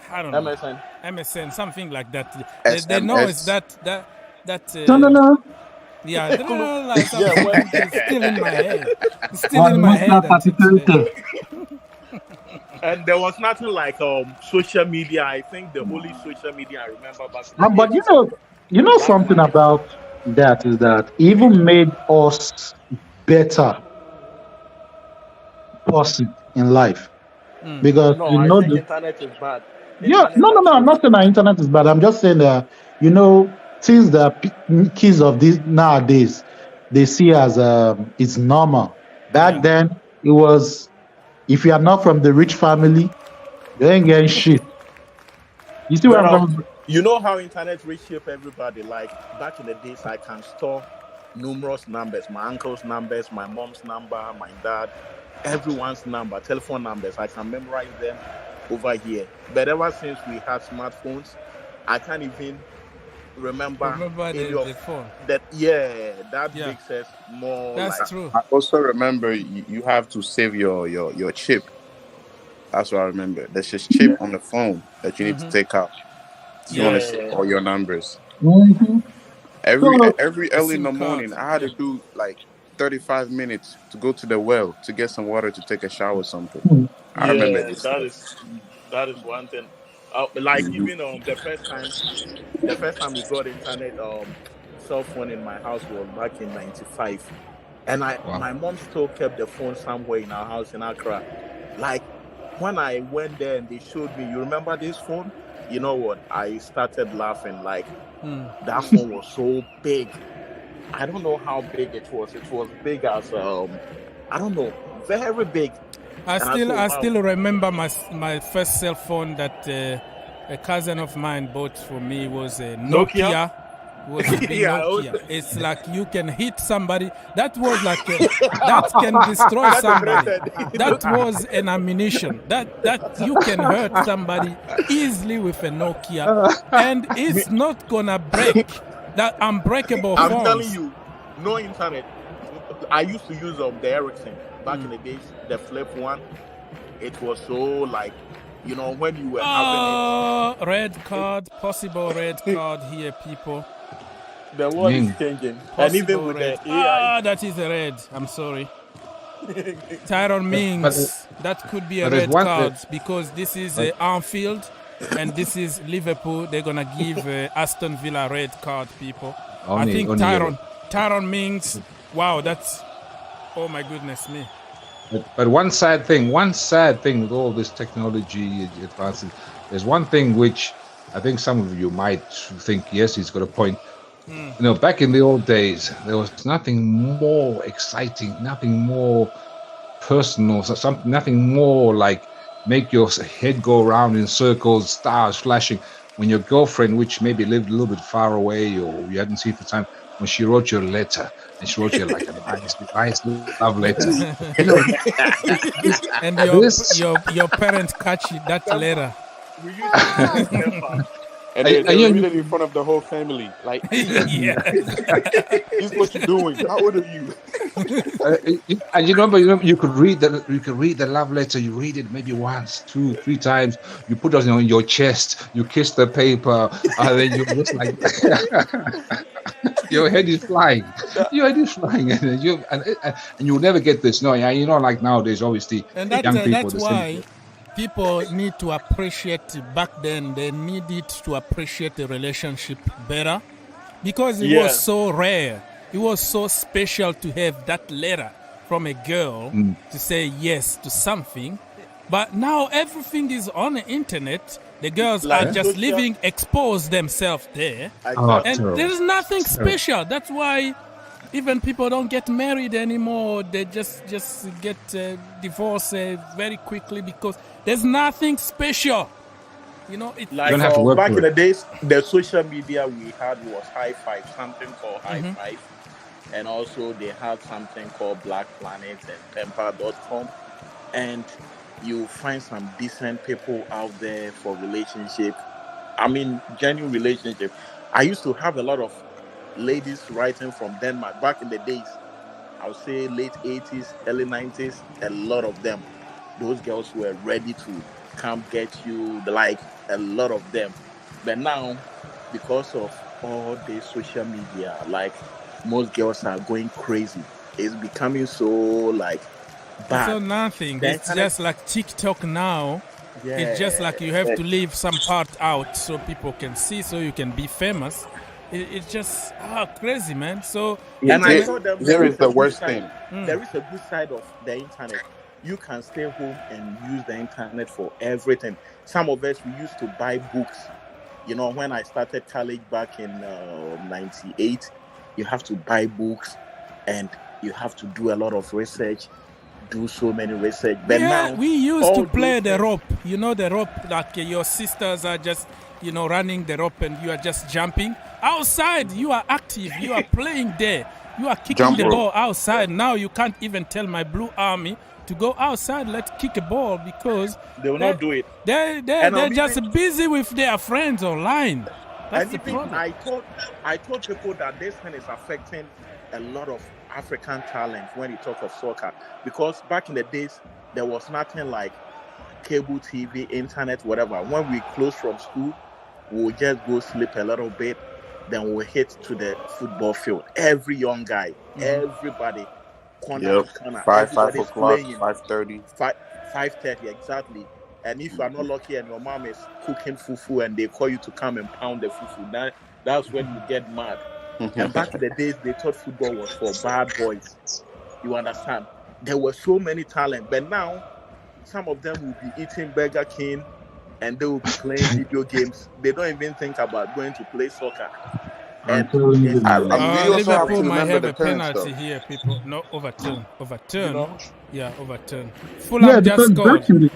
[SPEAKER 1] I don't know. MSN, something like that. The noise that
[SPEAKER 2] No.
[SPEAKER 1] Yeah, like it's still in my head. It's still in my head.
[SPEAKER 3] And there was nothing like social media. I think the only social media I remember back.
[SPEAKER 2] But you know something about that is that even made us better person in life, because
[SPEAKER 3] I think internet is bad.
[SPEAKER 2] I'm not saying that internet is bad. I'm just saying that things that kids of these nowadays they see as it's normal. Back then it was, if you are not from the rich family, you ain't getting shit. You see what I'm saying?
[SPEAKER 3] You know how internet reshape everybody. Like back in the days, I can store numerous numbers: my uncle's numbers, my mom's number, my dad, everyone's number, telephone numbers. I can memorize them over here. But ever since we had smartphones, I can't even remember
[SPEAKER 1] the phone.
[SPEAKER 3] That makes us more.
[SPEAKER 1] That's true.
[SPEAKER 6] I also remember you have to save your chip. That's what I remember. There's just chip on the phone that you need to take out. You want to save all your numbers. Every early in the
[SPEAKER 1] SIM
[SPEAKER 6] morning,
[SPEAKER 1] card,
[SPEAKER 6] I had to do like 35 minutes to go to the well to get some water to take a shower or something. I remember
[SPEAKER 3] Yeah,
[SPEAKER 6] this
[SPEAKER 3] that
[SPEAKER 6] stuff.
[SPEAKER 3] is one thing. Like even the first time we got internet cell phone in my house was back in '95, and
[SPEAKER 4] Wow.
[SPEAKER 3] my mom still kept the phone somewhere in our house in Accra. Like when I went there and they showed me, you remember this phone? You know what? I started laughing. Like that phone was so big. I don't know how big it was. It was big as I don't know, very big.
[SPEAKER 1] I
[SPEAKER 3] And I thought,
[SPEAKER 1] still remember my first cell phone that a cousin of mine bought for me was a Nokia. Was a big
[SPEAKER 3] Yeah,
[SPEAKER 1] Nokia. It's like you can hit somebody. That was like that can destroy somebody. That was an ammunition. That you can hurt somebody easily with a Nokia, and it's not gonna break. That unbreakable
[SPEAKER 3] I'm
[SPEAKER 1] phones.
[SPEAKER 3] telling you, no internet. I used to use the Ericsson back in the days, the flip one. It was so like, you know, when you were having
[SPEAKER 1] Red card, possible red card here, people.
[SPEAKER 3] it, the world is changing. And even with
[SPEAKER 1] red.
[SPEAKER 3] the AI,
[SPEAKER 1] That is a red. I'm sorry. Tyrone Mings, that could be a
[SPEAKER 4] but there's
[SPEAKER 1] red
[SPEAKER 4] one
[SPEAKER 1] card because this is Anfield and this is Liverpool. They're gonna give Aston Villa a red card, people. I think Tyrone Mings. Wow, that's, oh my goodness me.
[SPEAKER 4] But one sad thing with all this technology advances, there's one thing which I think some of you might think, yes, he's got a point. You know, back in the old days, there was nothing more exciting, nothing more personal, nothing more like make your head go around in circles, stars flashing. When your girlfriend, which maybe lived a little bit far away or you hadn't seen for time, when she wrote you a letter, and she wrote you like a nice love letter. You know,
[SPEAKER 1] and your parents catch that letter.
[SPEAKER 3] we used to
[SPEAKER 6] And they read it in front of the whole family. Like,
[SPEAKER 1] Yeah.
[SPEAKER 6] this is what you're doing. How old are you?
[SPEAKER 4] And you remember, you could read the love letter. You read it maybe once, 2, 3 times. You put it on your chest. You kiss the paper, and then you just like your head is flying. Your head is flying, and you'll never get this. No, yeah, you know, like nowadays, obviously,
[SPEAKER 1] And
[SPEAKER 4] young people.
[SPEAKER 1] that's why people need to appreciate, back then they needed to appreciate the relationship better because it was so rare. It was so special to have that letter from a girl to say yes to something. But now everything is on the internet. The girls are just living, expose themselves there. And there's nothing special. That's why even people don't get married anymore. They just get divorced very quickly because there's nothing special. You know, it's
[SPEAKER 3] like
[SPEAKER 4] don't have to work
[SPEAKER 3] back
[SPEAKER 4] for
[SPEAKER 3] in the days, the social media we had was High Five, something called High Five. And also they had something called Black Planet and Temper.com. And you find some decent people out there for relationship. I mean, genuine relationship. I used to have a lot of ladies writing from Denmark back in the days. I would say late 80s, early 90s. A lot of them. Those girls were ready to come get you, like a lot of them. But now, because of all the social media, like most girls are going crazy. It's becoming so like bad.
[SPEAKER 1] So nothing. It's just like TikTok now.
[SPEAKER 3] Yeah.
[SPEAKER 1] It's just like you have to leave some part out so people can see, so you can be famous. It's just crazy, man. So
[SPEAKER 3] and I told them
[SPEAKER 6] there is the worst thing.
[SPEAKER 3] There is a good side of the internet. You can stay home and use the internet for everything. Some of us, we used to buy books. You know, when I started college back in 98, you have to buy books and you have to do a lot of research, do so many research. But now,
[SPEAKER 1] we used to play the rope. You know, the rope, like your sisters are just, you know, running the rope and you are just jumping. Outside, you are active. You are playing there. You are kicking the ball outside. Now you can't even tell my Blue Army to go outside, let's kick a ball, because
[SPEAKER 3] they will not do it.
[SPEAKER 1] They're just busy with their friends online. That's the problem.
[SPEAKER 3] I told people that this thing is affecting a lot of African talent when you talk of soccer, because back in the days there was nothing like cable TV, internet, whatever. When we close from school, we'll just go sleep a little bit, then we'll hit to the football field. Every young guy, everybody, corner to corner.
[SPEAKER 6] 5
[SPEAKER 3] everybody's
[SPEAKER 6] o'clock,
[SPEAKER 3] playing.
[SPEAKER 6] 5:30.
[SPEAKER 3] 5:30 exactly. And if you are not lucky and your mom is cooking fufu and they call you to come and pound the fufu, that's when you get mad. And back in the days, they thought football was for bad boys. You understand? There were so many talent, but now some of them will be eating Burger King and they will be playing video games. They don't even think about going to play soccer. And
[SPEAKER 1] Liverpool might have a penalty here, people. No, overturn.
[SPEAKER 3] You know?
[SPEAKER 1] Yeah, overturn. Fulham just scored.
[SPEAKER 6] You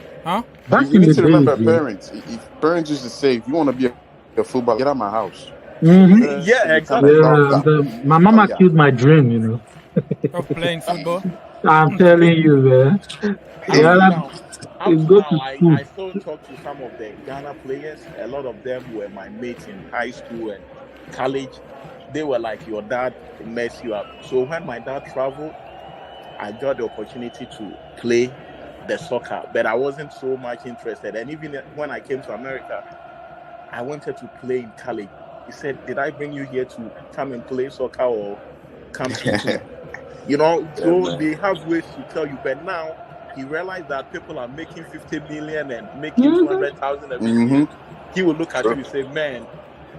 [SPEAKER 6] need to remember parents. If parents used to say, if you want to be a footballer, get out of my house.
[SPEAKER 3] Yeah, exactly.
[SPEAKER 2] My mama killed my dream, you know.
[SPEAKER 1] Of playing football?
[SPEAKER 2] I'm telling you, man.
[SPEAKER 3] I still talk to some of the Ghana players. A lot of them were my mates in high school and college. They were like, your dad messed you up. So when my dad traveled, I got the opportunity to play the soccer, but I wasn't so much interested. And even when I came to America, I wanted to play in college. He said, did I bring you here to come and play soccer or come to you know, so they have ways to tell you. But now he realized that people are making 50 million and making 200,000 every year. He will look at you and say, man,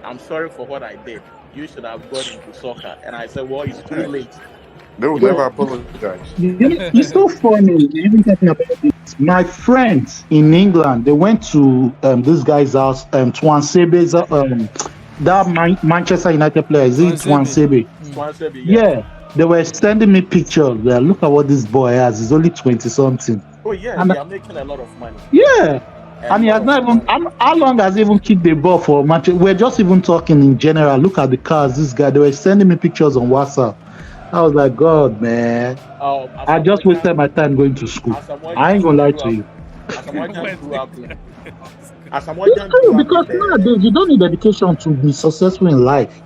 [SPEAKER 3] I'm sorry for what I did. You should have gone into soccer. And I said, well, it's too late.
[SPEAKER 6] They will never apologize.
[SPEAKER 2] It's so funny. Even talking about this. My friends in England, they went to this guy's house, Twansebe's, that Manchester United player. Is it Twansebe?
[SPEAKER 3] Twansebe,
[SPEAKER 2] yeah. They were sending me pictures. Look at what this boy has. He's only 20-something.
[SPEAKER 3] Oh, yeah. And they are making a lot of money.
[SPEAKER 2] Yeah. And he has not even. How long has he even kicked the ball for Manchester? We're just even talking in general. Look at the cars. This guy. They were sending me pictures on WhatsApp. I was like, God, man. I just wasted my time going to school. I ain't gonna lie to you. Because nowadays you don't need education to be successful in life.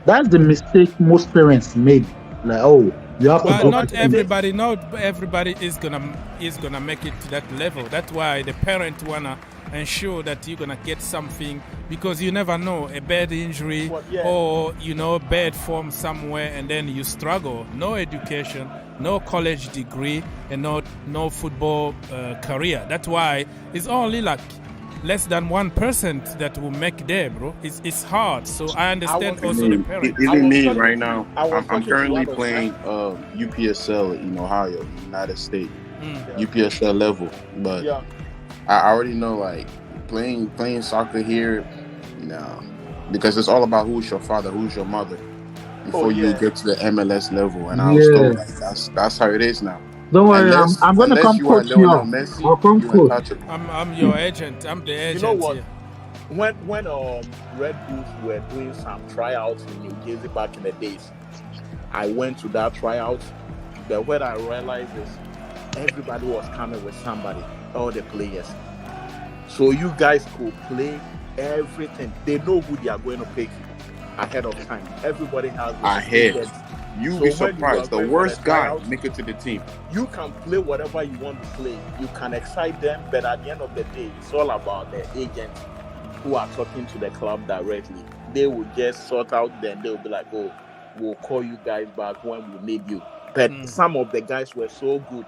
[SPEAKER 2] That's the mistake most parents made. Like, oh, you have to.
[SPEAKER 1] Not everybody is gonna make it to that level. That's why the parent wanna ensure that you're gonna get something, because you never know, a bad injury or bad form somewhere, and then you struggle. No education, no college degree, and no football career. That's why it's only like less than 1% that will make there, bro. It's hard. So I understand also the parents.
[SPEAKER 6] Even me right now, I'm currently playing UPSL in Ohio, United States, UPSL level. But I already know, like, playing soccer here, no, because it's all about who's your father, who's your mother, before you get to the MLS level. And I was told, like, that's how it is now.
[SPEAKER 2] Don't worry, I'm going to come coach you. I'll come coach.
[SPEAKER 1] I'm your agent. I'm the agent.
[SPEAKER 3] You know what? Here. When Red Bulls were doing some tryouts in New Jersey back in the days, I went to that tryout. But what I realized is everybody was coming with somebody, all the players. So you guys could play everything. They know who they are going to pick ahead of time. Everybody has
[SPEAKER 6] ahead. You'll be surprised. The worst guy make it to the team.
[SPEAKER 3] You can play whatever you want to play. You can excite them, but at the end of the day, it's all about the agents who are talking to the club directly. They will just sort out, then they'll be like, oh, we'll call you guys back when we need you. But some of the guys were so good.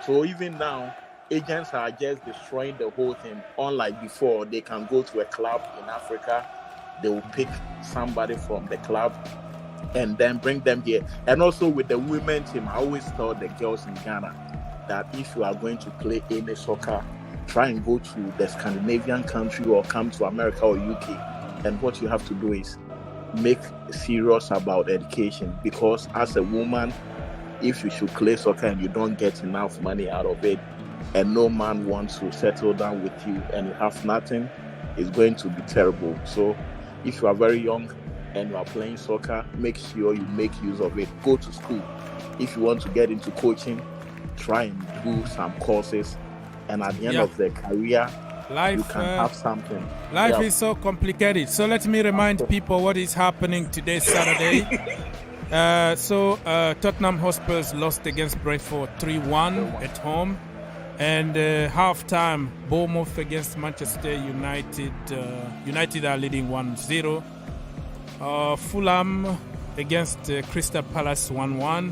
[SPEAKER 3] So even now, agents are just destroying the whole thing. Unlike before, they can go to a club in Africa, they will pick somebody from the club and then bring them here. And also with the women team, I always tell the girls in Ghana that if you are going to play any soccer, try and go to the Scandinavian country or come to America or UK. And what you have to do is make serious about education, because as a woman, if you should play soccer and you don't get enough money out of it, and no man wants to settle down with you and you have nothing, it's going to be terrible. So if you are very young and you are playing soccer, make sure you make use of it. Go to school. If you want to get into coaching, try and do some courses, and at the end of the career, you can have something.
[SPEAKER 1] Life is so complicated. So let me remind people what is happening today, Saturday. Tottenham Hotspurs lost against Brentford 3-1 at home. And halftime, Bournemouth against Manchester United. United are leading 1-0. Fulham against Crystal Palace 1-1.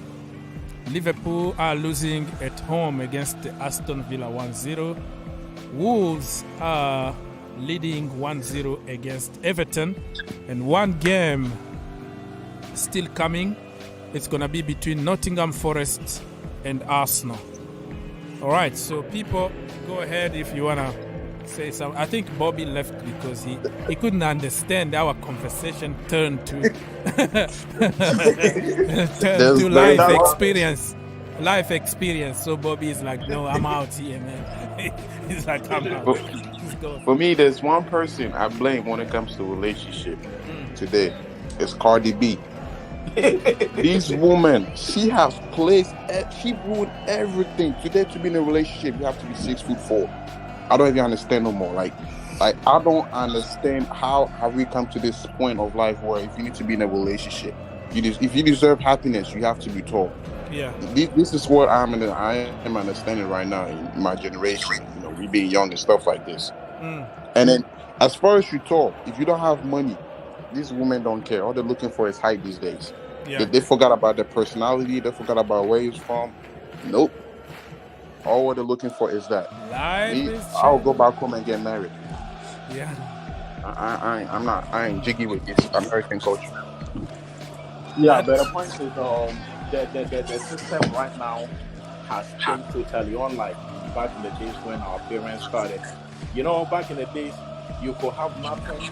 [SPEAKER 1] Liverpool are losing at home against Aston Villa 1-0. Wolves are leading 1-0 against Everton. And one game still coming. It's going to be between Nottingham Forest and Arsenal. All right, so people, go ahead if you want to say something. I think Bobby left because he couldn't understand our conversation turned to life experience. So Bobby is like, no, I'm out here, man. He's like, I'm out.
[SPEAKER 6] For me, there's one person I blame when it comes to relationship today. It's Cardi B. This woman, she has placed, she ruined everything. Today, to be in a relationship, you have to be 6'4". I don't even understand no more. Like I don't understand how have we come to this point of life where if you need to be in a relationship, if you deserve happiness, you have to be tall.
[SPEAKER 1] Yeah.
[SPEAKER 6] This is what I am understanding right now in my generation. You know, we being young and stuff like this. And then, as far as you talk, if you don't have money, these women don't care. All they're looking for is hype these days.
[SPEAKER 1] Yeah.
[SPEAKER 6] They forgot about their personality. They forgot about where he's from. Nope. All what they're looking for is that. I'll go back home and get married.
[SPEAKER 1] Yeah.
[SPEAKER 6] I ain't jiggy with this American culture.
[SPEAKER 3] Yeah, but the point is, the system right now has changed totally. Unlike back in the days when our parents started. You know, back in the days, you could have nothing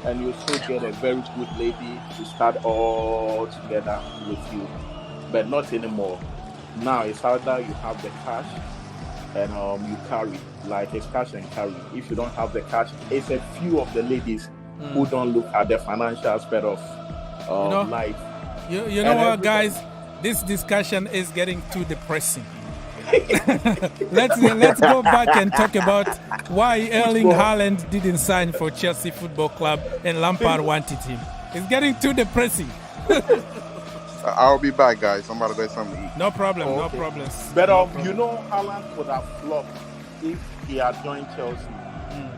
[SPEAKER 3] and you still get a very good lady to start all together with you. But not anymore. Now it's either you have the cash and you carry, like it's cash and carry. If you don't have the cash, it's a few of the ladies who don't look at the financial aspect of life.
[SPEAKER 1] You know what, guys? This discussion is getting too depressing. Let's go back and talk about why Erling Haaland didn't sign for Chelsea Football Club and Lampard wanted him. It's getting too depressing.
[SPEAKER 6] I'll be back, guys. I'm about to get something to eat.
[SPEAKER 1] No problem, no problems.
[SPEAKER 3] But you know, Haaland would have flopped if he had joined Chelsea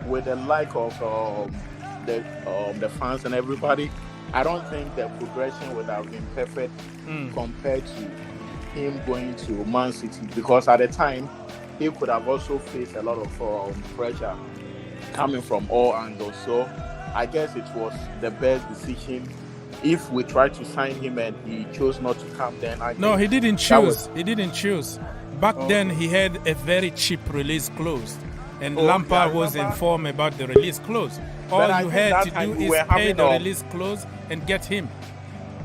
[SPEAKER 3] with the like of the fans and everybody. I don't think the progression would have been perfect compared to him going to Man City, because at the time he could have also faced a lot of pressure coming from all angles. So I guess it was the best decision. If we tried to sign him and he chose not to come, then
[SPEAKER 1] he didn't choose. He didn't choose. Back then he had a very cheap release clause, and Lampard was informed about the release clause. All you had to do is pay the release clause and get him.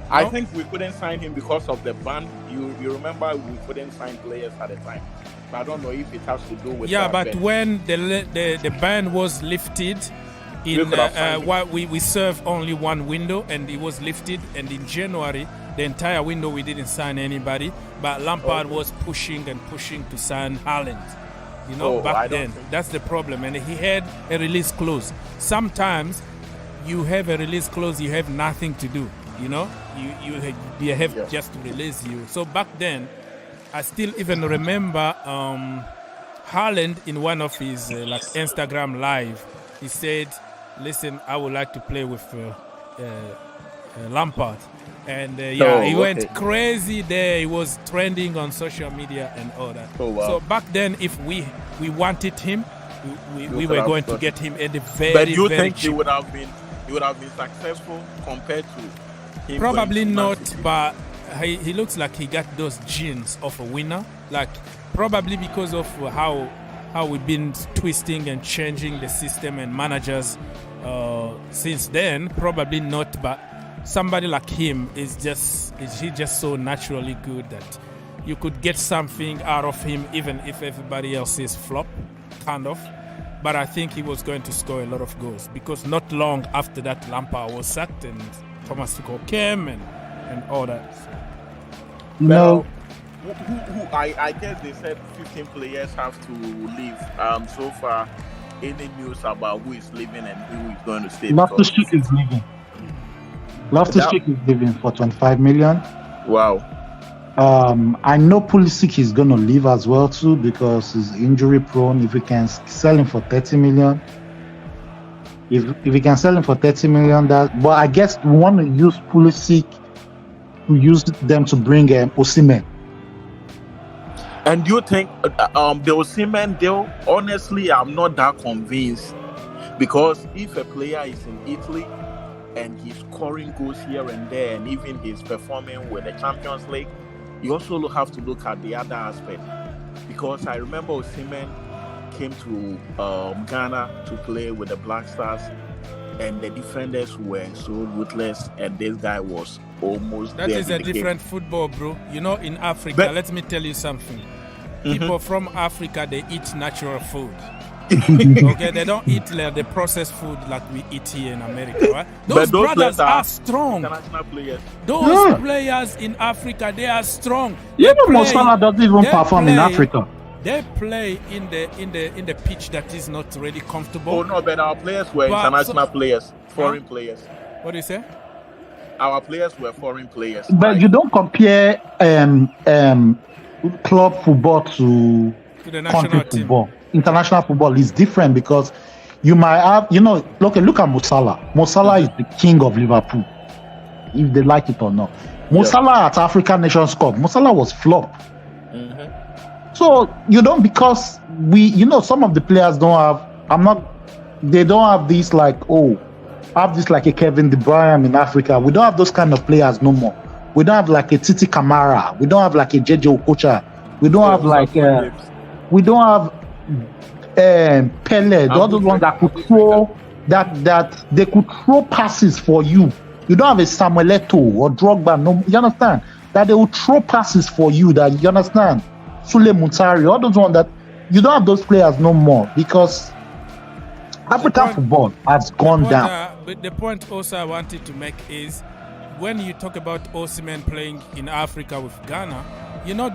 [SPEAKER 3] I think we couldn't sign him because of the ban. You remember we couldn't sign players at the time. But I don't know if it has to do with that.
[SPEAKER 1] But when the ban was lifted, we served only one window and it was lifted, and in January the entire window we didn't sign anybody, but Lampard was pushing to sign Haaland. You know, back then that's the problem, and he had a release clause. Sometimes you have a release clause, you have nothing to do. You know, you have just to release you. So back then, I still even remember Haaland in one of his Instagram live. He said, "Listen, I would like to play with Lampard," and he went crazy there. He was trending on social media and all that. Oh, wow. So back then, if we wanted him, we were going to get him at the very,
[SPEAKER 3] but you
[SPEAKER 1] very
[SPEAKER 3] think
[SPEAKER 1] cheap.
[SPEAKER 3] He would have been successful compared to him?
[SPEAKER 1] Probably not, but he looks like he got those genes of a winner. Like probably because of how we've been twisting and changing the system and managers since then. Probably not, but somebody like him is he just so naturally good that you could get something out of him even if everybody else is flop, kind of. But I think he was going to score a lot of goals, because not long after that Lampard was sacked and Thomas Tuchel came and all that.
[SPEAKER 2] No.
[SPEAKER 3] I guess they said 15 players have to leave. So far, any news about who is leaving and who is going to stay?
[SPEAKER 2] Loftus-Cheek is leaving. Loftus-Cheek is leaving for 25 million.
[SPEAKER 3] Wow.
[SPEAKER 2] I know Pulisic is going to leave as well too, because he's injury prone. If we can sell him for 30 million, If we can sell him for 30 million, that. But I guess we want to use Pulisic to use them to bring Osimhen.
[SPEAKER 3] And do you think the Osimhen deal? Honestly, I'm not that convinced, because if a player is in Italy and he's scoring goals here and there, and even he's performing with the Champions League, you also have to look at the other aspect. Because I remember Osimhen came to Ghana to play with the Black Stars, and the defenders were so ruthless, and this guy was almost
[SPEAKER 1] that
[SPEAKER 3] there.
[SPEAKER 1] Is a different football, bro. You know, in Africa, let me tell you something. People from Africa, they eat natural food. Okay, they don't eat like the processed food like we eat here in America, right? Those brothers are strong.
[SPEAKER 3] International players.
[SPEAKER 1] Those players in Africa, they are strong.
[SPEAKER 2] Mo Salah doesn't even perform in Africa.
[SPEAKER 1] They play in the pitch that is not really comfortable.
[SPEAKER 3] Oh no, but our players were international players, foreign players.
[SPEAKER 1] What do you say?
[SPEAKER 3] Our players were foreign players.
[SPEAKER 2] But you don't compare club football to
[SPEAKER 1] the national team.
[SPEAKER 2] Football. International football is different, because you might have, look at Mo Salah. Mo Salah is the king of Liverpool, if they like it or not. Mo Salah at African Nations Cup, Mo Salah was flop. So because some of the players don't have. They don't have this like a Kevin De Bruyne in Africa. We don't have those kind of players no more. We don't have like a Titi Camara. We don't have like a JJ Okocha. We don't have like we don't have Pele. All those ones that could throw that they could throw passes for you. You don't have a Samuel Eto'o or Drogba. No, you understand that they will throw passes for you. That you understand. Sule Muntari, all those ones that you don't have those players no more, because African football has gone down.
[SPEAKER 1] But the point also I wanted to make is, when you talk about Osimhen playing in Africa with Ghana,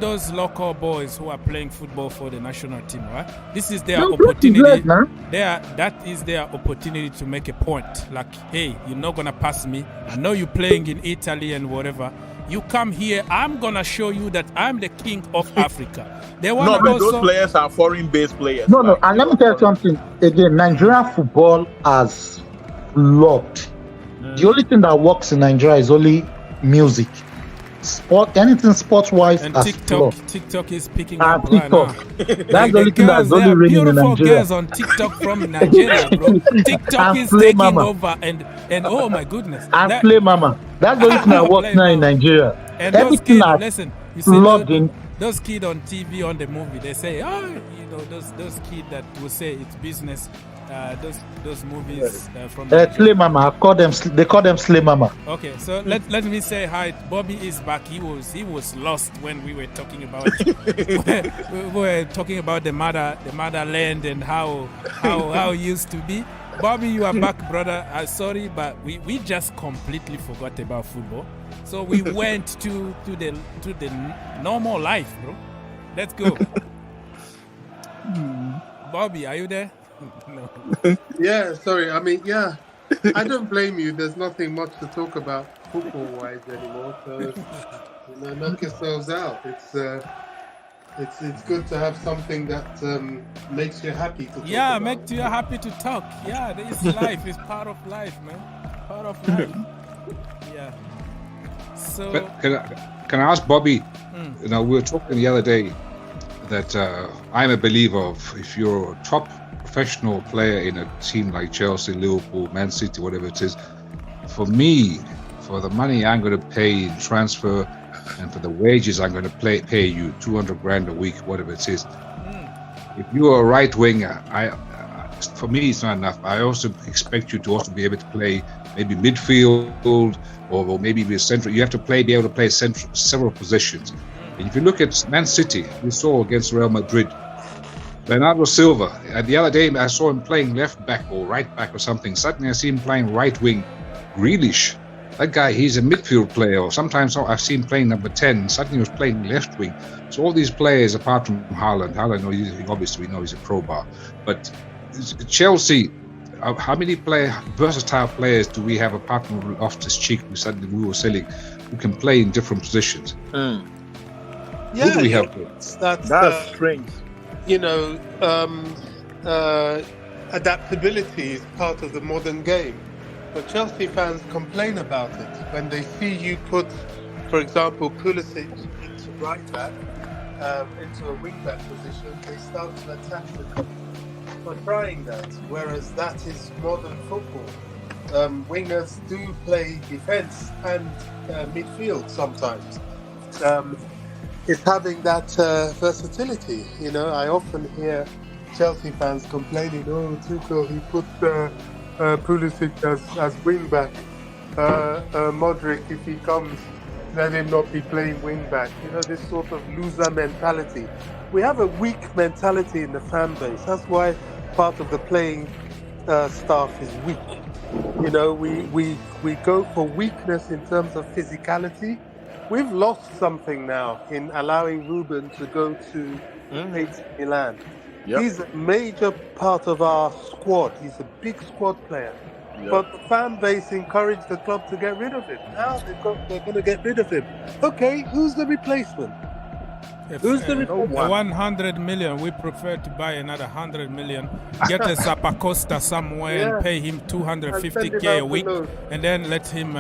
[SPEAKER 1] those local boys who are playing football for the national team, right? This is their opportunity. That is their opportunity to make a point. Like, hey, you're not gonna pass me. I know you're playing in Italy and whatever. You come here, I'm gonna show you that I'm the king of Africa.
[SPEAKER 3] Those players are foreign-based players.
[SPEAKER 2] No, and let me tell you something. Again, Nigerian football has flopped. The only thing that works in Nigeria is only music. Anything sports-wise
[SPEAKER 1] and
[SPEAKER 2] has
[SPEAKER 1] TikTok is picking up
[SPEAKER 2] TikTok.
[SPEAKER 1] Right now.
[SPEAKER 2] That's the only thing that's only ringing in Nigeria.
[SPEAKER 1] Beautiful girls on TikTok from Nigeria, bro. TikTok is taking over, and oh my goodness.
[SPEAKER 2] Play Mama. That's the only thing that works now in Nigeria.
[SPEAKER 1] And those kids, listen, you see those kids on TV, on the movie, they say, those kids that will say it's business. Those movies from
[SPEAKER 2] Slay Mama. They call them Slay Mama.
[SPEAKER 1] Okay, so let me say hi. Bobby is back. He was lost when we were talking about we were talking about the motherland and how it used to be. Bobby, you are back, brother. Sorry, but we just completely forgot about football. So we went to the normal life, bro. Let's go. Bobby, are you there? No.
[SPEAKER 5] Yeah, sorry. I mean, I don't blame you. There's nothing much to talk about football-wise anymore. So, knock yourselves out. It's good to have something that makes you happy to talk about.
[SPEAKER 1] Makes you happy to talk. Yeah, it's life. It's part of life, man. Part of life. Yeah. So,
[SPEAKER 4] but can I ask Bobby? We were talking the other day that I'm a believer of, if you're a top professional player in a team like Chelsea, Liverpool, Man City, whatever it is, for me, for the money I'm going to pay in transfer and for the wages I'm going to pay you, 200 grand a week, whatever it is. If you are a right winger, for me it's not enough. I also expect you to also be able to play maybe midfield or maybe be central. You have to be able to play several positions. And if you look at Man City, we saw against Real Madrid, Bernardo Silva, the other day I saw him playing left back or right back or something. Suddenly I see him playing right wing. Grealish, that guy, he's a midfield player. Or sometimes I've seen him playing number 10. Suddenly he was playing left wing. So all these players, apart from Haaland, obviously we know he's a crowbar. But Chelsea, how many versatile players do we have apart from Loftus-Cheek, who suddenly we were selling, who can play in different positions? Who do we have?
[SPEAKER 5] That's strange. adaptability is part of the modern game. But Chelsea fans complain about it when they see you put, for example, Pulisic into right back, into a wing back position. They start to attack the goal for trying that, whereas that is modern football. Wingers do play defence and midfield sometimes. It's having that versatility. You know, I often hear Chelsea fans complaining, "Oh, Tuchel, he put Pulisic as wing back. Modric, if he comes, let him not be playing wing back." You know, this sort of loser mentality. We have a weak mentality in the fan base. That's why part of the playing staff is weak. You know, we go for weakness in terms of physicality. We've lost something now in allowing Ruben to go to AC Milan.
[SPEAKER 3] Yep.
[SPEAKER 5] He's a major part of our squad. He's a big squad player.
[SPEAKER 3] Yep.
[SPEAKER 5] But the fan base encouraged the club to get rid of him. Now they're going to get rid of him. Okay, who's the replacement? Who's the replacement?
[SPEAKER 1] 100 million. We prefer to buy another 100 million, get a Zappacosta somewhere and pay him 250k a week, and then let him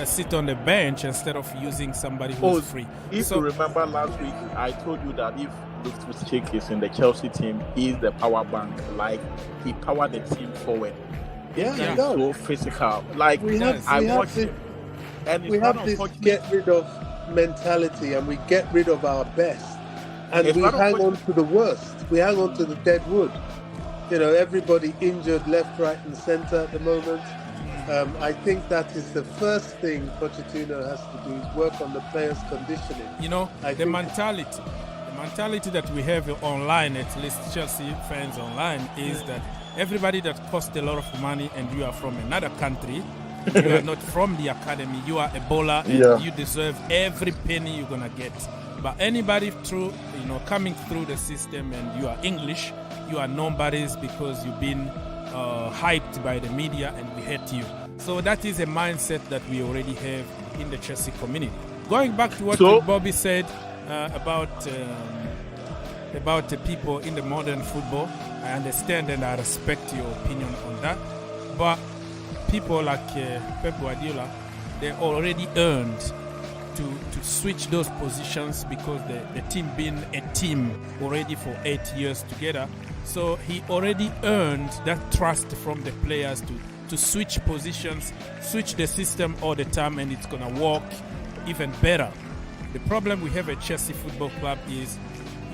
[SPEAKER 1] sit on the bench instead of using somebody who's free.
[SPEAKER 3] If you remember last week, I told you that if Loftus-Cheek is in the Chelsea team, he's the power bank. Like, he powered the team forward.
[SPEAKER 5] Yeah,
[SPEAKER 3] he's so physical. Like, I watched him. And
[SPEAKER 5] we have this get rid of mentality, and we get rid of our best, and we hang on to the worst. We hang on to the dead wood. You know, everybody injured left, right, and centre at the moment. I think that is the first thing Pochettino has to do, is work on the players' conditioning.
[SPEAKER 1] You know, the mentality that we have online, at least Chelsea fans online, is that everybody that costs a lot of money and you are from another country, you are not from the academy, you are a bowler and you deserve every penny you're gonna get. But anybody coming through the system and you are English, you are nobodies because you've been hyped by the media and we hate you. So that is a mindset that we already have in the Chelsea community. Going back to what Bobby said about the people in the modern football, I understand and I respect your opinion on that. But people like Pep Guardiola, they already earned to switch those positions because the team been a team already for 8 years together. So he already earned that trust from the players to switch positions, switch the system all the time, and it's going to work even better. The problem we have at Chelsea Football Club is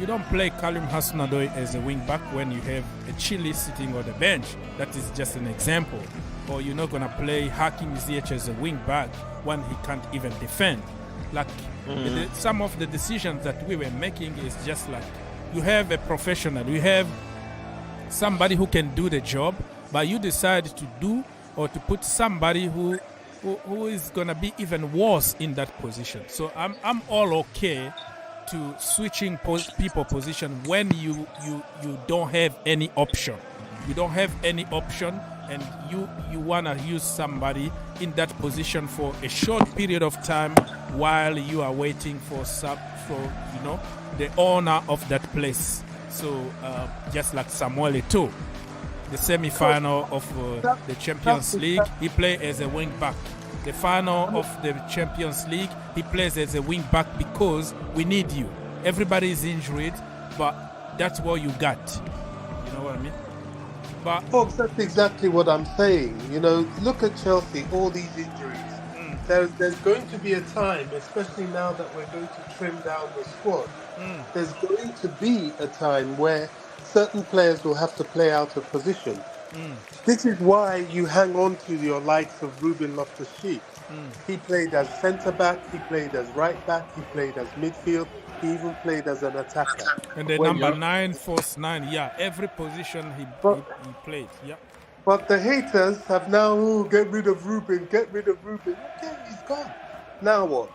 [SPEAKER 1] you don't play Callum Hudson-Odoi as a wing-back when you have a Chile sitting on the bench. That is just an example. Or you're not going to play Hakim Ziyech as a wing-back when he can't even defend. Like some of the decisions that we were making is just like you have a professional, you have somebody who can do the job, but you decide to do or to put somebody who is going to be even worse in that position. So I'm all okay to switching people position when you don't have any option. You don't have any option, and you want to use somebody in that position for a short period of time while you are waiting for the owner of that place. So just like Samuel Eto'o, the semi-final of the Champions League, he played as a wing back. The final of the Champions League, he plays as a wing back because we need you. Everybody is injured, but that's what you got. You know what I mean? But
[SPEAKER 5] folks, that's exactly what I'm saying. You know, look at Chelsea, all these injuries. There's going to be a time, especially now that we're going to trim down the squad, there's going to be a time where certain players will have to play out of position. This is why you hang on to your likes of Ruben Loftus-Cheek. He played as centre-back, he played as right-back, he played as midfield, he even played as an attacker.
[SPEAKER 1] And the number 9, false 9, every position he played,
[SPEAKER 5] But the haters have now, get rid of Ruben. Okay, he's gone. Now what?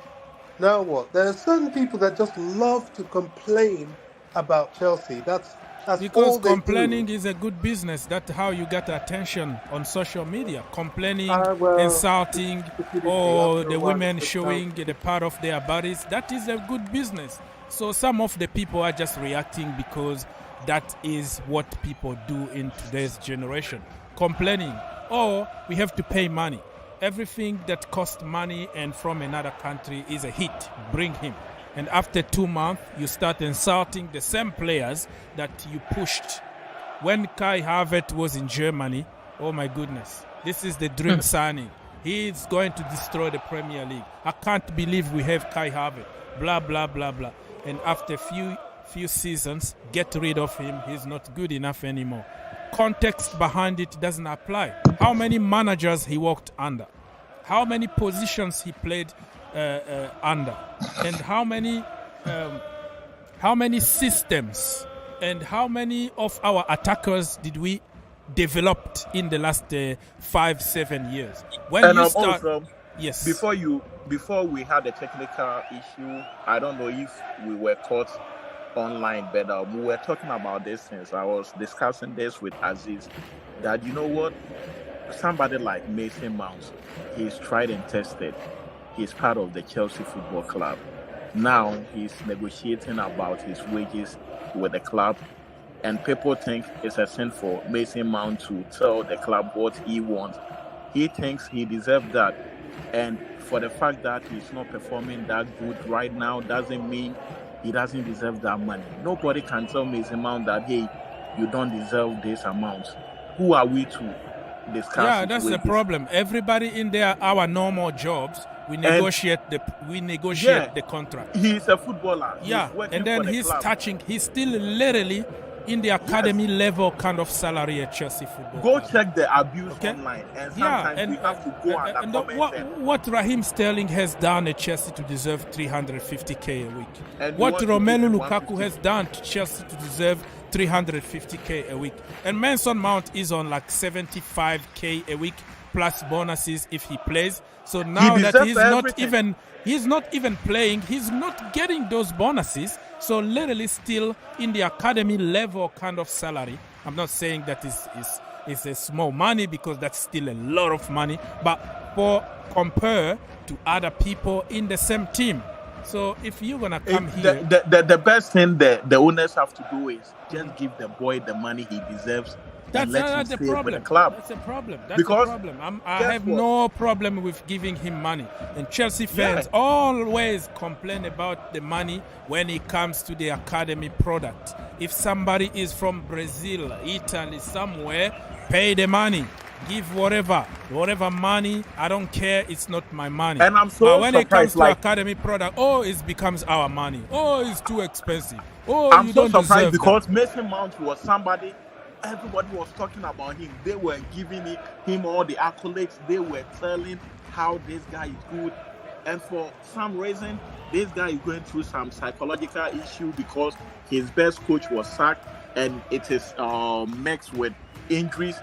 [SPEAKER 5] There are certain people that just love to complain about Chelsea. That's
[SPEAKER 1] because
[SPEAKER 5] all
[SPEAKER 1] complaining is a good business. That's how you get attention on social media. Complaining, insulting, or the women showing the part of their bodies. That is a good business. So some of the people are just reacting because that is what people do in today's generation. Complaining, oh, we have to pay money. Everything that costs money and from another country is a hit. Bring him. And after 2 months, you start insulting the same players that you pushed. When Kai Havertz was in Germany, oh my goodness, this is the dream signing. He is going to destroy the Premier League. I can't believe we have Kai Havertz. Blah, blah, blah, blah. And after few seasons, get rid of him. He's not good enough anymore. Context behind it doesn't apply. How many managers he worked under? How many positions he played under? And how many systems and how many of our attackers did we developed in the last 5-7 years? When
[SPEAKER 3] and
[SPEAKER 1] you start,
[SPEAKER 3] also,
[SPEAKER 1] yes.
[SPEAKER 3] Before we had a technical issue, I don't know if we were caught online, but we were talking about these things. I was discussing this with Aziz, that you know what, somebody like Mason Mount, he's tried and tested. He's part of the Chelsea Football Club. Now he's negotiating about his wages with the club, and people think it's a sin for Mason Mount to tell the club what he wants. He thinks he deserves that, and for the fact that he's not performing that good right now doesn't mean he doesn't deserve that money. Nobody can tell Mason Mount that, hey, you don't deserve this amount. Who are we to discuss?
[SPEAKER 1] Yeah, that's the problem. Everybody in our normal jobs, we negotiate the contract.
[SPEAKER 3] He's a footballer.
[SPEAKER 1] Yeah, and then he's still literally in the academy level kind of salary at Chelsea Football
[SPEAKER 3] Go
[SPEAKER 1] Club.
[SPEAKER 3] check the abuse online, and sometimes we have to go and comment.
[SPEAKER 1] What Raheem Sterling has done at Chelsea to deserve 350k a week.
[SPEAKER 3] And
[SPEAKER 1] what Romelu Lukaku has done to Chelsea to deserve 350k a week. And Benson Mount is on like 75k a week plus bonuses if he plays. So now that he's not even playing, he's not getting those bonuses. So literally still in the academy level kind of salary. I'm not saying that is a small money, because that's still a lot of money, but compare to other people in the same team. So if you're gonna come here,
[SPEAKER 3] the best thing the owners have to do is just give the boy the money he deserves.
[SPEAKER 1] That's not the problem.
[SPEAKER 3] The club.
[SPEAKER 1] That's a problem. That's a problem. I have no problem with giving him money. And Chelsea fans always complain about the money when it comes to the academy product. If somebody is from Brazil, Italy, somewhere, pay the money. Give whatever money. I don't care. It's not my money.
[SPEAKER 3] And I'm so
[SPEAKER 1] but when it comes to
[SPEAKER 3] like,
[SPEAKER 1] academy product, it becomes our money. Oh, it's too expensive.
[SPEAKER 3] I'm so surprised because Mason Mount was somebody. Everybody was talking about him. They were giving him all the accolades. They were telling how this guy is good. And for some reason, this guy is going through some psychological issue because his best coach was sacked, and it is mixed with injuries,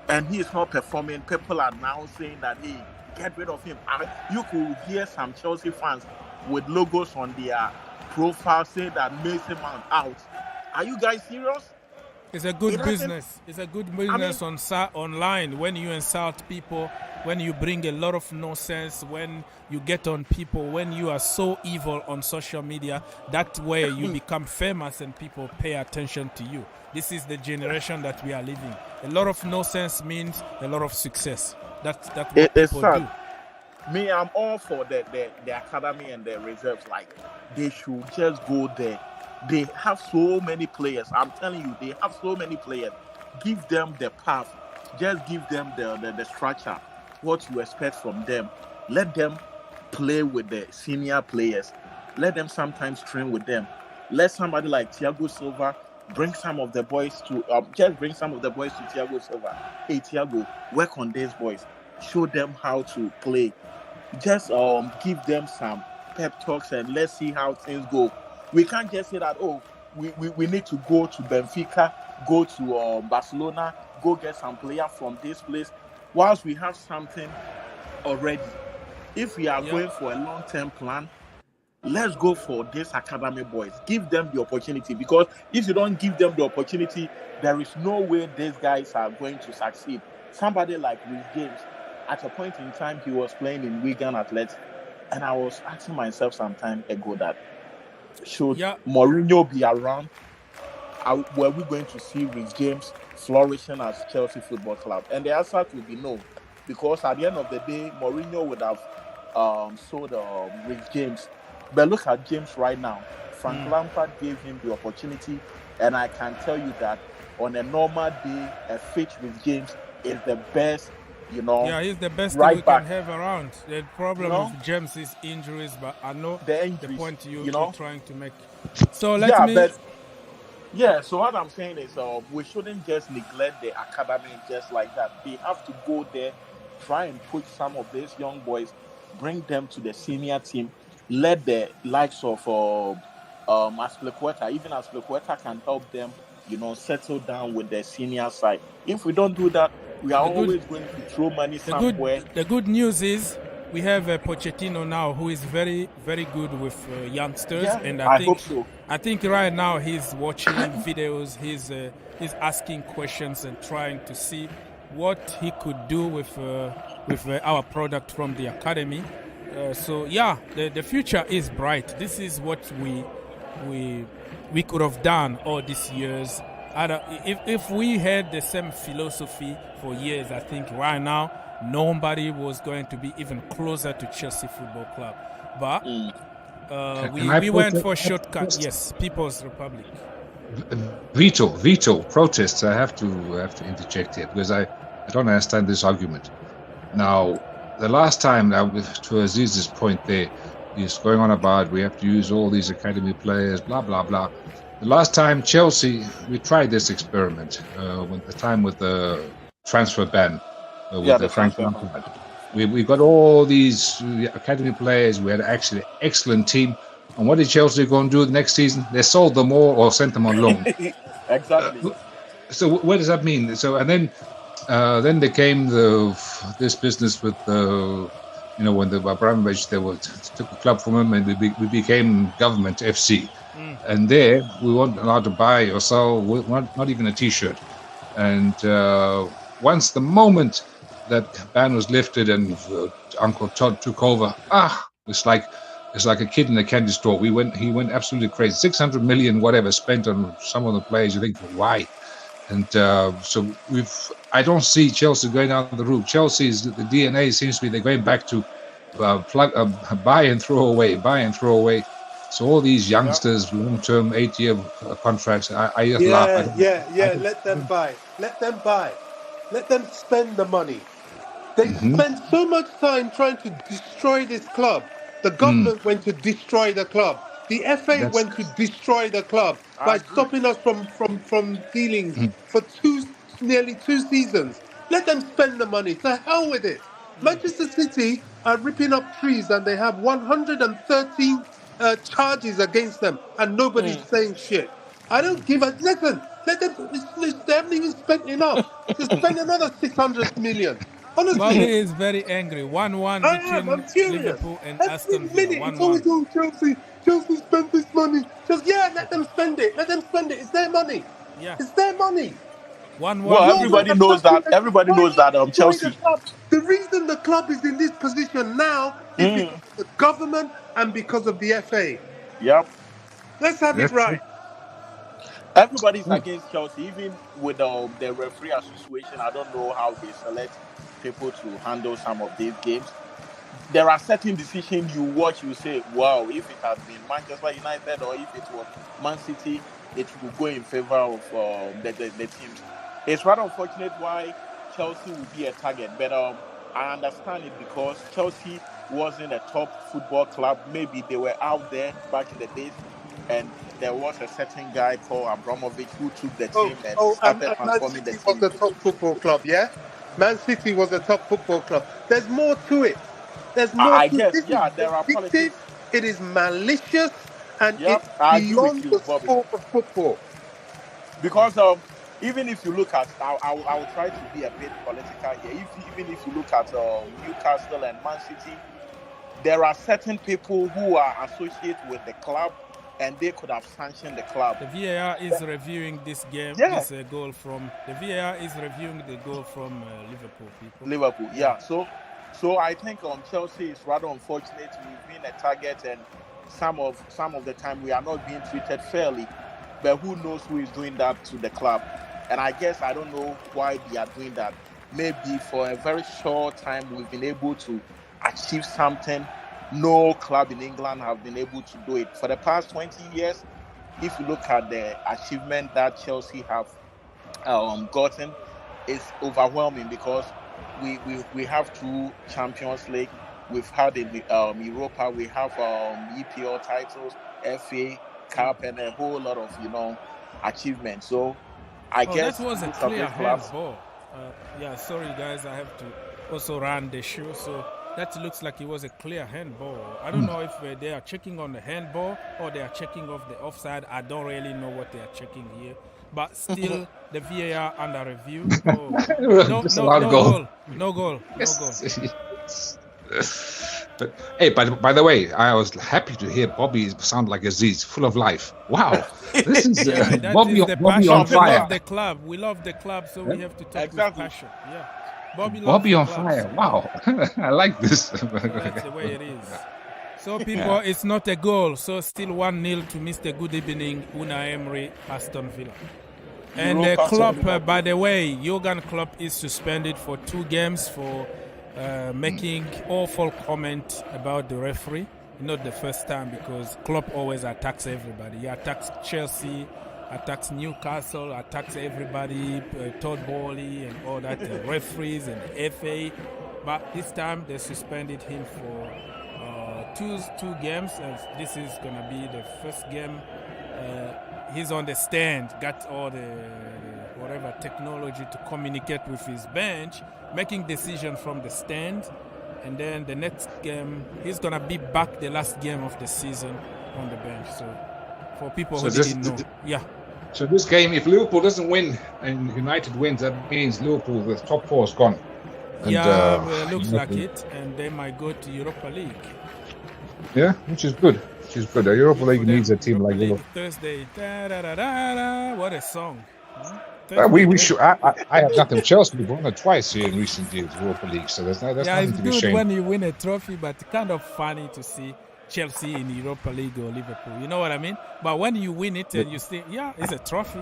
[SPEAKER 3] and he is not performing. People are now saying that, hey, get rid of him. I mean, you could hear some Chelsea fans with logos on their profile saying that Mason Mount out. Are you guys serious?
[SPEAKER 1] It's a good business. It's a good business online when you insult people, when you bring a lot of nonsense, when you get on people, when you are so evil on social media. That way you become famous and people pay attention to you. This is the generation that we are living. A lot of nonsense means a lot of success. That's what people do.
[SPEAKER 3] Me, I'm all for the academy and the reserves. Like, they should just go there. They have so many players. I'm telling you, they have so many players. Give them the path. Just give them the structure, what you expect from them. Let them play with the senior players. Let them sometimes train with them. Let somebody like Thiago Silva bring some of the boys to Thiago Silva. Hey, Thiago, work on these boys. Show them how to play. Just give them some pep talks and let's see how things go. We can't just say that, we need to go to Benfica, go to Barcelona, go get some player from this place, whilst we have something already. If we are going for a long-term plan, let's go for these academy boys. Give them the opportunity, because if you don't give them the opportunity, there is no way these guys are going to succeed. Somebody like Real James, at a point in time, he was playing in Wigan Athletic, and I was asking myself some time ago that, should Mourinho be around? were we going to see Reece James flourishing as Chelsea Football Club? And the answer would be no, because at the end of the day, Mourinho would have sold Reece James. But look at James right now. Frank Lampard gave him the opportunity, and I can tell you that on a normal day, a fit with James is the best.
[SPEAKER 1] Yeah, he's the best
[SPEAKER 3] right
[SPEAKER 1] we
[SPEAKER 3] back.
[SPEAKER 1] can have around. The problem with James is injuries, but I know the point you're trying to make. So
[SPEAKER 3] so what I'm saying is we shouldn't just neglect the academy just like that. They have to go there, try and push some of these young boys, bring them to the senior team, let the likes of Aspilicueta, even Aspilicueta can help them, settle down with the senior side. If we don't do that, we are always going to throw money somewhere.
[SPEAKER 1] The good news is we have Pochettino now, who is very, very good with youngsters, and I think
[SPEAKER 3] hope so.
[SPEAKER 1] I think right now he's watching videos, he's asking questions and trying to see what he could do with our product from the academy. The future is bright. This is what we could have done all these years. If we had the same philosophy for years, I think right now nobody was going to be even closer to Chelsea Football Club. But we went for a shortcut. Yes, People's Republic.
[SPEAKER 4] Veto protests. I have to interject here because I don't understand this argument. Now, the last time, to Aziz's point there, he's going on about we have to use all these academy players, blah blah blah. The last time Chelsea, we tried this experiment with the transfer ban with the Frank Lampard. We got all these academy players. We had actually an excellent team. And what did Chelsea go and do the next season? They sold them all or sent them on loan.
[SPEAKER 3] Exactly.
[SPEAKER 4] So what does that mean? So and then there came this business with when the Abramovich took the club from him, and we became government FC. And there we weren't allowed to buy or sell, not even a T-shirt. And once the moment that ban was lifted and Uncle Todd took over, it's like a kid in a candy store. He went absolutely crazy. 600 million, whatever, spent on some of the players. You think, why? And so I don't see Chelsea going down the route. Chelsea's the DNA seems to be they're going back to buy and throw away. So all these youngsters, long-term, 8-year contracts, I just laugh.
[SPEAKER 5] Let them buy. Let them spend the money. They spent so much time trying to destroy this club. The government went to destroy the club. The FA went to destroy the club by stopping us from dealings for nearly 2 seasons. Let them spend the money. To hell with it. Manchester City are ripping up trees and they have 113 charges against them, and nobody's saying shit. I don't give a listen. Let them. They haven't even spent enough to spend another 600 million. Honestly,
[SPEAKER 1] well, he is very angry. 1-1 between Liverpool and Aston Villa.
[SPEAKER 5] It's always on Chelsea. Chelsea spent this money. Let them spend it. Let them spend it. It's their money.
[SPEAKER 1] Yeah,
[SPEAKER 5] it's their money.
[SPEAKER 1] 1-1.
[SPEAKER 3] Well, everybody knows that. Everybody knows that. Chelsea.
[SPEAKER 5] The reason the club is in this position now is because of the government and because of the FA.
[SPEAKER 3] Yep.
[SPEAKER 5] Let's have it right.
[SPEAKER 3] Everybody's against Chelsea, even with the referee association. I don't know how they select people to handle some of these games. There are certain decisions you watch, you say, wow, if it had been Manchester United or if it was Man City, it would go in favor of the teams. It's rather unfortunate why Chelsea would be a target, but I understand it because Chelsea wasn't a top football club. Maybe they were out there back in the days, and there was a certain guy called Abramovich who took the team and started transforming the team.
[SPEAKER 5] Man City was the top football club, yeah? Man City was a top football club. There's more to it. There's more
[SPEAKER 3] I
[SPEAKER 5] to
[SPEAKER 3] guess,
[SPEAKER 5] it.
[SPEAKER 3] there are politics.
[SPEAKER 5] It is malicious, and it's beyond the sport of football.
[SPEAKER 3] Because even if you look at, I will try to be a bit political here. Even if you look at Newcastle and Man City, there are certain people who are associated with the club, and they could have sanctioned the club.
[SPEAKER 1] The VAR is reviewing this game.
[SPEAKER 3] Yeah.
[SPEAKER 1] This goal from the VAR is reviewing the goal from Liverpool.
[SPEAKER 3] Liverpool, yeah. So I think Chelsea is rather unfortunate. We've been a target, and some of the time we are not being treated fairly. but who knows who is doing that to the club? And I guess I don't know why they are doing that. Maybe for a very short time we've been able to achieve something no club in England have been able to do it. For the past 20 years, if you look at the achievement that Chelsea have gotten, it's overwhelming because we have 2 Champions League. We've had in Europa, we have EPL titles, FA Cup, and a whole lot of achievements. So I guess
[SPEAKER 1] that was a clear handball. Sorry guys, I have to also run the show. So that looks like it was a clear handball. I don't know if they are checking on the handball or they are checking off the offside. I don't really know what they are checking here. But still, the VAR under review. No goal.
[SPEAKER 4] But hey, by the way, I was happy to hear Bobby sound like Aziz, full of life. Wow, this is Bobby on fire.
[SPEAKER 1] We love the club, so we have to talk with passion. Yeah,
[SPEAKER 4] Bobby on fire. Wow, I like this.
[SPEAKER 1] That's the way it is. So people, it's not a goal. So still 1-0 to Mr. Good Evening, Unai Emery, Aston Villa. And Klopp, by the way, Jurgen Klopp is suspended for 2 games for making awful comment about the referee. Not the first time, because Klopp always attacks everybody. He attacks Chelsea, attacks Newcastle, attacks everybody, Todd Bowley and all that, the referees and the FA. But this time they suspended him for two games, and this is going to be the first game. He's on the stand, got all the whatever technology to communicate with his bench, making decision from the stand. And then the next game, he's going to be back the last game of the season on the bench. So for people who didn't know.
[SPEAKER 4] So this game, if Liverpool doesn't win and United wins, that means Liverpool, the top 4 is gone. And,
[SPEAKER 1] it looks like it. And they might go to Europa League.
[SPEAKER 4] Yeah, which is good. The Europa League needs a team like Liverpool.
[SPEAKER 1] Thursday. What a song. Huh?
[SPEAKER 4] We should. I have nothing with Chelsea. We've won it twice here in recent years, Europa League. So that's nothing to be ashamed.
[SPEAKER 1] It's good when you win a trophy, but kind of funny to see Chelsea in Europa League or Liverpool. You know what I mean? But when you win it and you say, it's a trophy,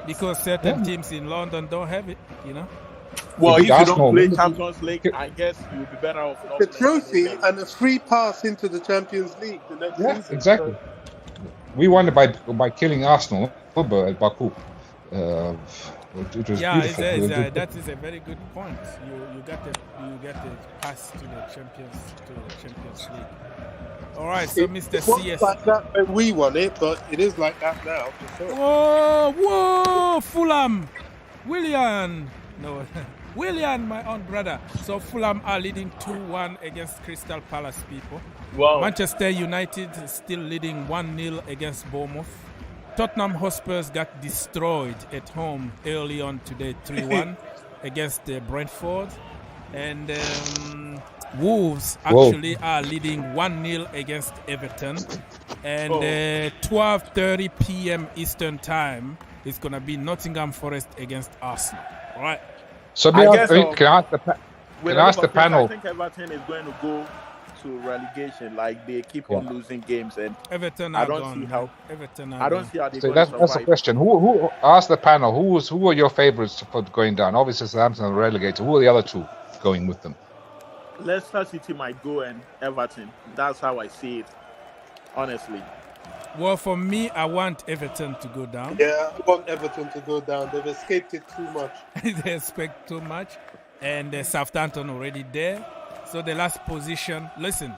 [SPEAKER 1] because certain teams in London don't have it. You know.
[SPEAKER 3] Well, if you don't play Champions League, I guess you'll be better off.
[SPEAKER 5] The trophy and a free pass into the Champions League the next season.
[SPEAKER 4] Exactly. We won it by killing Arsenal at Baku. It was beautiful.
[SPEAKER 1] That is a very good point. You get the pass to the Champions League. All right, so Mr. CS.
[SPEAKER 5] Like that when we won it, but it is like that now for sure.
[SPEAKER 1] Whoa, Fulham, William, my own brother. So Fulham are leading 2-1 against Crystal Palace, people.
[SPEAKER 3] Wow.
[SPEAKER 1] Manchester United is still leading 1-0 against Bournemouth. Tottenham Hotspurs got destroyed at home early on today, 3-1 against Brentford. And Wolves actually are leading 1-0 against Everton. And 12:30 p.m. Eastern Time is going to be Nottingham Forest against Arsenal. All right.
[SPEAKER 4] So can I ask the panel?
[SPEAKER 3] I think Everton is going to go to relegation. Like, they keep on losing games, and
[SPEAKER 1] Everton
[SPEAKER 3] I don't see how. I don't see how they.
[SPEAKER 4] So that's the question. Who ask the panel? Who are your favorites for going down? Obviously, Southampton are relegated. Who are the other 2 going with them?
[SPEAKER 3] Leicester City might go, and Everton. That's how I see it, honestly.
[SPEAKER 1] Well, for me, I want Everton to go down.
[SPEAKER 5] Yeah, I want Everton to go down. They've escaped it too much.
[SPEAKER 1] They escaped too much. And Southampton already there. So the last position, listen,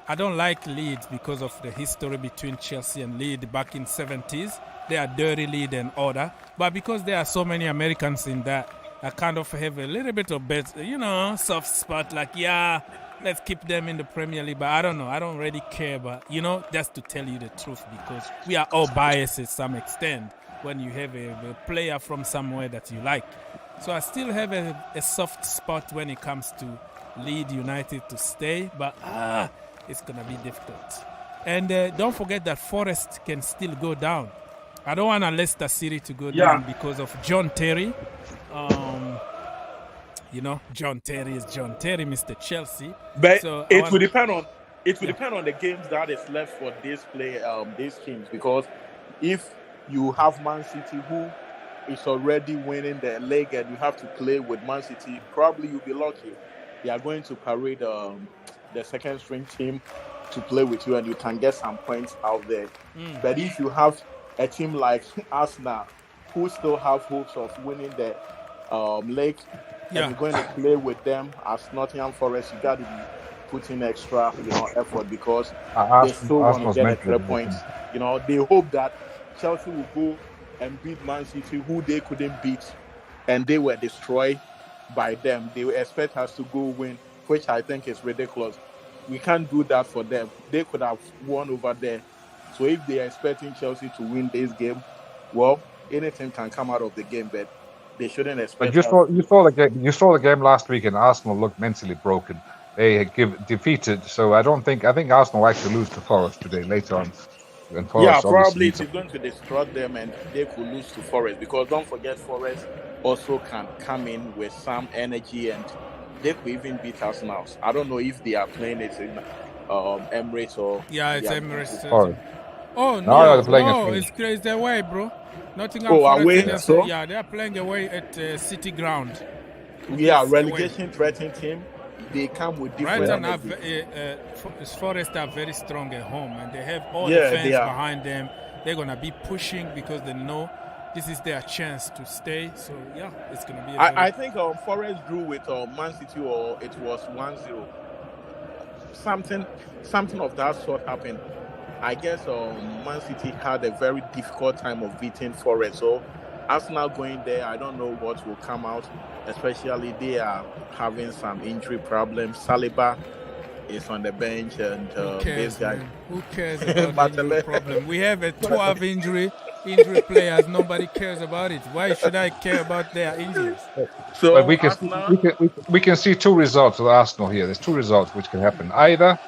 [SPEAKER 1] I don't like Leeds because of the history between Chelsea and Leeds back in 70s. They are dirty Leeds and order. But because there are so many Americans in that, I kind of have a little bit of soft spot. Like, let's keep them in the Premier League. But I don't know. I don't really care. But, just to tell you the truth, because we are all biased to some extent when you have a player from somewhere that you like. So I still have a soft spot when it comes to Leeds United to stay. But it's going to be difficult. And don't forget that Forest can still go down. I don't want Leicester City to go down because of John Terry. John Terry is John Terry, Mr. Chelsea.
[SPEAKER 3] But so it will depend on the games that is left for these teams, because if you have Man City who is already winning the league, and you have to play with Man City. Probably you'll be lucky. They are going to parade the second string team to play with you, and you can get some points out there. But if you have a team like Arsenal, who still have hopes of winning the league, and you're going to play with them as Nottingham Forest, you got to be putting extra, effort, because they still want to get 3 points. They hope that Chelsea will go and beat Man City, who they couldn't beat, and they were destroyed by them. They expect us to go win, which I think is ridiculous. We can't do that for them. They could have won over there. So if they are expecting Chelsea to win this game, well, anything can come out of the game, but they shouldn't expect.
[SPEAKER 4] But you saw the game last week, and Arsenal looked mentally broken. They defeated. So I think Arsenal will actually lose to Forest today later on.
[SPEAKER 3] Probably it's going to destroy them, and they could lose to Forest, because don't forget, Forest also can come in with some energy, and they could even beat Arsenal. I don't know if they are playing it in Emirates or
[SPEAKER 1] it's Emirates.
[SPEAKER 4] No,
[SPEAKER 1] it's their way, bro. Nottingham
[SPEAKER 3] away.
[SPEAKER 1] They are playing away at City Ground.
[SPEAKER 3] Relegation threatening team. They come with different.
[SPEAKER 1] Brighton Forest are very strong at home, and they have all the fans behind them. They're gonna be pushing because they know this is their chance to stay. So it's gonna be.
[SPEAKER 3] I think Forest drew with Man City, or it was 1-0. Something of that sort happened. I guess Man City had a very difficult time of beating Forest. So Arsenal going there, I don't know what will come out. Especially they are having some injury problems. Saliba is on the bench, and this guy.
[SPEAKER 1] Who cares about the injury problem? We have a 12 injury players. Nobody cares about it. Why should I care about their injuries?
[SPEAKER 4] So but we can see two results with Arsenal here. There's two results which can happen. Either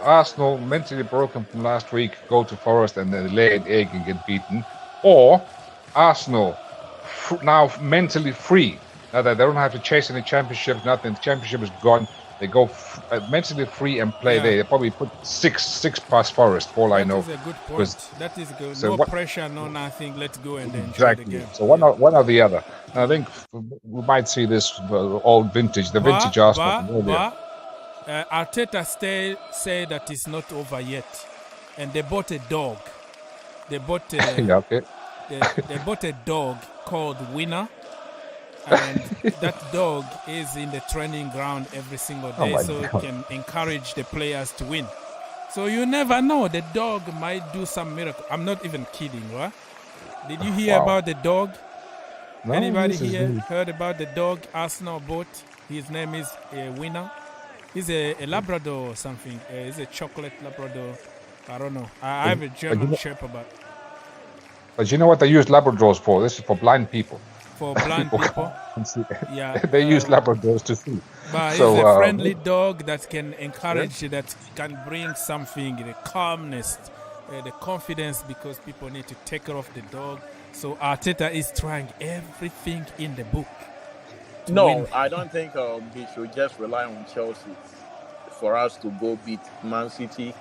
[SPEAKER 4] Arsenal, mentally broken from last week, go to Forest and then lay an egg and get beaten, or Arsenal now mentally free. Now that they don't have to chase any championship, nothing. The championship is gone. They go mentally free and play there. They probably put six past Forest. All I know.
[SPEAKER 1] That is a good point. That is good. So pressure, no nothing. Let's go and enjoy the game.
[SPEAKER 4] So one or the other. I think we might see this old vintage, vintage Arsenal.
[SPEAKER 1] Arteta say that it's not over yet, and they bought a dog. They bought they bought a dog called Winner, and that dog is in the training ground every single day, so it can encourage the players to win. So you never know, the dog might do some miracle. I'm not even kidding, right? Did you hear about the dog?
[SPEAKER 4] No,
[SPEAKER 1] anybody here heard about the dog Arsenal bought? His name is Winner. He's a Labrador or something. He's a chocolate Labrador. I don't know. I have a German Shepherd.
[SPEAKER 4] But you know what they use Labradors for? This is for blind people.
[SPEAKER 1] For blind people?
[SPEAKER 4] Yeah. They use Labradors to see.
[SPEAKER 1] But so, it's a friendly dog that can encourage, that can bring something, the calmness, the confidence, because people need to take care of the dog. So Arteta is trying everything in the book.
[SPEAKER 3] No, I don't think we should just rely on Chelsea for us to go beat Man City.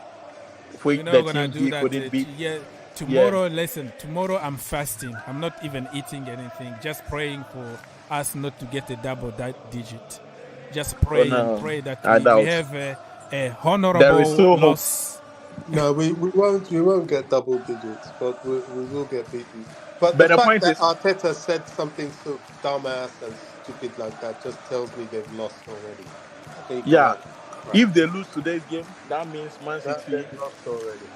[SPEAKER 1] We're not going to do that. Tomorrow, listen, tomorrow I'm fasting. I'm not even eating anything. Just praying for us not to get a double digit. Just pray pray that we have a honorable loss.
[SPEAKER 5] No, we won't get double digits, but we will get beaten. But the fact that Arteta said something so dumbass and stupid like that just tells me they've lost already.
[SPEAKER 3] If they lose today's game, that means Man City lost already.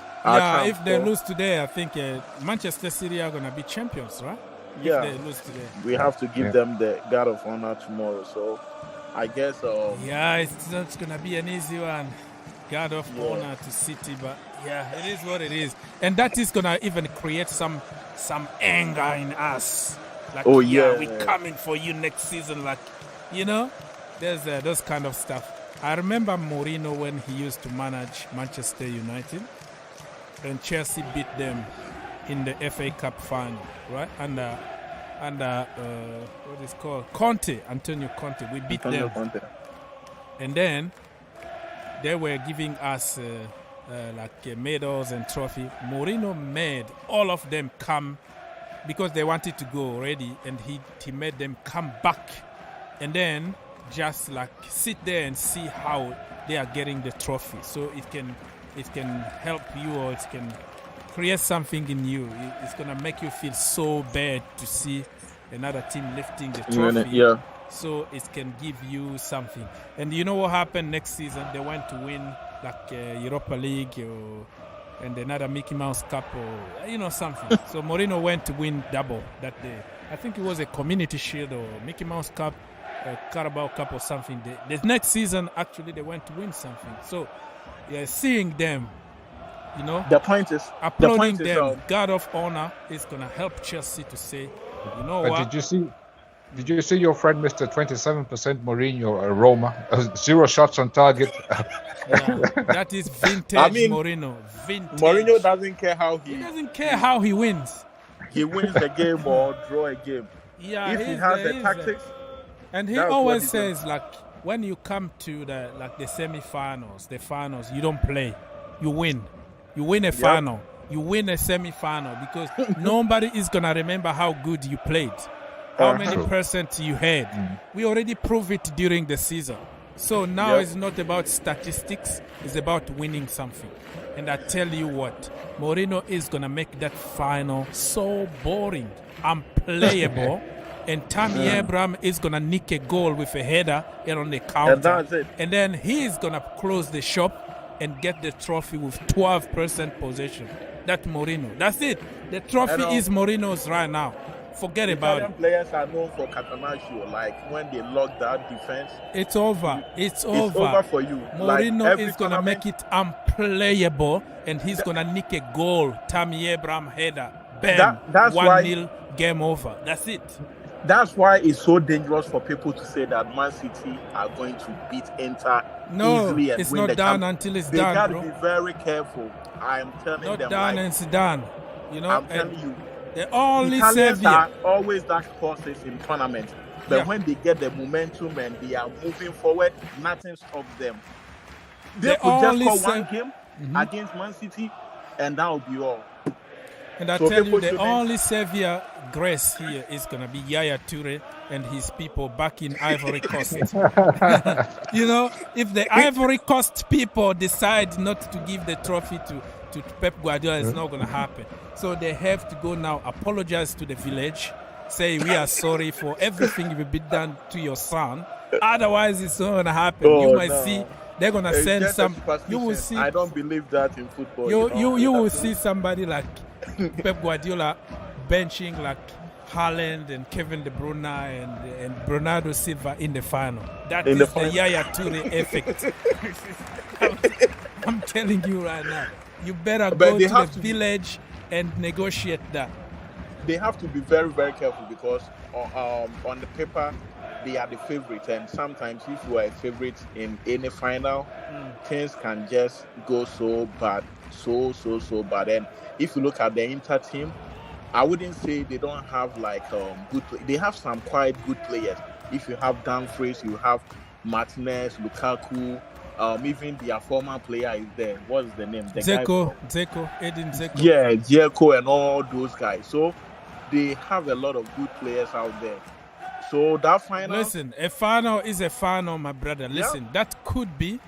[SPEAKER 1] If they lose today, I think Manchester City are going to be champions, right?
[SPEAKER 3] Yeah.
[SPEAKER 1] If they lose today.
[SPEAKER 3] We have to give them the guard of honor tomorrow. So I guess...
[SPEAKER 1] it's not going to be an easy one. Guard of honor to City, but it is what it is. And that is going to even create some anger in us. Like, we're coming for you next season. Like, there's those kind of stuff. I remember Mourinho when he used to manage Manchester United, and Chelsea beat them in the FA Cup final, right? Under what is called Antonio Conte. We beat them, and then they were giving us medals and trophy. Mourinho made all of them come because they wanted to go already, and he made them come back and then just like sit there and see how they are getting the trophy. So it can help you, or it can create something in you. It's gonna make you feel so bad to see another team lifting the trophy.
[SPEAKER 3] Yeah.
[SPEAKER 1] So it can give you something. And you know what happened next season? They went to win like Europa League and another Mickey Mouse Cup or something. So Mourinho went to win double that day. I think it was a Community Shield or Mickey Mouse Cup, Carabao Cup or something. The next season, actually, they went to win something. So seeing them,
[SPEAKER 3] the point is
[SPEAKER 1] applauding them, God of honor is going to help Chelsea to say, what?
[SPEAKER 4] Did you see your friend Mr. 27% Mourinho, Roma? 0 shots on target.
[SPEAKER 1] Yeah, that is vintage Mourinho. Vintage.
[SPEAKER 3] Mourinho doesn't care how
[SPEAKER 1] he doesn't care how he wins.
[SPEAKER 3] He wins the game or draw a game.
[SPEAKER 1] Yeah,
[SPEAKER 3] if he has the tactics.
[SPEAKER 1] And he always says, like, when you come to the semi-finals, the finals, you don't play. You win. You win a final. You win a semi-final because nobody is going to remember how good you played. How many percent you had. We already proved it during the season. So now it's not about statistics. It's about winning something. And I tell you what, Mourinho is going to make that final so boring, unplayable. And Tammy Abraham is going to nick a goal with a header and on the counter.
[SPEAKER 3] And that's it.
[SPEAKER 1] And then he is going to close the shop and get the trophy with 12% possession. That's Mourinho. That's it. The trophy is Mourinho's right now. Forget about it.
[SPEAKER 3] Players are known for Catenaccio, like when they lock that defense.
[SPEAKER 1] It's over. It's over.
[SPEAKER 3] Over for you.
[SPEAKER 1] Mourinho is going to make it unplayable, and he's going to nick a goal. Tammy Abraham header. Bam.
[SPEAKER 3] That's
[SPEAKER 1] 1-0, game over. That's it.
[SPEAKER 3] That's why it's so dangerous for people to say that Man City are going to beat Inter easily and
[SPEAKER 1] it's
[SPEAKER 3] win
[SPEAKER 1] not
[SPEAKER 3] the
[SPEAKER 1] done until it's
[SPEAKER 3] they
[SPEAKER 1] done,
[SPEAKER 3] got to
[SPEAKER 1] bro.
[SPEAKER 3] be very careful. I'm telling
[SPEAKER 1] not
[SPEAKER 3] them.
[SPEAKER 1] Not done and it's done.
[SPEAKER 3] I'm telling you.
[SPEAKER 1] The only
[SPEAKER 3] Italians
[SPEAKER 1] savior.
[SPEAKER 3] are always dark horses in tournaments. But when they get the momentum and they are moving forward, nothing stops them. They could just score one game against Man City, and that will be all.
[SPEAKER 1] And I tell you, the only savior grace here is going to be Yaya Toure and his people back in Ivory Coast. If the Ivory Coast people decide not to give the trophy to Pep Guardiola, it's not going to happen. So they have to go now, apologize to the village, say we are sorry for everything you've been done to your son. Otherwise, it's not going to happen. You might see they're going to send some. You will see.
[SPEAKER 3] I don't believe that in football.
[SPEAKER 1] You will see somebody like Pep Guardiola benching like Haaland and Kevin De Bruyne and Bernardo Silva in the final. That is the Yaya Toure effect. I'm telling you right now. You better go to the village and negotiate that.
[SPEAKER 3] They have to be very, very careful because on the paper, they are the favorite. And sometimes if you are a favorite in any final, things can just go so bad. So bad. And if you look at the Inter team, I wouldn't say they don't have like good they have some quite good players. If you have Dumfries, you have Martinez, Lukaku, even their former player is there. What's the name?
[SPEAKER 1] Edin Dzeko.
[SPEAKER 3] Yeah, Dzeko and all those guys. So they have a lot of good players out there. So that final.
[SPEAKER 1] Listen, a final is a final, my brother. Listen, that could be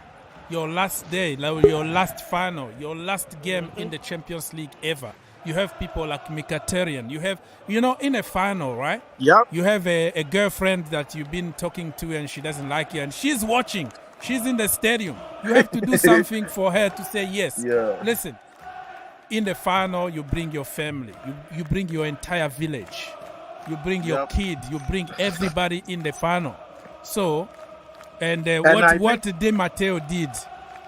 [SPEAKER 1] your last day, like your last final, your last game in the Champions League ever. You have people like Mkhitaryan. You have, in a final, right?
[SPEAKER 3] Yeah.
[SPEAKER 1] You have a girlfriend that you've been talking to and she doesn't like you and she's watching. She's in the stadium. You have to do something for her to say yes.
[SPEAKER 3] Yeah.
[SPEAKER 1] Listen, in the final, you bring your family. You bring your entire village. You bring your kid. You bring everybody in the final. So, what Di Matteo did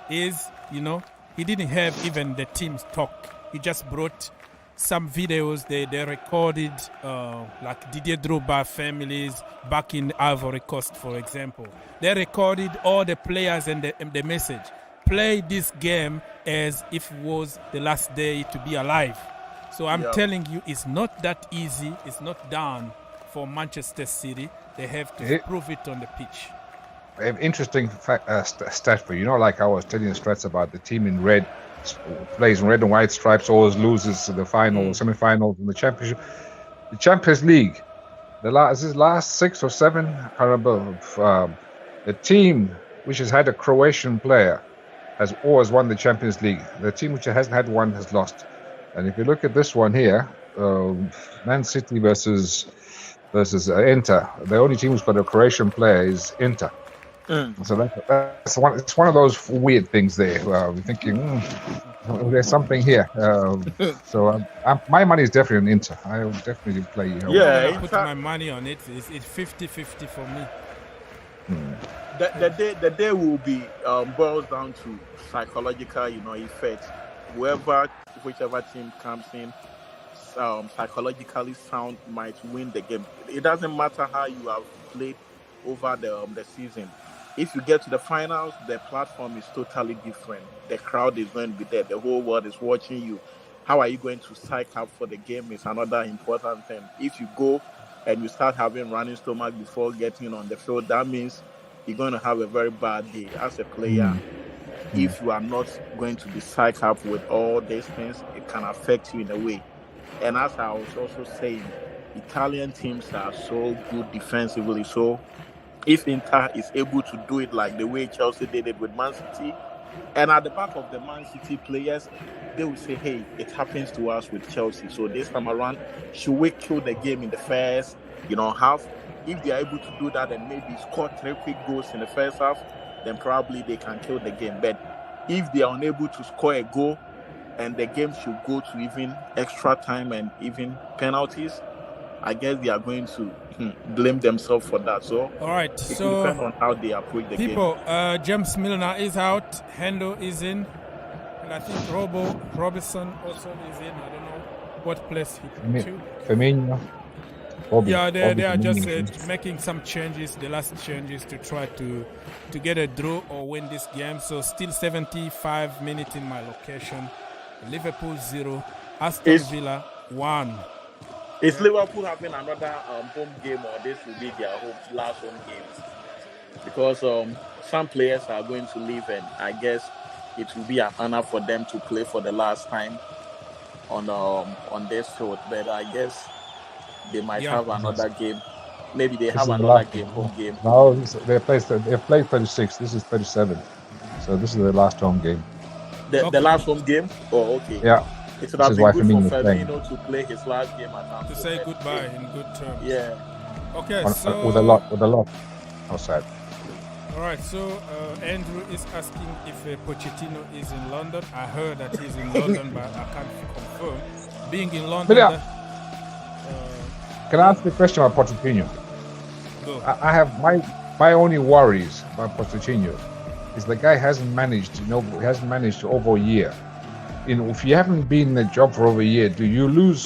[SPEAKER 1] is, he didn't have even the team's talk. He just brought some videos they recorded, like Didier Drogba families back in Ivory Coast, for example. They recorded all the players and the message. Play this game as if it was the last day to be alive. So I'm telling you, it's not that easy. It's not done for Manchester City. They have to prove it on the pitch.
[SPEAKER 4] I have interesting stat for you. Like I was telling you, Strats, about the team in red plays in red and white stripes, always loses the final, semi-finals in the championship. The Champions League, the last 6 or 7, Carabao, the team which has had a Croatian player has always won the Champions League. The team which hasn't had one has lost. And if you look at this one here, Man City versus Inter, the only team who's got a Croatian player is Inter. So that's one. It's one of those weird things there. We're thinking there's something here. So my money is definitely on Inter. I will definitely play.
[SPEAKER 1] I put my money on it. It's 50-50 for me.
[SPEAKER 3] The day will be boils down to psychological, effect. Whichever team comes in, psychologically sound might win the game. It doesn't matter how you have played over the season. If you get to the finals, the platform is totally different. The crowd is going to be there. The whole world is watching you. How are you going to psych up for the game is another important thing. If you go and you start having running stomach before getting on the field, that means you're going to have a very bad day as a player. If you are not going to be psyched up with all these things, it can affect you in a way. And as I was also saying, Italian teams are so good defensively. So if Inter is able to do it like the way Chelsea did it with Man City, and at the back of the Man City players, they will say, hey, it happens to us with Chelsea. So this time around, should we kill the game in the first, half? If they are able to do that and maybe score 3 quick goals in the first half, then probably they can kill the game. But if they are unable to score a goal and the game should go to even extra time and even penalties, I guess they are going to blame themselves for that. So,
[SPEAKER 1] all right.
[SPEAKER 3] It
[SPEAKER 1] so
[SPEAKER 3] depends on how they approach the
[SPEAKER 1] people,
[SPEAKER 3] game.
[SPEAKER 1] James Milner is out. Hendo is in, and I think Robinson also is in. I don't know what place he put to.
[SPEAKER 4] Firmino.
[SPEAKER 1] They are just making some changes, the last changes to try to get a draw or win this game. So still 75 minutes in my location. Liverpool 0, Aston Villa 1.
[SPEAKER 3] Is Liverpool having another home game, or this will be their last home game? Because some players are going to leave, and I guess it will be an honor for them to play for the last time on this field. But I guess they might have another game. Maybe they have another home game.
[SPEAKER 4] No, they've played 36. This is 37. So this is the last home game.
[SPEAKER 3] The last home game? Oh, okay.
[SPEAKER 4] Yeah.
[SPEAKER 3] It would have been good for Firmino to play his last game at Anfield.
[SPEAKER 1] To say goodbye in good terms.
[SPEAKER 3] Yeah.
[SPEAKER 1] Okay, so...
[SPEAKER 4] With a lot outside.
[SPEAKER 1] All right, so Andrew is asking if Pochettino is in London. I heard that he's in London, but I can't confirm. Being in London...
[SPEAKER 4] Can I ask the question about Pochettino?
[SPEAKER 1] Go.
[SPEAKER 4] I have my only worries about Pochettino is the guy hasn't managed, over a year. If you haven't been in the job for over a year, do you lose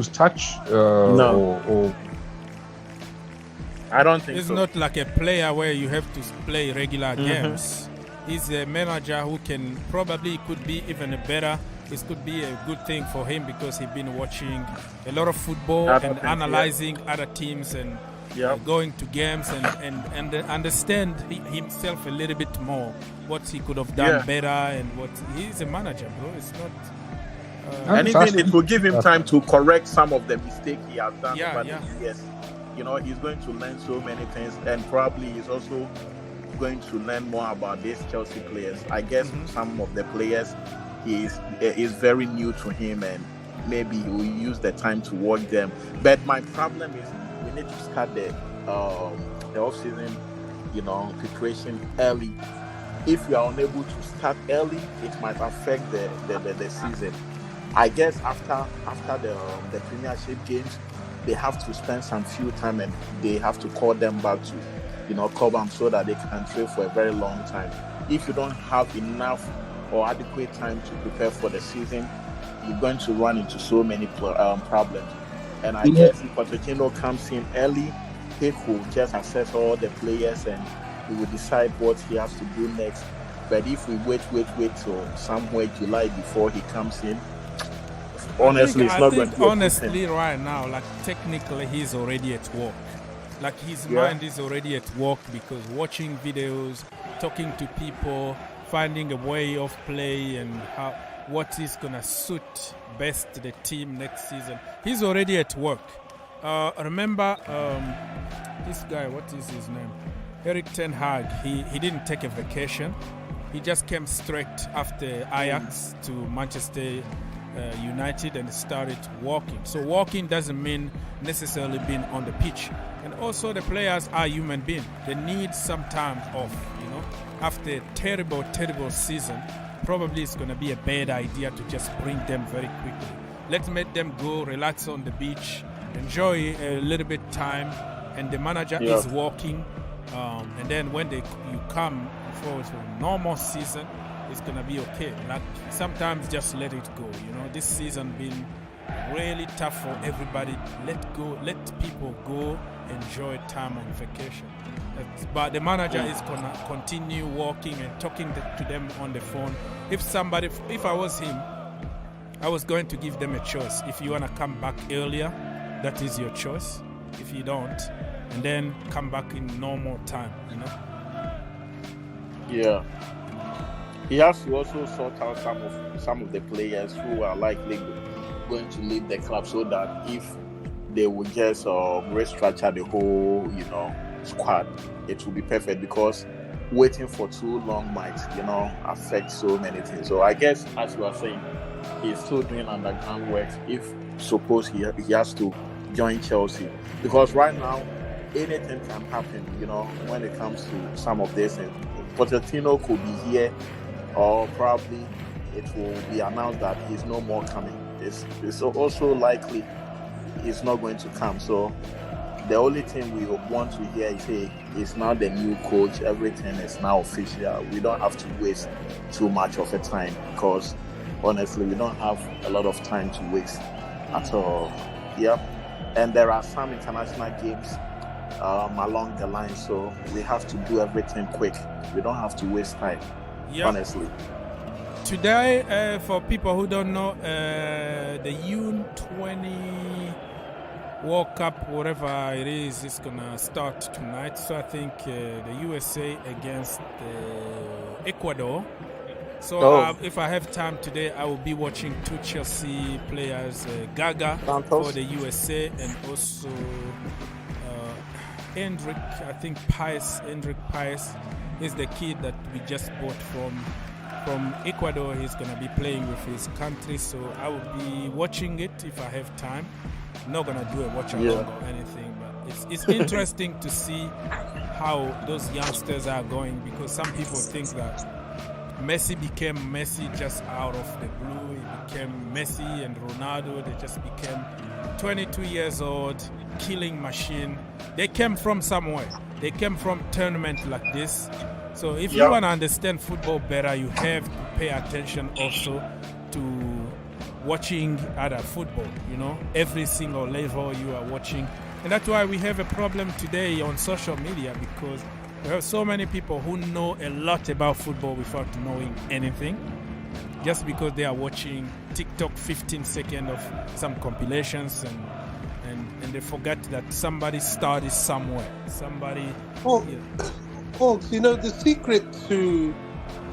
[SPEAKER 4] touch?
[SPEAKER 3] No.
[SPEAKER 4] Or
[SPEAKER 3] I don't think
[SPEAKER 1] it's
[SPEAKER 3] so.
[SPEAKER 1] not like a player where you have to play regular games. He's a manager who could be even better. This could be a good thing for him because he's been watching a lot of football and analyzing other teams and going to games and understand himself a little bit more, what he could have done better and what he's a manager, bro. It's not.
[SPEAKER 3] And even it will give him time to correct some of the mistakes he has done over the years. He's going to learn so many things, and probably he's also going to learn more about these Chelsea players. I guess some of the players is very new to him, and maybe he will use the time to work them. But my problem is we need to start the off-season, preparation early. If we are unable to start early, it might affect the season. I guess after the Premiership games, they have to spend some few time and they have to call them back to, Cobham so that they can train for a very long time. If you don't have enough or adequate time to prepare for the season, you're going to run into so many problems. And I guess if Pochettino comes in early, he will just assess all the players and he will decide what he has to do next. But if we wait till somewhere July before he comes in, honestly, it's not going to be
[SPEAKER 1] honestly right now, technically he's already at work. His mind is already at work because watching videos, talking to people, finding a way of play and what is going to suit best the team next season. He's already at work. Remember this guy, what is his name? Erik ten Hag. He didn't take a vacation. He just came straight after Ajax to Manchester United and started walking. So walking doesn't mean necessarily being on the pitch. And also the players are human beings. They need some time off, After a terrible, terrible season, probably it's going to be a bad idea to just bring them very quickly. Let's make them go, relax on the beach, enjoy a little bit time, and the manager is walking. And then when you come for a normal season, it's going to be okay. Like sometimes just let it go. This season been really tough for everybody. Let people go, enjoy time and vacation. But the manager is going to continue walking and talking to them on the phone. If I was him, I was going to give them a choice. If you want to come back earlier, that is your choice. If you don't, and then come back in normal time,
[SPEAKER 3] Yeah. He has to also sort out some of the players who are likely going to leave the club, so that if they will just restructure the whole, squad, it will be perfect, because waiting for too long might, affect so many things. So I guess, as you are saying, he's still doing underground work. If suppose he has to join Chelsea, because right now anything can happen, when it comes to some of this. And Pochettino could be here, or probably it will be announced that he's no more coming. It's also likely he's not going to come. So the only thing we want to hear is, hey, it's now the new coach, everything is now official. We don't have to waste too much of a time, because honestly, we don't have a lot of time to waste at all. Yep. And there are some international games along the line, so we have to do everything quick. We don't have to waste time, honestly.
[SPEAKER 1] Today, for people who don't know, the U20 World Cup, whatever it is going to start tonight. So I think the USA against Ecuador. So if I have time today, I will be watching two Chelsea players, Gaga for the USA, and also Hendrik Paes is the kid that we just bought from Ecuador. He's going to be playing with his country, so I will be watching it if I have time. I'm not going to do a watch along or anything, but it's interesting to see how those youngsters are going, because some people think that Messi became Messi just out of the blue. He became Messi and Ronaldo. They just became 22 years old, killing machine. They came from somewhere. They came from tournament like this. So if you want to understand football better, you have to pay attention also to watching other football, every single level you are watching. And that's why we have a problem today on social media, because we have so many people who know a lot about football without knowing anything, just because they are watching TikTok 15 seconds of some compilations, and they forget that somebody started somewhere.
[SPEAKER 5] Folks, the secret to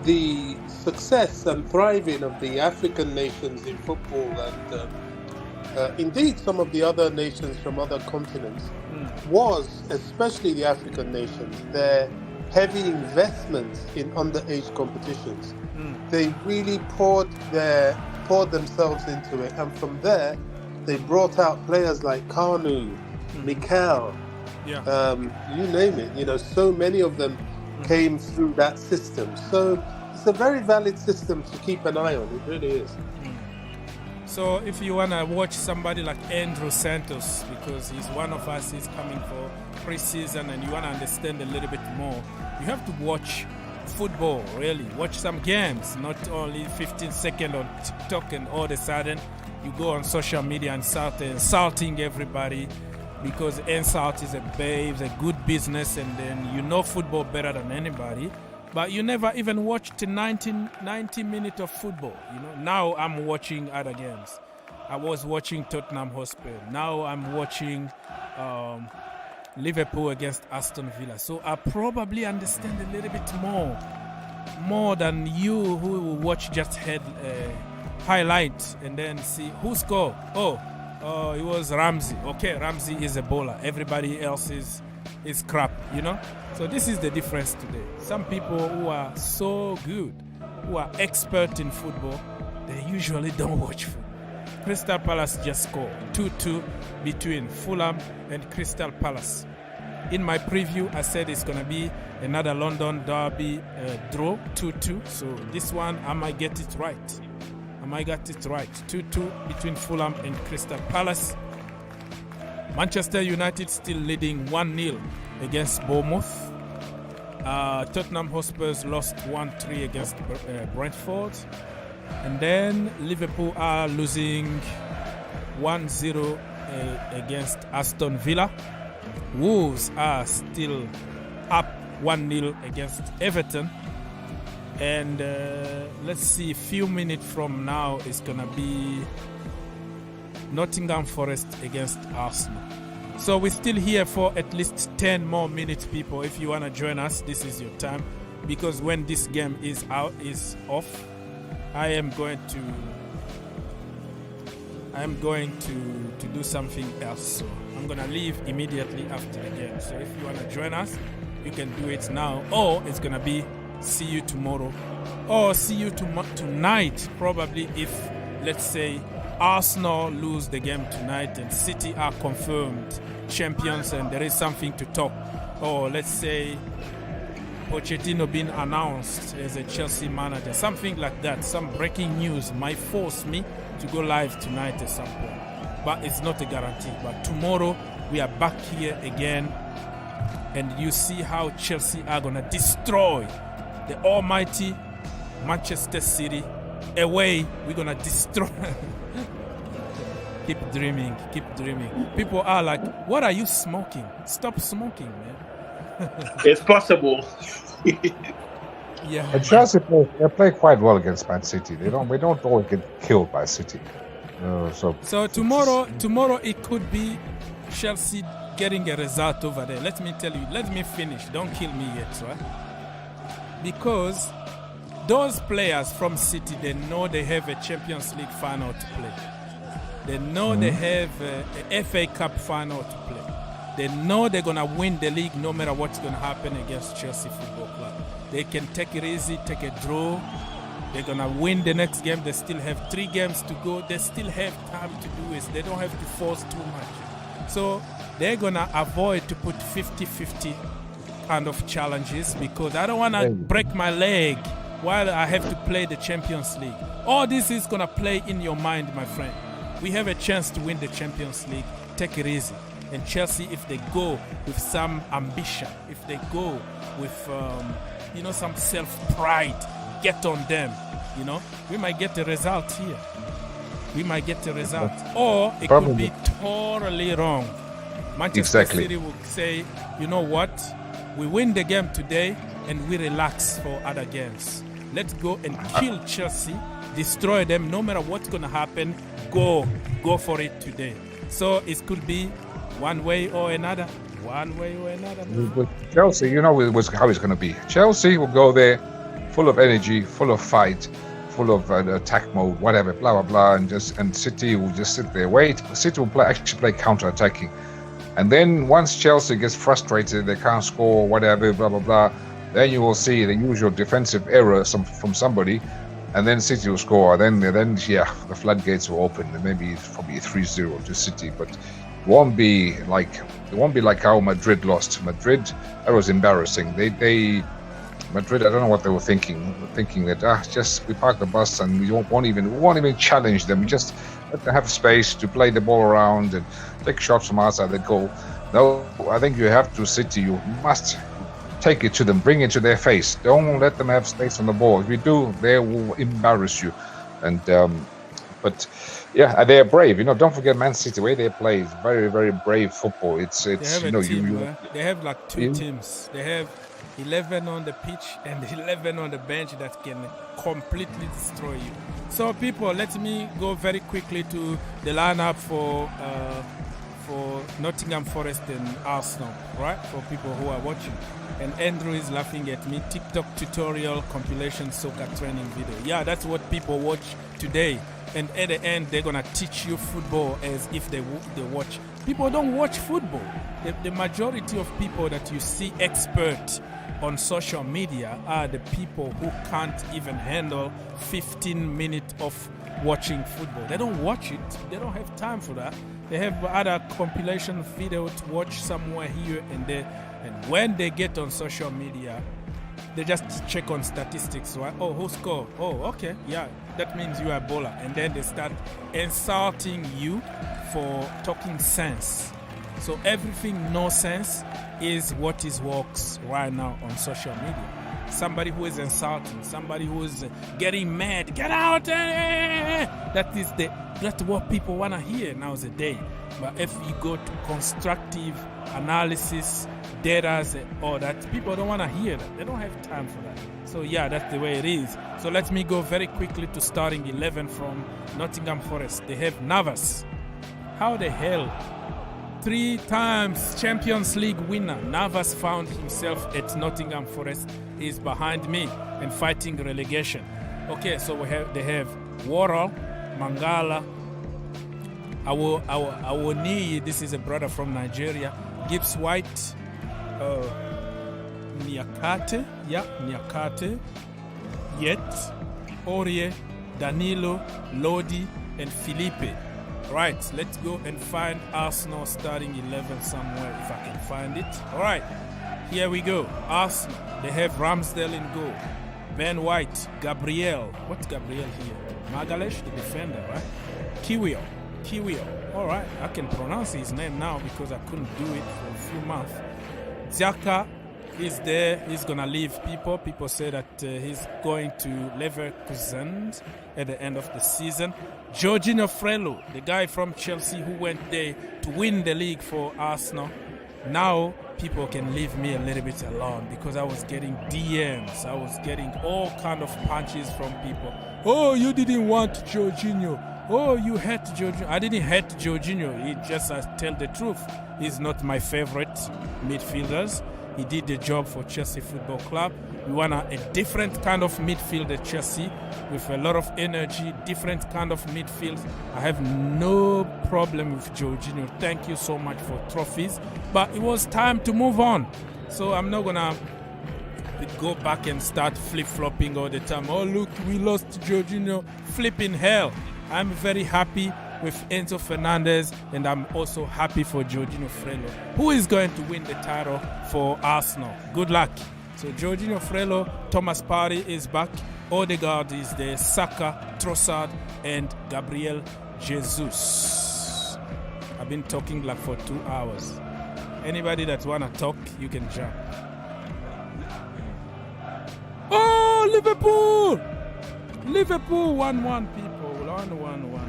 [SPEAKER 5] the success and thriving of the African nations in football, and indeed some of the other nations from other continents, was, especially the African nations, their heavy investments in underage competitions. They really poured themselves into it, and from there they brought out players like Kanu, Mikel, you name it. So many of them came through that system. So it's a very valid system to keep an eye on. It really is.
[SPEAKER 1] So if you want to watch somebody like Andrew Santos, because he's one of us, he's coming for pre-season, and you want to understand a little bit more, you have to watch football, really. Watch some games, not only 15 seconds on TikTok and all of a sudden you go on social media and start insulting everybody, because insult is a good business, and then football better than anybody. But you never even watched 90 minutes of football. Now I'm watching other games. I was watching Tottenham Hotspur. Now I'm watching Liverpool against Aston Villa. So I probably understand a little bit more than you who will watch just highlight and then see who scored. Oh, it was Ramsey. Okay, Ramsey is a bowler. Everybody else is crap, you know? So this is the difference today. Some people who are so good, who are expert in football, they usually don't watch football. Crystal Palace just scored 2-2 between Fulham and Crystal Palace. In my preview, I said it's going to be another London derby draw, 2-2. So this one, I might get it right. 2-2 between Fulham and Crystal Palace. Manchester United still leading 1-0 against Bournemouth. Tottenham Hotspurs lost 1-3 against Brentford. And then Liverpool are losing 1-0 against Aston Villa. Wolves are still up 1-0 against Everton. And let's see, a few minutes from now it's going to be Nottingham Forest against Arsenal. So we're still here for at least 10 more minutes, people. If you want to join us, this is your time. Because when this game is off, I am going to do something else. So I'm going to leave immediately after the game. So if you want to join us, you can do it now. Or it's going to be see you tomorrow. Or see you tonight, probably, if, let's say, Arsenal lose the game tonight and City are confirmed champions and there is something to talk. Or let's say Pochettino being announced as a Chelsea manager, something like that. Some breaking news might force me to go live tonight at some point, but it's not a guarantee. But tomorrow we are back here again, and you see how Chelsea are gonna destroy the almighty Manchester City. Away, we're gonna destroy. Keep dreaming. People are like, what are you smoking? Stop smoking, man.
[SPEAKER 3] It's possible.
[SPEAKER 1] Yeah.
[SPEAKER 4] And Chelsea play quite well against Man City. We don't always get killed by City. So
[SPEAKER 1] tomorrow it could be Chelsea getting a result over there. Let me finish. Don't kill me yet, right? Because those players from City, they know they have a Champions League final to play. They know they have a FA Cup final to play. They know they're going to win the league no matter what's going to happen against Chelsea Football Club. They can take it easy, take a draw. They're going to win the next game. They still have 3 games to go. They still have time to do it. They don't have to force too much. So they're going to avoid to put 50-50 kind of challenges, because I don't want to break my leg while I have to play the Champions League. All this is going to play in your mind, my friend. We have a chance to win the Champions League. Take it easy. And Chelsea, if they go with some ambition, if they go with some self-pride, get on them. We might get a result here. Or it could be totally wrong. Manchester City will say, you know what? We win the game today and we relax for other games. Let's go and kill Chelsea, destroy them, no matter what's going to happen. Go for it today. So it could be one way or another.
[SPEAKER 4] With Chelsea, how it's going to be. Chelsea will go there full of energy, full of fight, full of attack mode, whatever, blah, blah, blah. And City will just sit there, wait. City will actually play counter-attacking. And then once Chelsea gets frustrated, they can't score, whatever, blah, blah, blah, then you will see the usual defensive error from somebody. And then City will score. Then the floodgates will open. Maybe it's probably 3-0 to City, but it won't be like how Madrid lost. Madrid, that was embarrassing. Madrid, I don't know what they were thinking. Thinking that just we park the bus and we won't even challenge them. We just let them have space to play the ball around and take shots from outside the goal. No, I think you have to City. You must take it to them, bring it to their face. Don't let them have space on the ball. If you do, they will embarrass you. And but yeah, they're brave. Don't forget Man City, the way they play is very, very brave football. It's
[SPEAKER 1] they have like 2 teams. They have 11 on the pitch and 11 on the bench that can completely destroy you. So people, let me go very quickly to the lineup for for Nottingham Forest and Arsenal, right? For people who are watching. And Andrew is laughing at me. TikTok tutorial compilation soccer training video. Yeah, that's what people watch today. And at the end, they're going to teach you football as if they watch. People don't watch football. The majority of people that you see expert on social media are the people who can't even handle 15 minutes of watching football. They don't watch it. They don't have time for that. They have other compilation video to watch somewhere here and there. And when they get on social media, they just check on statistics, right? Oh, who scored? Oh, okay, yeah, that means you are a bowler. And then they start insulting you for talking sense. So everything no sense is what is works right now on social media. Somebody who is insulting, somebody who is getting mad, get out! That's what people want to hear nowadays. But if you go to constructive analysis, data, all that, people don't want to hear that. They don't have time for that. So yeah, that's the way it is. So let me go very quickly to starting 11 from Nottingham Forest. They have Navas. How the hell? 3 times Champions League winner. Navas found himself at Nottingham Forest. He's behind me and fighting relegation. Okay, so they have Worrell, Mangala, Awoni, this is a brother from Nigeria, Gibbs White, Niakate, Yet, Orie, Danilo, Lodi, and Felipe. Right, let's go and find Arsenal starting 11 somewhere if I can find it. All right, here we go. Arsenal, they have Ramsdale in goal. Ben White, Gabriel. What's Gabriel here? Magalesh, the defender, right? Kiwior. All right, I can pronounce his name now because I couldn't do it for a few months. Xhaka is there. He's going to leave people. People say that he's going to Leverkusen at the end of the season. Jorginho Frello, the guy from Chelsea who went there to win the league for Arsenal. Now people can leave me a little bit alone because I was getting DMs. I was getting all kind of punches from people. Oh, you didn't want Jorginho. Oh, you hate Jorginho. I didn't hate Jorginho. He just, I tell the truth, he's not my favorite midfielders. He did the job for Chelsea Football Club. We want a different kind of midfield at Chelsea with a lot of energy, different kind of midfield. I have no problem with Jorginho. Thank you so much for trophies. But it was time to move on. So I'm not going to go back and start flip-flopping all the time. Oh, look, we lost Jorginho. Flipping hell. I'm very happy with Enzo Fernandez, and I'm also happy for Jorginho Frello, who is going to win the title for Arsenal. Good luck. So Jorginho Frello, Thomas Partey is back, Odegaard is there, Saka, Trossard, and Gabriel Jesus. I've been talking like for 2 hours. Anybody that want to talk, you can jump. Oh, Liverpool! Liverpool 1-1, people. 1-1.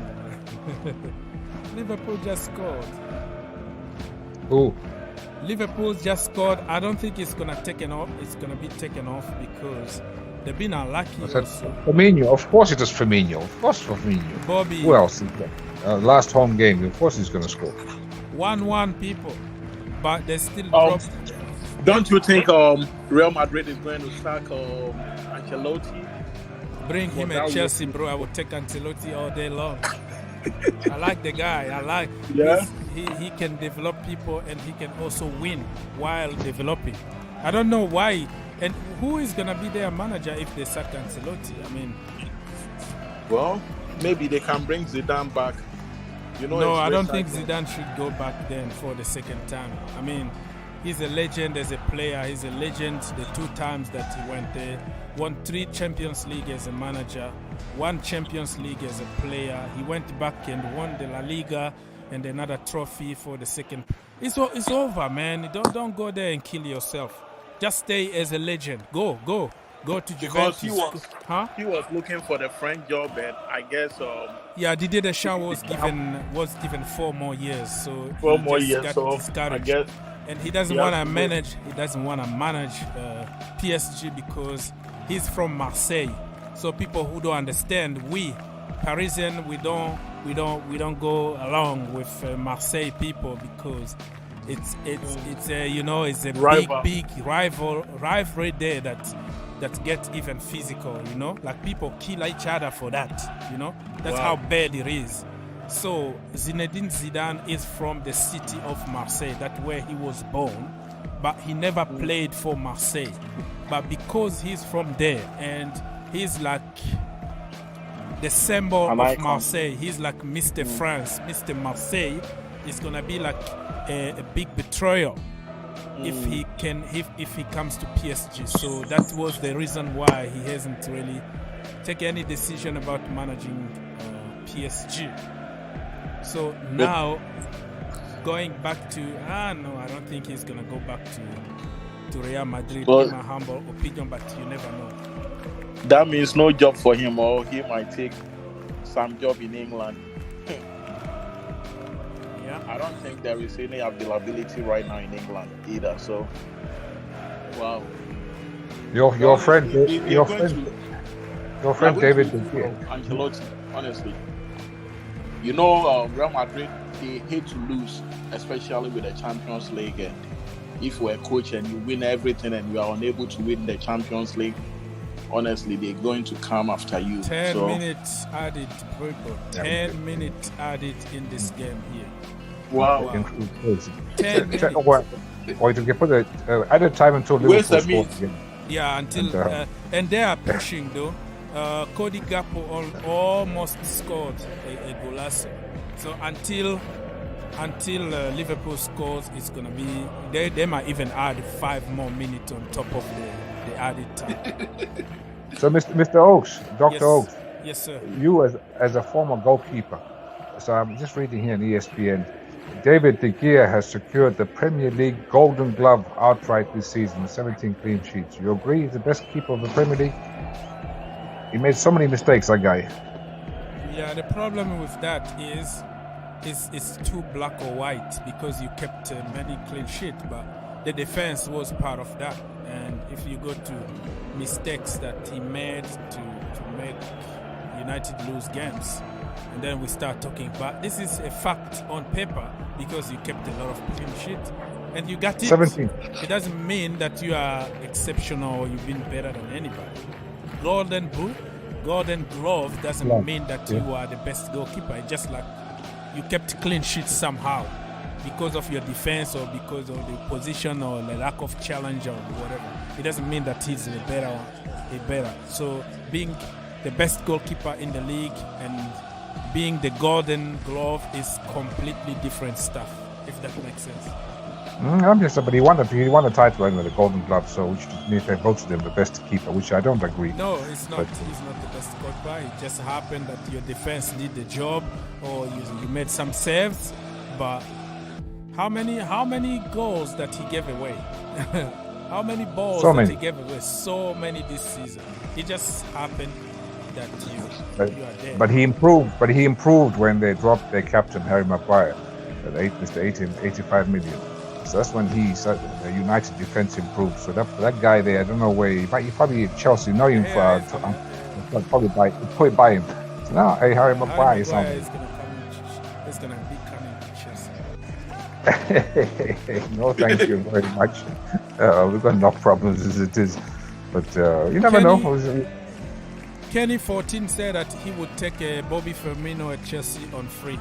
[SPEAKER 1] Liverpool just scored.
[SPEAKER 4] Oh.
[SPEAKER 1] Liverpool just scored. I don't think it's gonna taken off. It's gonna be taken off because they've been unlucky.
[SPEAKER 4] Firmino, of course it is Firmino. Of course Firmino.
[SPEAKER 1] Bobby.
[SPEAKER 4] Who else? Last home game, of course he's gonna score.
[SPEAKER 1] 1-1, people. But they still
[SPEAKER 3] dropped. Don't you think Real Madrid is going to sack Ancelotti?
[SPEAKER 1] Bring him at Chelsea, bro. I would take Ancelotti all day long. I like the guy. He can develop people and he can also win while developing. I don't know why. And who is going to be their manager if they sack Ancelotti? I mean...
[SPEAKER 3] Well, maybe they can bring Zidane back.
[SPEAKER 1] No, I don't think Zidane should go back then for the second time. I mean... He's a legend as a player. He's a legend the 2 times that he went there. Won 3 Champions League as a manager, 1 Champions League as a player. He went back and won the La Liga and another trophy for the second. It's over, man. Don't go there and kill yourself. Just stay as a legend. Go to Juventus.
[SPEAKER 3] Because he was looking for the French job, and I guess.
[SPEAKER 1] Yeah, Didier Deschamps was given 4 more years. So
[SPEAKER 3] 4 more years. So
[SPEAKER 1] discouraged.
[SPEAKER 3] I guess.
[SPEAKER 1] And he doesn't want to manage. He doesn't want to manage PSG because he's from Marseille. So people who don't understand, we Parisian, we don't we don't go along with Marseille people because it's a big rivalry there that gets even physical. Like people kill each other for that. That's how bad it is. So Zinedine Zidane is from the city of Marseille. That's where he was born, but he never played for Marseille. But because he's from there and he's like the symbol of Marseille, he's like Mr. France, Mr. Marseille, is gonna be like a big betrayal if he comes to PSG. So that was the reason why he hasn't really taken any decision about managing PSG. So now going back to no, I don't think he's gonna go back to Real Madrid, in my humble opinion, but you never know.
[SPEAKER 3] That means no job for him, or he might take some job in England.
[SPEAKER 1] Yeah,
[SPEAKER 3] I don't think there is any availability right now in England either. So, wow.
[SPEAKER 4] Your friend David
[SPEAKER 3] Ancelotti, honestly. Real Madrid, they hate to lose, especially with the Champions League. And if you're a coach and you win everything and you are unable to win the Champions League, honestly, they're going to come after you.
[SPEAKER 1] 10 minutes added, 10 minutes added in this game here.
[SPEAKER 3] Wow.
[SPEAKER 1] 10 minutes.
[SPEAKER 4] Or you can put added time until Liverpool scores again.
[SPEAKER 1] Yeah, until and they are pushing though. Cody Gakpo almost scored a golazo. So until Liverpool scores, it's gonna be they might even add 5 more minutes on top of the added time.
[SPEAKER 4] So Mr. Oakes, Dr. Oakes.
[SPEAKER 1] Yes, sir.
[SPEAKER 4] You as a former goalkeeper. So I'm just reading here on ESPN. David De Gea has secured the Premier League Golden Glove outright this season, 17 clean sheets. You agree he's the best keeper of the Premier League? He made so many mistakes, that guy.
[SPEAKER 1] Yeah, the problem with that is it's too black or white because you kept many clean sheets, but the defense was part of that. And if you go to mistakes that he made to make United lose games, and then we start talking about this is a fact on paper because you kept a lot of clean sheets and you got it.
[SPEAKER 4] 17.
[SPEAKER 1] It doesn't mean that you are exceptional or you've been better than anybody. Golden Boot, Golden Glove doesn't mean that you are the best goalkeeper. It's just like you kept clean sheets somehow because of your defense or because of the position or the lack of challenge or whatever. It doesn't mean that he's a better. So being the best goalkeeper in the league and being the Golden Glove is completely different stuff, if that makes sense.
[SPEAKER 4] But he won a title with the Golden Glove, so which means they voted him the best keeper, which I don't agree.
[SPEAKER 1] No, it's not. He's not the best goalkeeper. It just happened that your defense did the job, or you made some saves. But how many goals that he gave away? How many balls that he gave away? So many this season. It just happened that you are there.
[SPEAKER 4] But he improved when they dropped their captain Harry Maguire at 85 million. So that's when the United defense improved. So that guy there, I don't know where he probably Chelsea know him probably buy him. So now Harry Maguire is on.
[SPEAKER 1] It's gonna be coming to Chelsea.
[SPEAKER 4] No, thank you very much. We've got enough problems as it is, but you never know.
[SPEAKER 1] Kenny 14 said that he would take Bobby Firmino at Chelsea on free.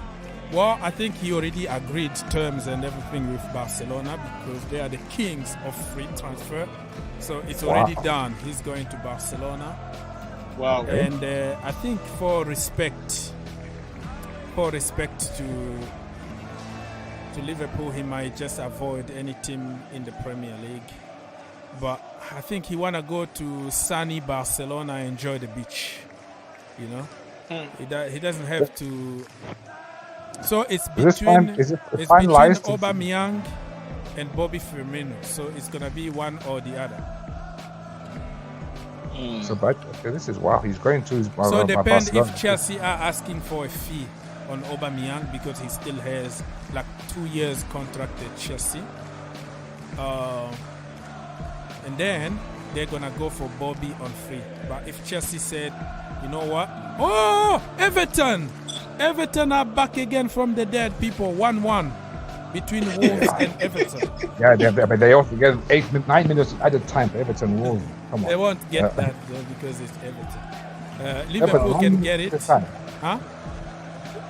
[SPEAKER 1] Well, I think he already agreed terms and everything with Barcelona because they are the kings of free transfer. So it's already done. He's going to Barcelona.
[SPEAKER 3] Wow.
[SPEAKER 1] And I think for respect to Liverpool, he might just avoid any team in the Premier League. But I think he want to go to sunny Barcelona and enjoy the beach. He doesn't have to. So it's between Aubameyang and Bobby Firmino. So it's gonna be one or the other.
[SPEAKER 4] So, but this is he's going to his.
[SPEAKER 1] So depends if Chelsea are asking for a fee on Aubameyang because he still has like 2 years contract at Chelsea. And then they're gonna go for Bobby on free. But if Chelsea said, you know what? Oh, Everton Everton are back again from the dead, people. 1-1 between Wolves and Everton.
[SPEAKER 4] Yeah, they also get 9 minutes at a time for Everton Wolves. Come on.
[SPEAKER 1] They won't get that though because it's Everton. Liverpool can get it. Huh?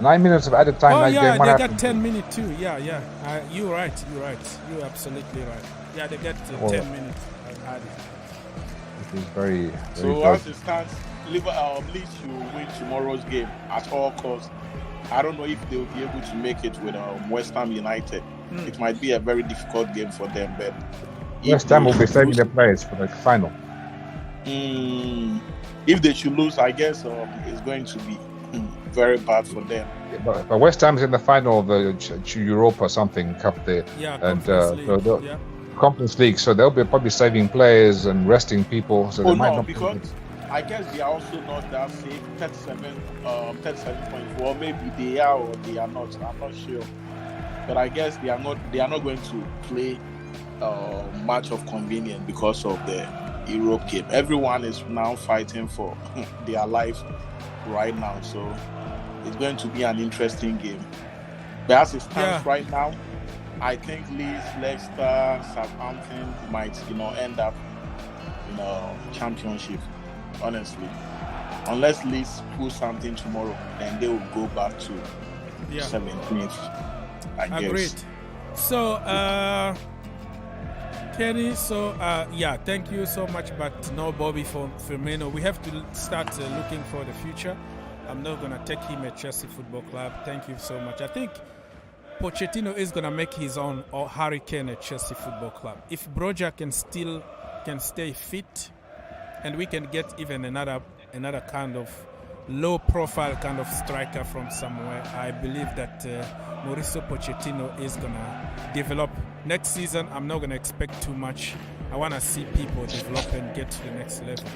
[SPEAKER 4] 9 minutes of added time.
[SPEAKER 1] Oh yeah, they got 10 minutes too. Yeah. You're right. You're absolutely right. Yeah, they got 10 minutes added.
[SPEAKER 4] This is very
[SPEAKER 3] so as it stands, Leeds will win tomorrow's game at all costs. I don't know if they'll be able to make it with West Ham United. It might be a very difficult game for them, but
[SPEAKER 4] West Ham will be saving their players for the final.
[SPEAKER 3] If they should lose, I guess it's going to be very bad for them.
[SPEAKER 4] But West Ham's in the final of the Europa something cup there.
[SPEAKER 1] Yeah,
[SPEAKER 4] Conference League. So they'll be probably saving players and resting people. So they might not
[SPEAKER 3] because I guess they are also not that safe. 37.4. Maybe they are or they are not. I'm not sure. But I guess they are not going to play match of convenience because of the Europe game. Everyone is now fighting for their life right now. So it's going to be an interesting game. But as it stands right now, I think Leeds, Leicester, Southampton might, end up in a championship. Honestly, unless Leeds pull something tomorrow, then they will go back to 17th. I guess.
[SPEAKER 1] Agreed. So, Kenny. So, thank you so much. But no Bobby Firmino. We have to start looking for the future. I'm not gonna take him at Chelsea Football Club. Thank you so much. I think Pochettino is gonna make his own hurricane at Chelsea Football Club. If Broja can stay fit, and we can get even another kind of low-profile kind of striker from somewhere, I believe that Mauricio Pochettino is gonna develop next season. I'm not gonna expect too much. I wanna see people develop and get to the next level.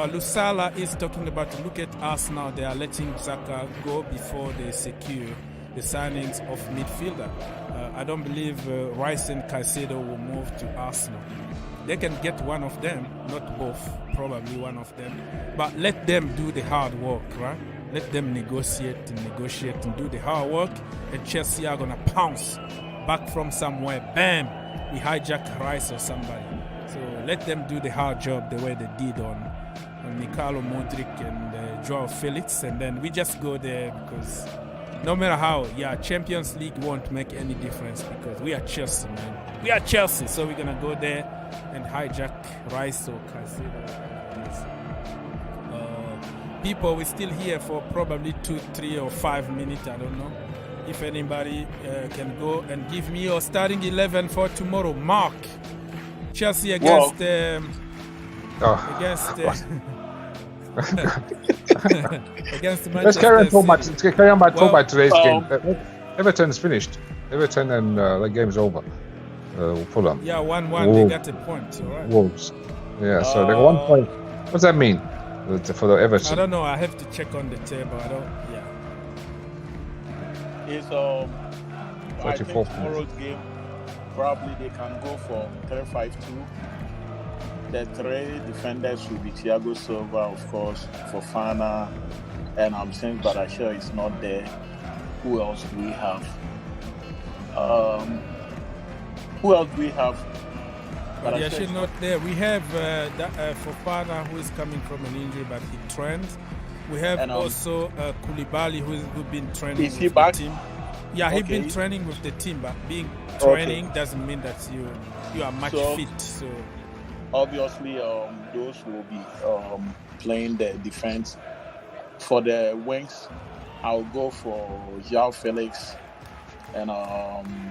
[SPEAKER 1] Lusala is talking about, look at Arsenal. They are letting Xhaka go before they secure the signings of midfielder. I don't believe Rice and Caicedo will move to Arsenal. They can get one of them, not both, probably one of them. But let them do the hard work, right? Let them negotiate and do the hard work. And Chelsea are going to pounce back from somewhere. Bam! We hijack Rice or somebody. So let them do the hard job the way they did on Mikhailo Modric and Joao Felix. And then we just go there because no matter how, Champions League won't make any difference because we are Chelsea, man. We are Chelsea, so we're going to go there and hijack Rice or Caicedo. People, we're still here for probably 2, 3 or 5 minutes, I don't know. If anybody can go and give me your starting 11 for tomorrow. Mark, Chelsea against against Manchester.
[SPEAKER 4] Let's carry on by today's game. Everton's finished. Everton and the game's over. Fulham.
[SPEAKER 1] 1-1. They got a point. All right.
[SPEAKER 4] Wolves. Yeah, so they got 1 point. What does that mean for the Everton?
[SPEAKER 1] I don't know. I have to check on the table. I don't.
[SPEAKER 3] It's I think tomorrow's game probably they can go for 3-5-2. The 3 defenders will be Thiago Silva, of course, Fofana, and I'm saying Badashir is not there. Who else do we have?
[SPEAKER 1] Badashir not there. We have Fofana, who is coming from an injury, but he trained. We have also Koulibaly, who's been training with the team. Yeah, he's been training with the team, but being training doesn't mean that you are much fit. So
[SPEAKER 3] obviously, those will be playing the defense. For the wings, I'll go for Joao Felix and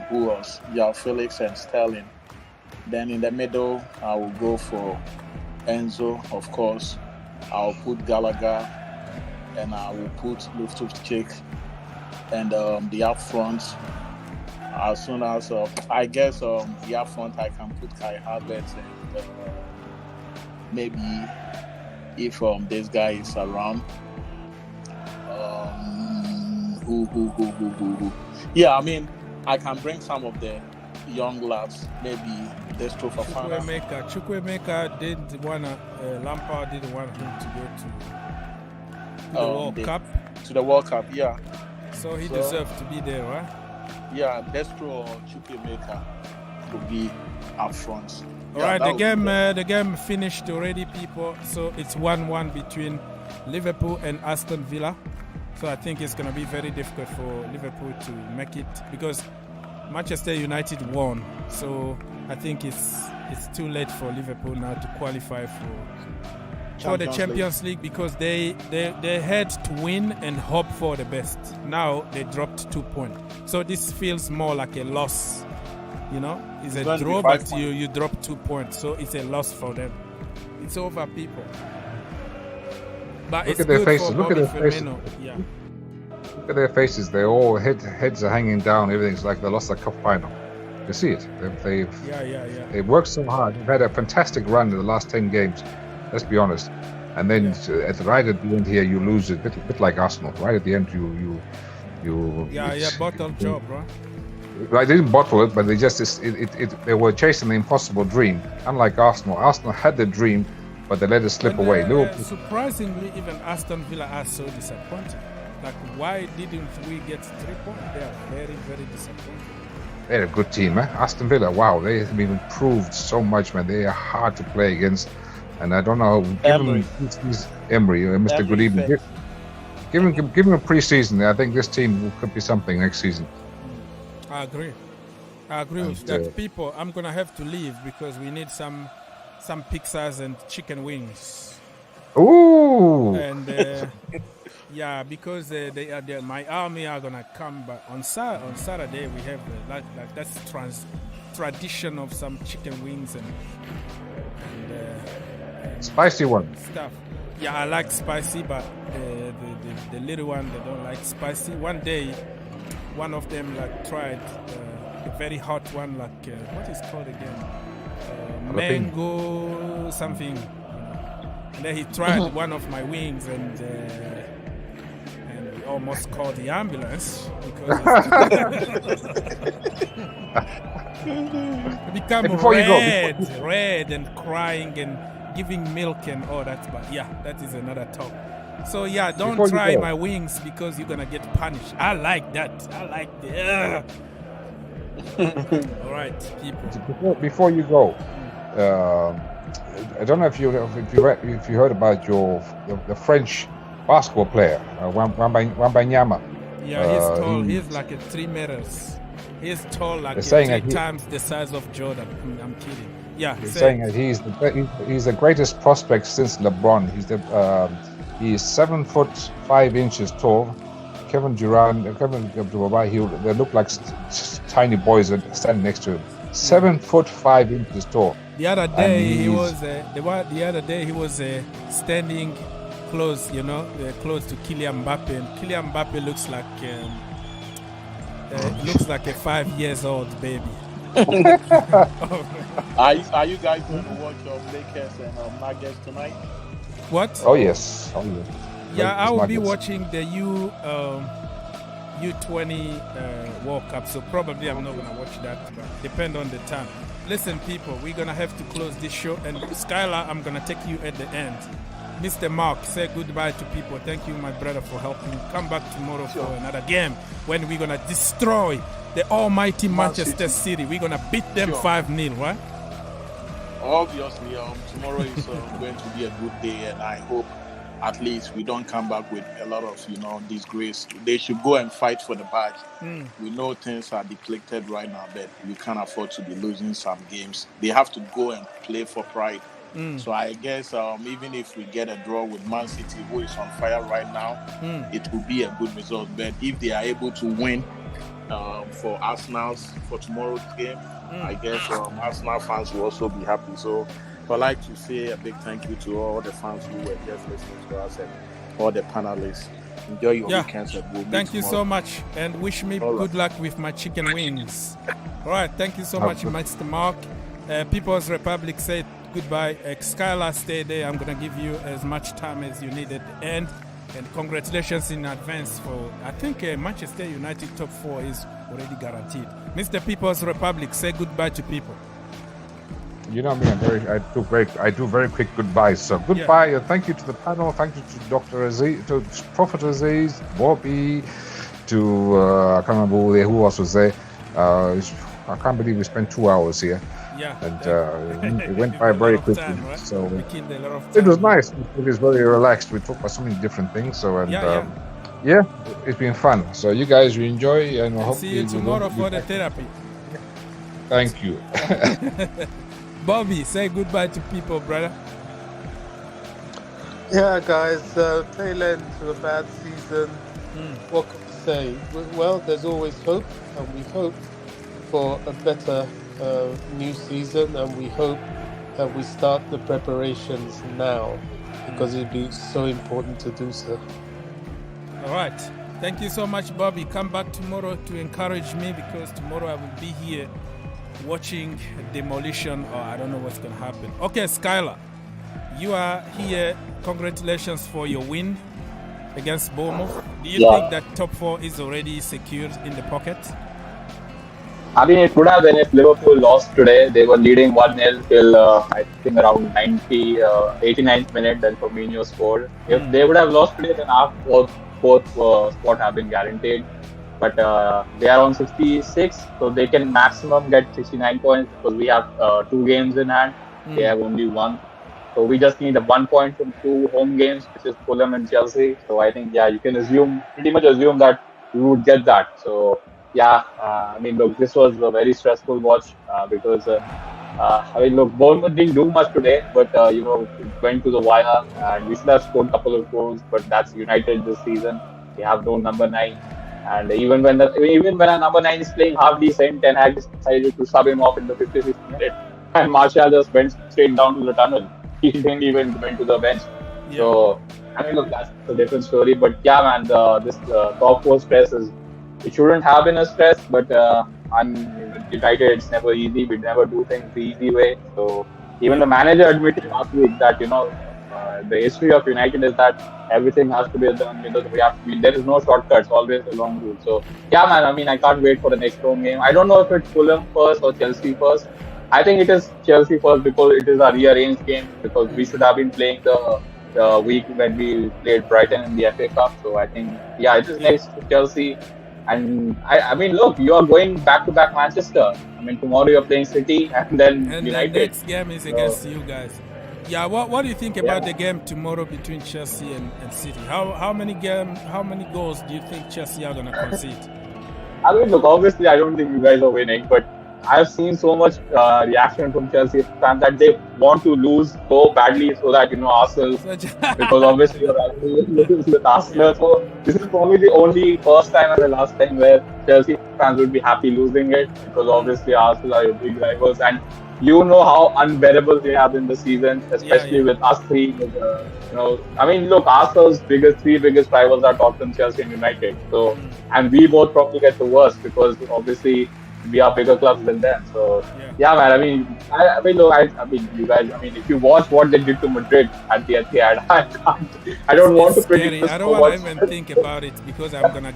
[SPEAKER 3] who else? Joao Felix and Sterling. Then in the middle, I will go for Enzo, of course. I'll put Gallagher and I will put Loftus-Cheek. And the up front, as soon as I guess the up front, I can put Kai Havertz and maybe if this guy is around, who? Yeah, I mean, I can bring some of the young lads. Maybe this Fofana.
[SPEAKER 1] Chukwuemeka didn't want Lampard didn't want him to go to the World Cup.
[SPEAKER 3] to the World Cup. Yeah.
[SPEAKER 1] So he deserves to be there, right?
[SPEAKER 3] Yeah, Destro or Chukwuemeka will be up front.
[SPEAKER 1] All right, the game finished already, people. So it's 1-1 between Liverpool and Aston Villa. So I think it's going to be very difficult for Liverpool to make it because Manchester United won. So I think it's too late for Liverpool now to qualify for the Champions League because they had to win and hope for the best. Now they dropped 2 points. So this feels more like a loss. You know, it's a draw, but you drop 2 points. So it's a loss for them. It's over, people. But
[SPEAKER 4] look at their faces. Look at their faces. Yeah. Look at their faces. They're all heads are hanging down. Everything's like they lost the cup final. You see it. They've worked so hard. They've had a fantastic run in the last 10 games. Let's be honest. And then right at the end here, you lose it. Bit like Arsenal. Right at the end, you.
[SPEAKER 1] Bottle job, right?
[SPEAKER 4] They didn't bottle it, but they were chasing the impossible dream. Unlike Arsenal. Arsenal had the dream, but they let it slip away.
[SPEAKER 1] Surprisingly, even Aston Villa are so disappointed. Like, why didn't we get 3 points? They are very, very disappointed.
[SPEAKER 4] They're a good team, eh? Aston Villa, wow, they have improved so much, man. They are hard to play against. And I don't know, Emery, Mr. Good Evening. Give him a pre-season. I think this team could be something next season.
[SPEAKER 1] I agree with that. People, I'm going to have to leave because we need some pizzas and chicken wings.
[SPEAKER 4] Ooh!
[SPEAKER 1] And because my army are gonna come, but on Saturday we have that's tradition of some chicken wings and
[SPEAKER 4] spicy one
[SPEAKER 1] stuff. Yeah, I like spicy, but the little one they don't like spicy. One day, one of them tried a very hot one, what is it called again? Mango something. And then he tried one of my wings and we almost called the ambulance because it became red and crying and giving milk and all that. But yeah, that is another talk. So yeah, don't try my wings because you're gonna get punished. I like that. I like the. All right, people.
[SPEAKER 4] Before you go. I don't know if you heard about the French basketball player Wembanyama.
[SPEAKER 1] Yeah, he's tall. He's like 3 meters. He's tall, like 3 times the size of Jordan. I'm kidding. Yeah,
[SPEAKER 4] he's saying that he's the greatest prospect since LeBron. He's 7'5" tall. Kevin Durant, they look like tiny boys standing next to him. 7'5" tall.
[SPEAKER 1] The other day he was standing close, close to Kylian Mbappe, and Kylian Mbappe looks like a 5 years old baby.
[SPEAKER 3] Are you guys going to watch Lakers and Nuggets tonight?
[SPEAKER 1] What?
[SPEAKER 4] Oh yes.
[SPEAKER 1] Yeah, I will be watching the U20 World Cup, so probably I'm not going to watch that, but depend on the time. Listen, people, we're going to have to close this show, and Skylar, I'm going to take you at the end. Mr. Mark, say goodbye to people. Thank you, my brother, for helping. Come back tomorrow for another game when we're going to destroy the almighty Manchester City. We're going to beat them 5-0, right?
[SPEAKER 3] Obviously, tomorrow is going to be a good day, and I hope at least we don't come back with a lot of, disgrace. They should go and fight for the badge. We know things are depleted right now, but we can't afford to be losing some games. They have to go and play for pride. So I guess even if we get a draw with Man City, who is on fire right now, it will be a good result. But if they are able to win for Arsenal's for tomorrow's game, I guess Arsenal fans will also be happy. So I'd like to say a big thank you to all the fans who were just listening to us and all the panelists. Enjoy your weekends.
[SPEAKER 1] Thank you so much, and wish me good luck with my chicken wings. All right, thank you so much, Mr. Mark. People's Republic said goodbye. Skylar, stay there. I'm going to give you as much time as you need at the end. And congratulations in advance for, I think Manchester United top 4 is already guaranteed. Mr. People's Republic, say goodbye to people.
[SPEAKER 4] you know me, I do very quick goodbyes. So goodbye, and thank you to the panel, thank you to Dr. Aziz, to Prophet Aziz, Bobby, to I can't remember who else was there. I can't believe we spent 2 hours here.
[SPEAKER 1] Yeah,
[SPEAKER 4] and it went by very quickly.
[SPEAKER 1] Time, right?
[SPEAKER 4] So
[SPEAKER 1] it
[SPEAKER 4] was nice. It was very relaxed. We talked about so many different things. So it's been fun. So you guys, you enjoy, and I hope
[SPEAKER 1] see you tomorrow for the therapy.
[SPEAKER 4] Thank you.
[SPEAKER 1] Bobby, say goodbye to people, brother.
[SPEAKER 5] Yeah, guys, tail end to a bad season. What can we say? Well, there's always hope, and we hope for a better new season, and we hope that we start the preparations now, because it'd be so important to do so.
[SPEAKER 1] All right. Thank you so much, Bobby. Come back tomorrow to encourage me, because tomorrow I will be here watching demolition, or I don't know what's going to happen. Okay, Skylar, you are here. Congratulations for your win against Bournemouth. Do you think that top 4 is already secured in the pocket?
[SPEAKER 7] I mean, it would have been if Liverpool lost today. They were leading 1-0 till I think around 89th minute. Then Firmino scored. If they would have lost today, then our fourth spot have been guaranteed. But they are on 66, so they can maximum get 69 points, because we have 2 games in hand. They have only 1. So we just need a 1 point from 2 home games, which is Fulham and Chelsea. So I think, you can pretty much assume that we would get that. So I mean, look, this was a very stressful watch because, I mean, look, Bournemouth didn't do much today, but, it went to the wire, and we should have scored a couple of goals, but that's United this season. They have no number 9. And even when a number 9 is playing half decent, Ten Hag decided to sub him off in the 56th minute, and Martial just went straight down to the tunnel. He didn't even went to the bench. Yeah. So, I mean, look, that's a different story. But man, this top 4 stress it shouldn't have been a stress, but United, it's never easy. We never do things the easy way. So even the manager admitted last week that, the history of United is that everything has to be done. There is no shortcuts, always a long route. So man, I mean, I can't wait for the next home game. I don't know if it's Fulham first or Chelsea first. I think it is Chelsea first, because it is a rearranged game, because we should have been playing the week when we played Brighton in the FA Cup. So I think, it is next to Chelsea. And I mean, look, you are going back-to-back Manchester. I mean, tomorrow you're playing City, and then United.
[SPEAKER 1] The next game is against you guys. Yeah, what do you think about the game tomorrow between Chelsea and City? How many goals do you think Chelsea are gonna concede?
[SPEAKER 7] I mean, look, obviously I don't think you guys are winning, but I've seen so much reaction from Chelsea fans that they want to lose so badly, so that Arsenal, because obviously you're with Arsenal. So this is probably the only first time and the last time where Chelsea fans would be happy losing it, because obviously Arsenal are your big rivals, and you know how unbearable they have been this season, especially with us three. I mean, look, Arsenal's three biggest rivals are Tottenham, Chelsea, and United. So, and we both probably get the worst, because obviously we are bigger clubs than them. So, man. I mean, you guys. I mean, if you watch what they did to Madrid at the Etihad, I don't want to predict this.
[SPEAKER 1] I don't want to even think about it, because I'm gonna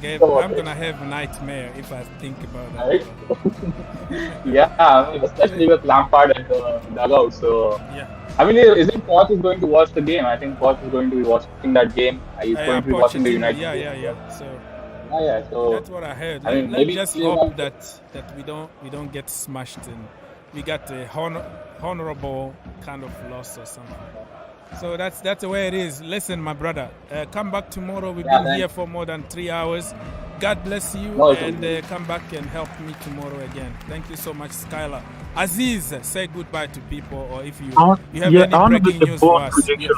[SPEAKER 1] have a nightmare if I think about that.
[SPEAKER 7] Right? I mean, especially with Lampard at the dugout. So, I mean, isn't Poch is going to watch the game? I think Poch is going to be watching that game. He's going to be watching the United game. So
[SPEAKER 1] that's what I heard. Let's just hope that we don't get smashed and we got a honorable kind of loss or something. So that's the way it is. Listen, my brother, come back tomorrow. We've been here for more than 3 hours. God bless you, and come back and help me tomorrow again. Thank you so much, Skylar. Aziz, say goodbye to people, or if you have any breaking news for us. Yes.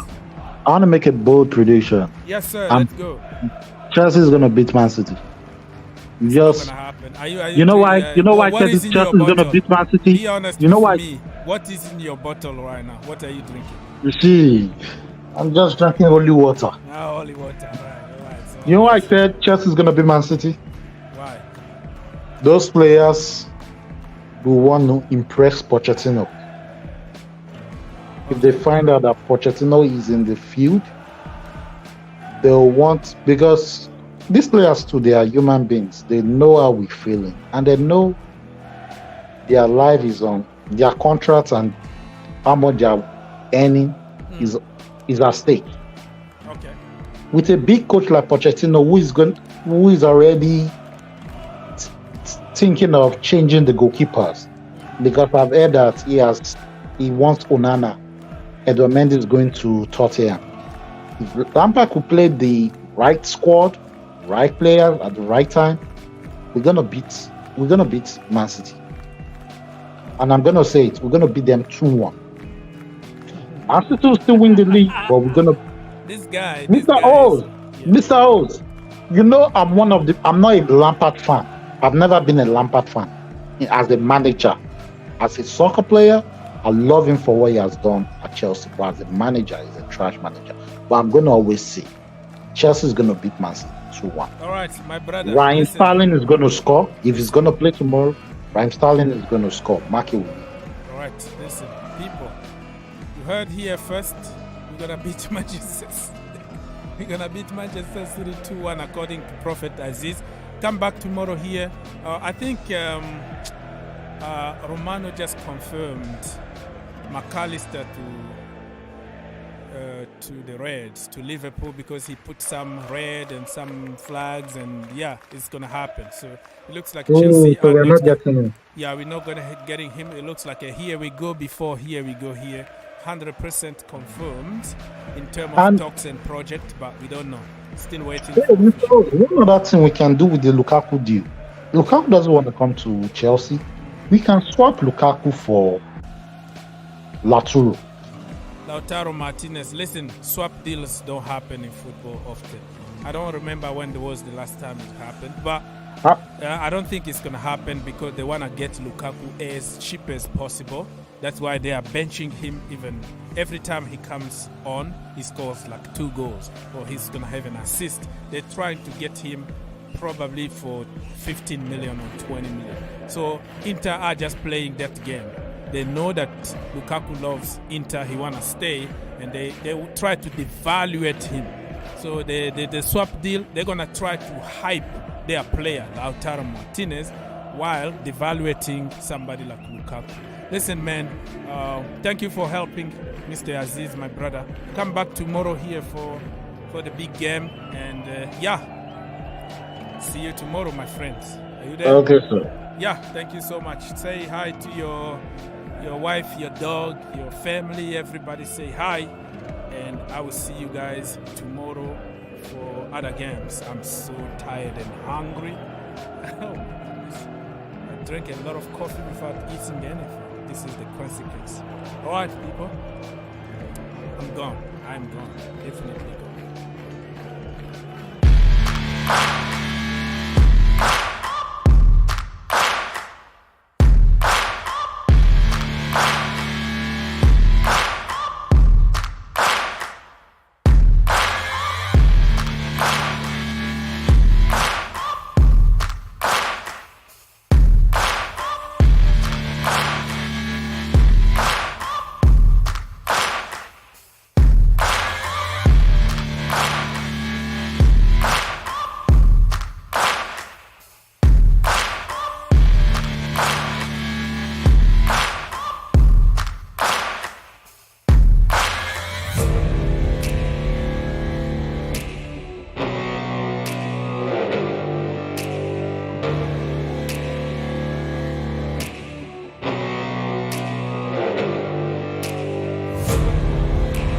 [SPEAKER 2] I want to make a bold prediction.
[SPEAKER 1] Yes, sir. Let's go.
[SPEAKER 2] Chelsea is going to beat Man City.
[SPEAKER 1] Just, are
[SPEAKER 2] you know why? Chelsea is going to beat Man City.
[SPEAKER 1] Be honest with me. What is in your bottle right now? What are you drinking?
[SPEAKER 2] You see, I'm just drinking holy water.
[SPEAKER 1] Holy water. Right. So
[SPEAKER 2] you know why I said Chelsea is going to beat Man City?
[SPEAKER 1] Why?
[SPEAKER 2] Those players will want to impress Pochettino. If they find out that Pochettino is in the field, they'll want, because these players too, they are human beings. They know how we're feeling, and they know their life is on their contracts, and how much they are earning is at stake.
[SPEAKER 1] Okay.
[SPEAKER 2] With a big coach like Pochettino, who is already thinking of changing the goalkeepers, because I've heard that he wants Onana. Edouard Mendy is going to Tottenham. If Lampard could play the right squad, right players at the right time, we're gonna beat Man City. And I'm gonna say it, we're gonna beat them 2-1. Arsenal will still win the league, but we're gonna. Mr. Oz, you know I'm not a Lampard fan. I've never been a Lampard fan. As a manager, as a soccer player, I love him for what he has done at Chelsea. But as a manager, he's a trash manager. But I'm gonna always say, Chelsea's gonna beat Man City 2-1.
[SPEAKER 1] All right, my brother.
[SPEAKER 2] Ryan Sterling is gonna score. If he's gonna play tomorrow, Ryan Sterling is gonna score. Mark it with me.
[SPEAKER 1] All right, listen, people. You heard here first. We're gonna beat Manchester. We're gonna beat Manchester City 2-1 according to Prophet Aziz. Come back tomorrow here. I think Romano just confirmed McAllister to the Reds, to Liverpool, because he put some red and some flags, and yeah, it's gonna happen. So it looks like Chelsea.
[SPEAKER 2] So we're not getting him.
[SPEAKER 1] Yeah, we're not gonna getting him. It looks like a here we go before here we go here. 100% confirmed in terms of talks and project, but we don't know. Still waiting.
[SPEAKER 2] One other thing we can do with the Lukaku deal. Lukaku doesn't want to come to Chelsea. We can swap Lukaku for
[SPEAKER 1] Lautaro Martinez. Listen, swap deals don't happen in football often. I don't remember when there was the last time it happened, but I don't think it's going to happen because they want to get Lukaku as cheap as possible. That's why they are benching him. Even every time he comes on, he scores like 2 goals or he's going to have an assist. They're trying to get him probably for 15 million or 20 million. So Inter are just playing that game. They know that Lukaku loves Inter, he want to stay, and they will try to devaluate him. So the swap deal, they're going to try to hype their player, Lautaro Martinez, while devaluating somebody like Lukaku. Listen, man, thank you for helping Mr. Aziz, my brother. Come back tomorrow here for the big game, and see you tomorrow, my friends. Are you there?
[SPEAKER 2] Okay, sir.
[SPEAKER 1] Yeah, thank you so much. Say hi to your wife, your dog, your family, everybody say hi. And I will see you guys tomorrow for other games. I'm so tired and hungry. I drank a lot of coffee without eating anything. This is the consequence. All right, people. I'm gone. Definitely gone.